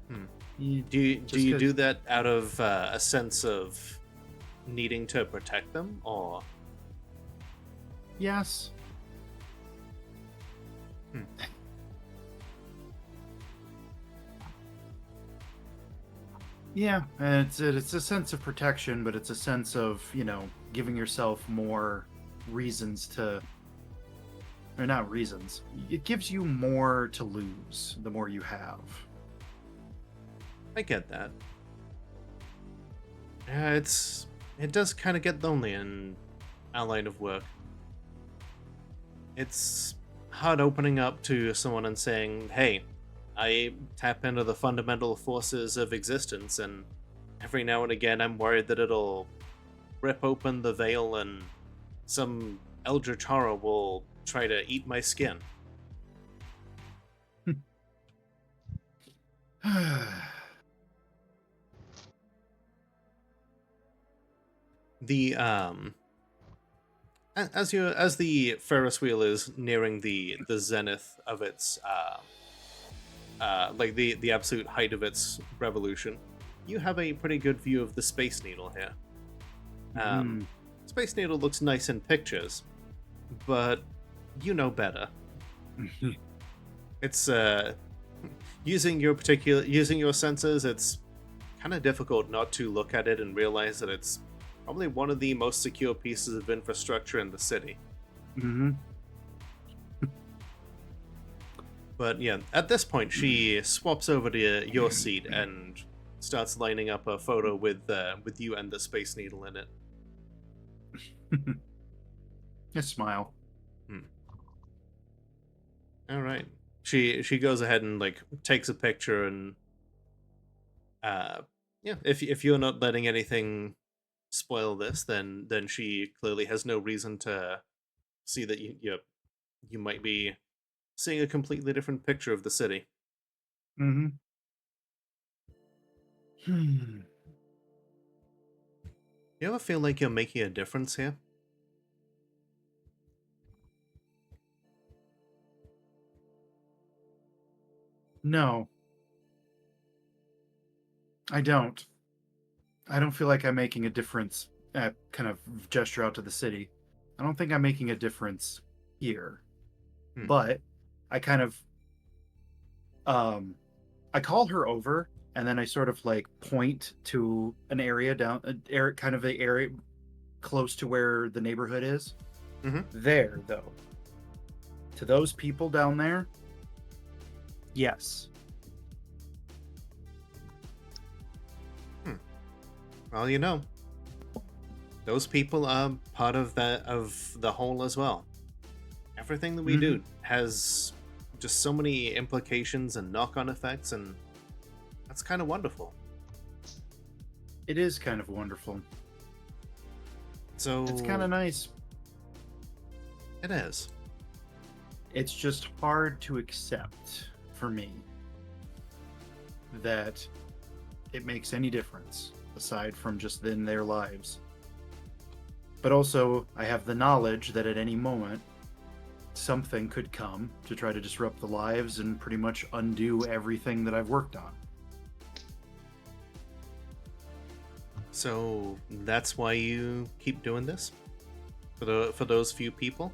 Hmm. You- Do you Just 'cause- do that out of a sense of needing to protect them, or Yes. Hmm. Yeah, and it's a sense of protection, but it's a sense of, giving yourself more reasons to, or not reasons. It gives you more to lose the more you have. I get that. Yeah, it does kind of get lonely in our line of work. It's hard opening up to someone and saying, "Hey, I tap into the fundamental forces of existence, and every now and again I'm worried that it'll rip open the veil and some eldritch horror will try to eat my skin." The as the Ferris wheel is nearing the zenith of its like the absolute height of its revolution, you have a pretty good view of the Space Needle here. Space Needle looks nice in pictures, but you know better. It's using your senses, it's kind of difficult not to look at it and realize that it's probably one of the most secure pieces of infrastructure in the city. Mm-hmm. But yeah, at this point, she swaps over to your seat and starts lining up a photo with you and the Space Needle in it. A smile. All right. She goes ahead and like takes a picture and yeah, if you're not letting anything spoil this, then she clearly has no reason to see that you might be seeing a completely different picture of the city. Mm-hmm. You ever feel like you're making a difference here? No. I don't. I don't feel like I'm making a difference. Kind of gesture out to the city. I don't think I'm making a difference here. But I kind of I call her over and then I sort of like point to an area kind of the area close to where the neighborhood is. Mhm. There, though. To those people down there, yes. Well, those people are part of the whole as well. Everything that we do has just so many implications and knock-on effects, and that's kind of wonderful. It is kind of wonderful. So It's kind of nice. It is. It's just hard to accept for me that it makes any difference aside from just in their lives. But also, I have the knowledge that at any moment, something could come to try to disrupt the lives and pretty much undo everything that I've worked on. So that's why you keep doing this? For those few people?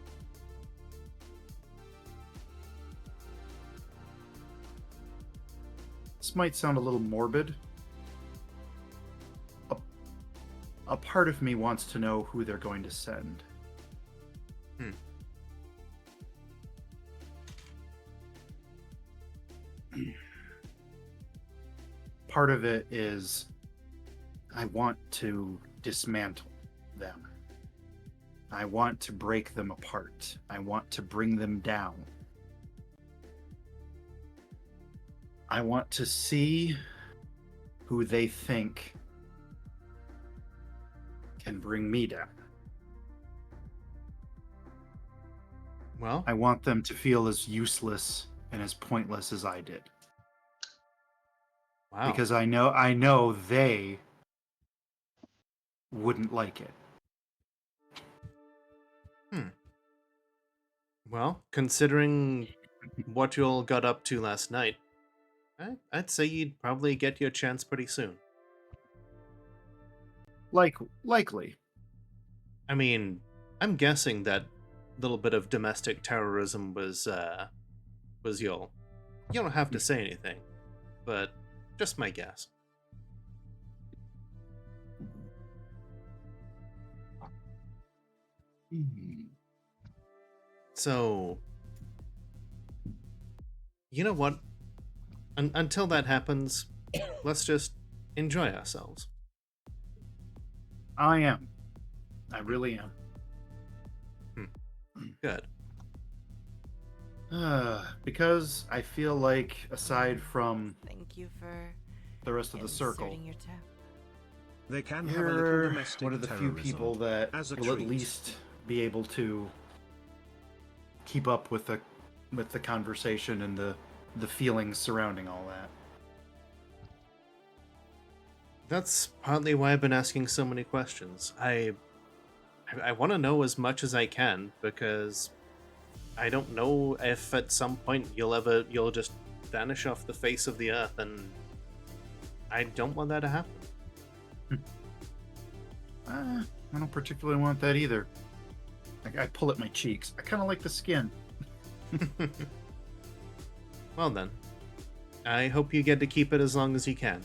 This might sound a little morbid. A part of me wants to know who they're going to send. Part of it is I want to dismantle them. I want to break them apart. I want to bring them down. I want to see who they think can bring me down. Well, I want them to feel as useless and as pointless as I did. wow. Because I know they wouldn't like it. Well, considering what you all got up to last night, I'd say you'd probably get your chance pretty soon. Likely. I mean, I'm guessing that little bit of domestic terrorism was your. You don't have to say anything, but just my guess. So, you know what? Until that happens, let's just enjoy ourselves. I am. I really am. Good. Because I feel like, aside from Thank you for the rest of the circle, inserting your toe. They can have a little you're domestic one of the few terrorism people that as a will at treat. least be able to keep up with the conversation and the feelings surrounding all that. That's partly why I've been asking so many questions. I want to know as much as I can because I don't know if at some point you'll just vanish off the face of the earth, and I don't want that to happen. I don't particularly want that either. I pull at my cheeks. I kind of like the skin. Well then, I hope you get to keep it as long as you can.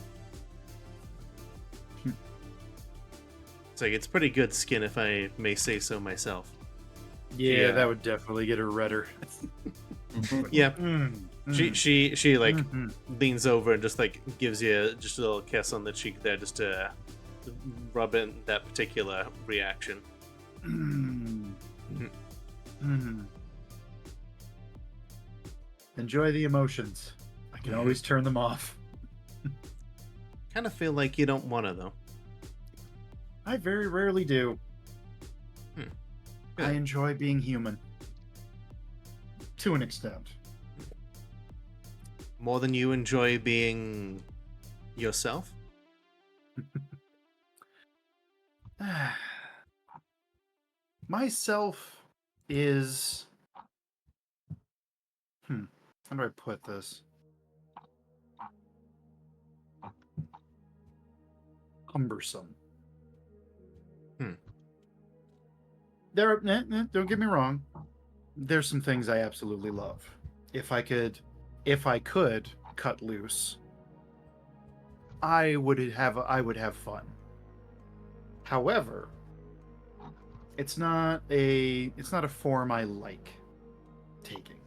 It's pretty good skin, if I may say so myself. Yeah, that would definitely get her redder. Yeah, Mm, she like mhm. leans over and just like gives you just a little kiss on the cheek there, just to rub in that particular reaction. Mm. Mhm. Mhm. Enjoy the emotions. I can always turn them off. Kind of feel like you don't want to though. I very rarely do. Good. I enjoy being human. To an extent. More than you enjoy being yourself? Myself is... How do I put this? Cumbersome. Don't get me wrong. There's some things I absolutely love. If I could cut loose, I would have fun. However, it's not a form I like taking.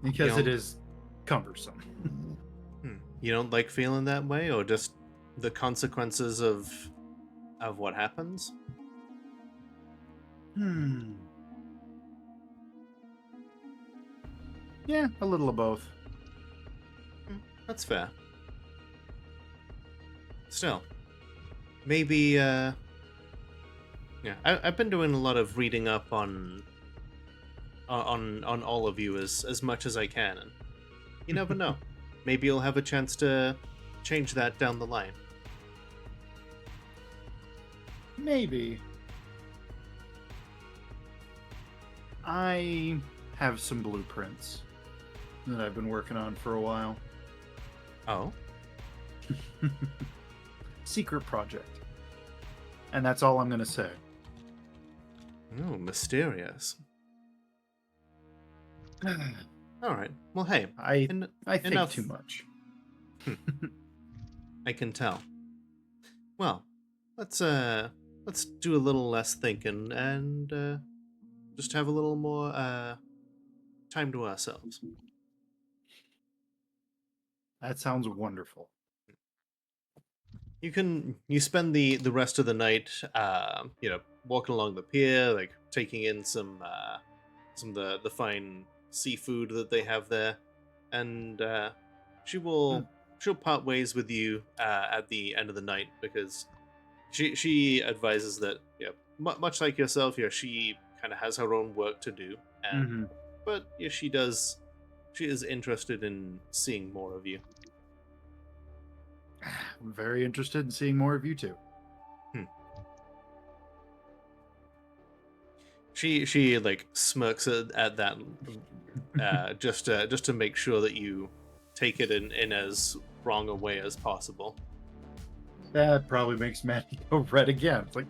Because it is cumbersome. You don't like feeling that way, or just the consequences of what happens? Yeah, a little of both. That's fair. Still, maybe I've been doing a lot of reading up on all of you as much as I can, and you never know. Maybe you'll have a chance to change that down the line. Maybe. I have some blueprints that I've been working on for a while. Oh? Secret project. And that's all I'm going to say. Oh, mysterious. All right. Well, hey, I think enough. too much. I can tell. Well, let's do a little less thinking and just have a little more time to ourselves. That sounds wonderful. You spend the rest of the night walking along the pier, like taking in some of the fine seafood that they have there, and she will she'll part ways with you at the end of the night, because she advises that much like yourself, she kind of has her own work to do, and but she is interested in seeing more of you. I'm very interested in seeing more of you too. She like smirks at that, just to make sure that you take it in as wrong a way as possible. That probably makes Maddie go red again. It's like,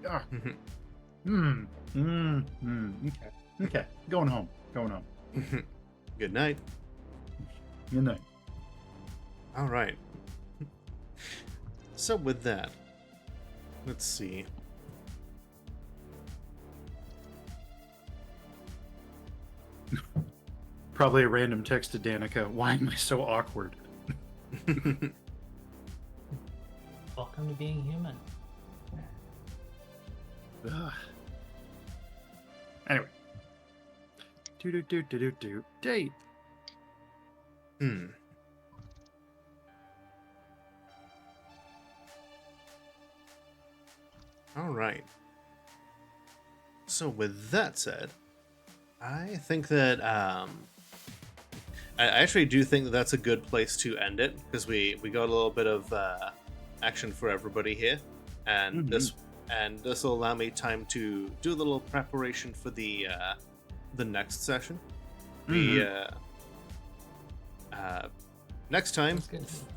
okay, going home. Good night. Good night. All right. So with that, let's see. Probably a random text to Danica. Why am I so awkward? Welcome to being human. Ugh. Anyway. Date. All right. So with that said, I think that I actually do think that that's a good place to end it, because we got a little bit of action for everybody here, and this will allow me time to do a little preparation for the next session. Next time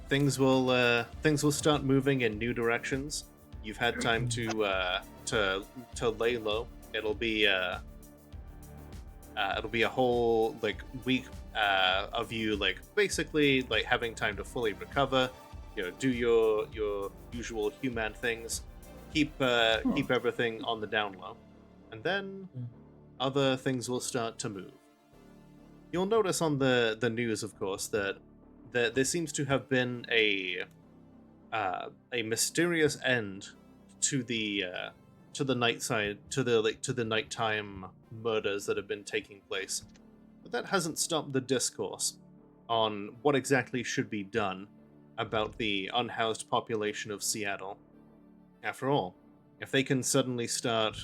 things will start moving in new directions. You've had time to lay low. It'll be a whole week of you basically having time to fully recover, do your usual human things, keep everything on the down low, and then other things will start to move. You'll notice on the news, of course, that there seems to have been a mysterious end to the nighttime murders that have been taking place. But that hasn't stopped the discourse on what exactly should be done about the unhoused population of Seattle. After all, if they can suddenly start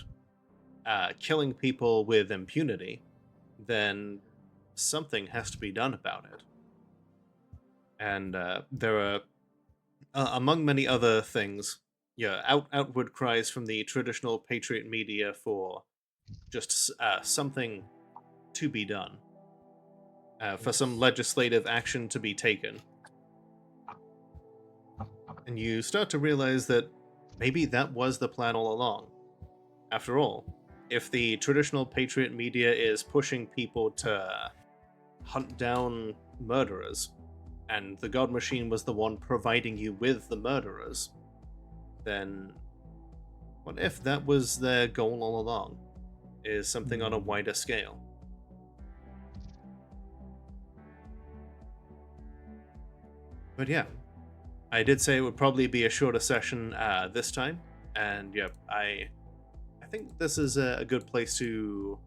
killing people with impunity, then something has to be done about it. And there are, among many other things, outward cries from the traditional Patriot media for just something to be done, for some legislative action to be taken. And you start to realize that maybe that was the plan all along. After all, if the traditional Patriot media is pushing people to hunt down murderers, and the God Machine was the one providing you with the murderers, then what if that was their goal all along? Is something on a wider scale? But yeah, I did say it would probably be a shorter session this time, and I think this is a good place to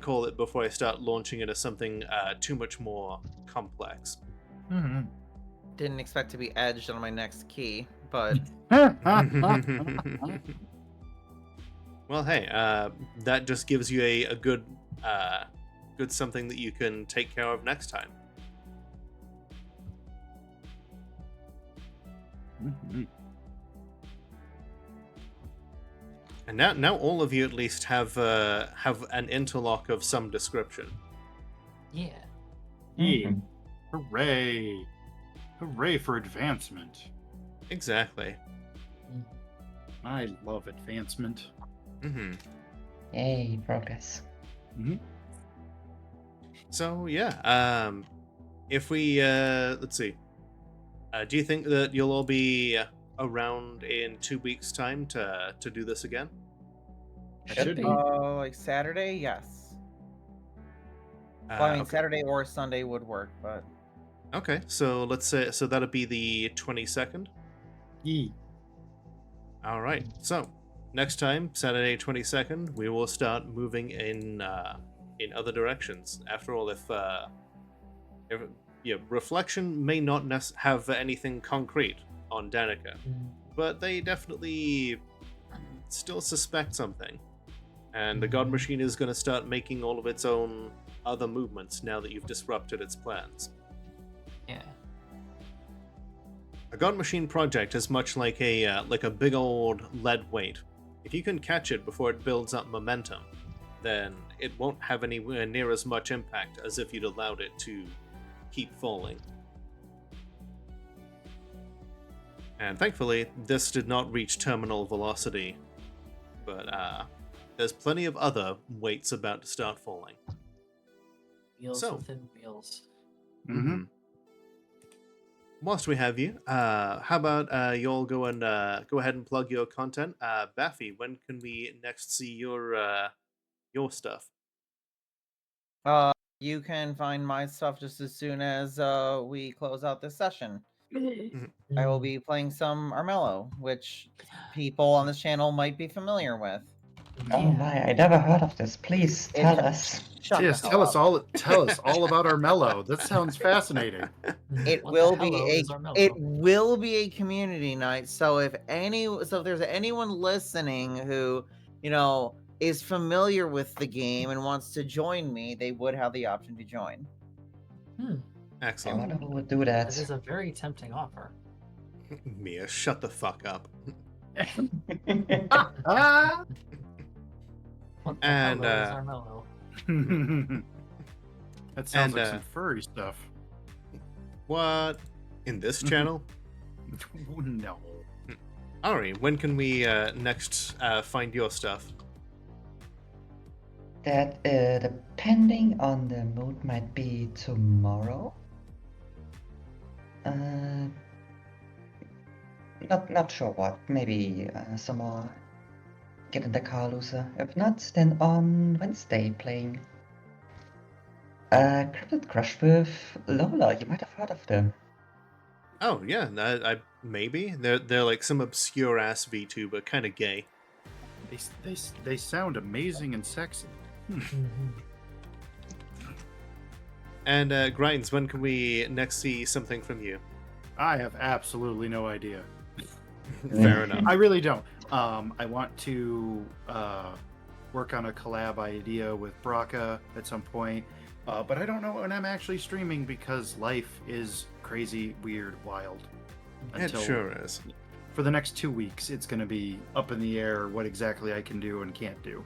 call it before I start launching into something too much more complex. Didn't expect to be edged on my next key, but well, hey, that just gives you a good something that you can take care of next time. And now all of you at least have an interlock of some description. Yeah. Hooray! Hooray for advancement. Exactly. I love advancement. Yay, progress. So yeah, if we let's see, do you think that you'll all be around in 2 weeks' time to do this again? Should be. like Saturday, yes. Well, I mean, Okay. Saturday or Sunday would work, but Okay, so let's say that'll be the 22nd. Yee. All right. So next time, Saturday 22nd, we will start moving in other directions. After all, if Reflection may not have anything concrete on Danica, Mm. but they definitely still suspect something. And the God Mhm. Machine is going to start making all of its own other movements now that you've disrupted its plans. Yeah. A God Machine project is much like a big old lead weight. If you can catch it before it builds up momentum, then it won't have anywhere near as much impact as if you'd allowed it to keep falling. And thankfully, this did not reach terminal velocity, but there's plenty of other weights about to start falling. Wheels So- within wheels. Mm-hmm. Whilst we have you, how about you all go ahead and plug your content? Baffy, when can we next see your stuff? You can find my stuff just as soon as we close out this session. I will be playing some Armello, which people on this channel might be familiar with. Oh my, I never heard of this. Please tell us. Shut Yes, the tell hell us up. all. Tell us all about Armello. That sounds fascinating. It What will the be hello a is Armello? it will be a community night. So if there's anyone listening who, is familiar with the game and wants to join me, they would have the option to join. I Excellent. wonder who would do That that. is a very tempting offer. Mia, shut the fuck up. Ah! What the And, hello is Armello? That sounds And, like some furry stuff. What? In this channel? No. Ari, when can we next find your stuff? That, depending on the mood, might be tomorrow. Not sure what. Maybe some more. Get in the car, loser. If not, then on Wednesday playing Cryptid Crush with Lola. You might have heard of them. Oh yeah, I maybe they're like some obscure ass VTuber, kind of gay. They sound amazing and sexy. And Grinds, when can we next see something from you? I have absolutely no idea. Fair enough. I really don't. I want to work on a collab idea with Braca at some point, but I don't know when I'm actually streaming because life is crazy, weird, wild. It sure is. For the next 2 weeks, it's going to be up in the air what exactly I can do and can't do.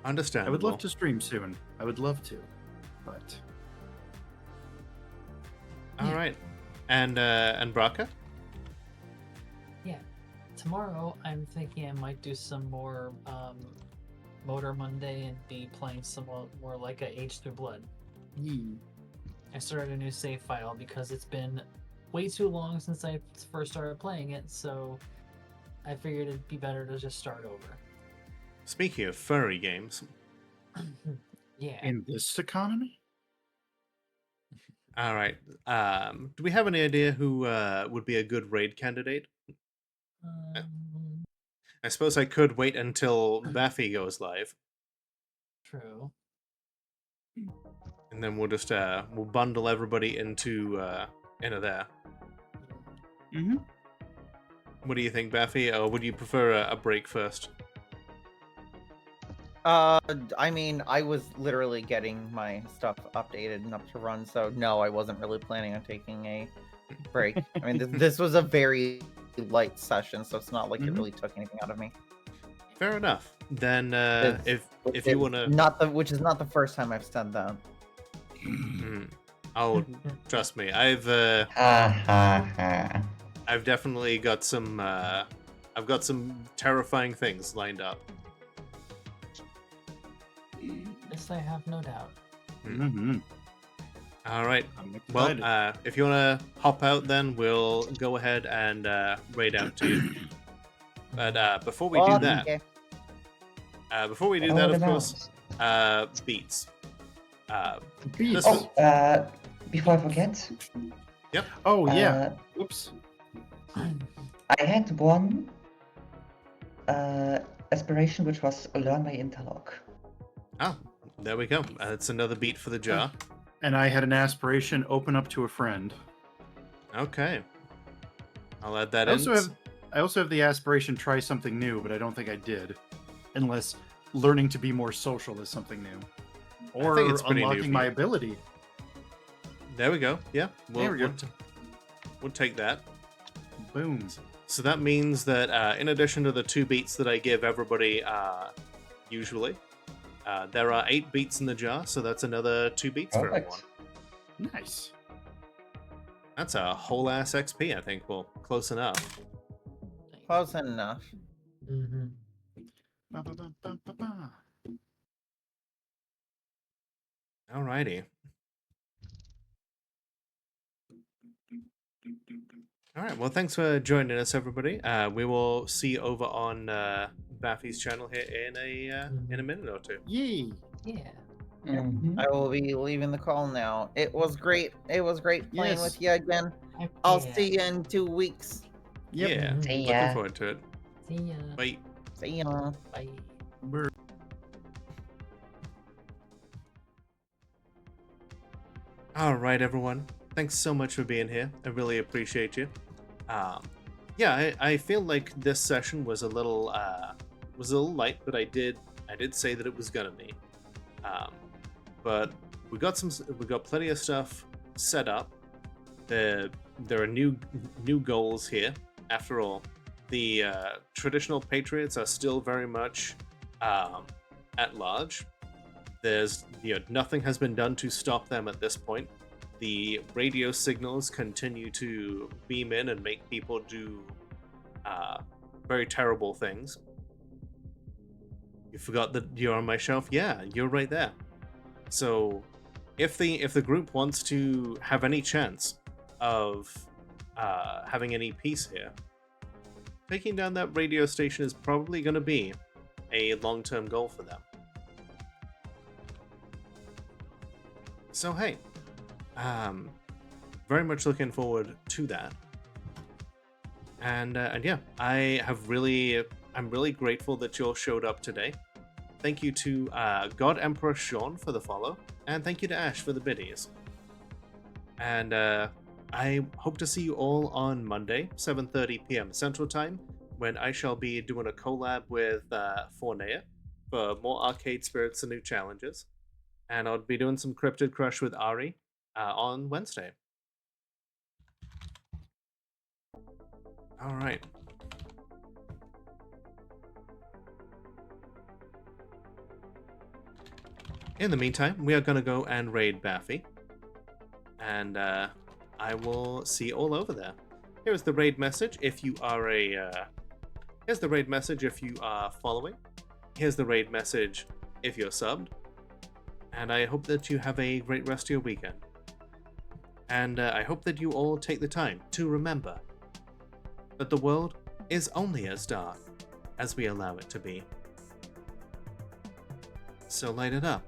Understandable. I would love to stream soon. I would love to, but All right, and Braca. Tomorrow, I'm thinking I might do some more Motor Monday and be playing some more like a Age Through Blood. I started a new save file because it's been way too long since I first started playing it, so I figured it'd be better to just start over. Speaking of furry games, Yeah. in this economy, all right. Do we have any idea who would be a good raid candidate? I suppose I could wait until Baffy goes live, True. and then we'll just we'll bundle everybody into there. Mm-hmm. What do you think, Baffy? Or would you prefer a break first? I mean, I was literally getting my stuff updated and up to run, so no, I wasn't really planning on taking a break. I mean, this was a very light session, so it's not like it really took anything out of me. Fair enough. Then if Which you is want to, which is not the first time I've said that. oh, trust me, I've definitely got some I've got some terrifying things lined up. This I have no doubt. Mm-hmm. All right. I'm excited. Well, if you want to hop out, then we'll go ahead and raid out to you. But before we do that, Okay. of course, beats. This Oh, before I forget. Oh yeah. uh, Oops. I had one aspiration, which was learn my interlock. Oh, there we go. It's another beat for the jar. And I had an aspiration: open up to a friend. Okay. I'll add that I in. also have the aspiration: try something new, but I don't think I did, unless learning to be more social is something new, or think it's pretty new unlocking for my you. ability. There we go. Yeah. There we go. We'll take that. Boom. So that means that in addition to the 2 beats that I give everybody usually, there are 8 beats in the jar, so that's another 2 beats for everyone. Perfect. Nice. That's a whole ass XP, I think. Well, close enough. Close enough. Mm-hmm. Ba, ba, ba, ba, ba, ba. Alrighty. All right. Well, thanks for joining us, everybody. We will see you over on Baffy's channel here in a minute or 2. Yay. Yeah. Mhm. I will be leaving the call now. It was great. It was great playing Yes. with you again. Heck I'll yeah. see you in 2 weeks. Yep. Yeah. See Looking ya. forward to it. See ya. Bye. See ya. Bye. We're All right, everyone. Thanks so much for being here. I really appreciate you. Yeah, I feel like this session was a little light, but I did say that it was gonna be. But we got plenty of stuff set up. There are new goals here. After all, the traditional patriots are still very much at large. There's nothing has been done to stop them at this point. The radio signals continue to beam in and make people do very terrible things. You forgot that you're on my shelf? Yeah, you're right there. So if the group wants to have any chance of having any peace here, taking down that radio station is probably going to be a long-term goal for them. So hey, very much looking forward to that. And yeah, I'm really grateful that you all showed up today. Thank you to God Emperor Sean for the follow, and thank you to Ash for the biddies. And I hope to see you all on Monday, 7:30 p.m. Central Time, when I shall be doing a collab with Fornea for more arcade spirits and new challenges. And I'll be doing some Cryptid Crush with Ari on Wednesday. All right. In the meantime, we are going to go and raid Baffy. And I will see you all over there. Here's the raid message if you are here's the raid message if you are following. Here's the raid message if you're subbed. And I hope that you have a great rest of your weekend. And I hope that you all take the time to remember that the world is only as dark as we allow it to be. So light it up.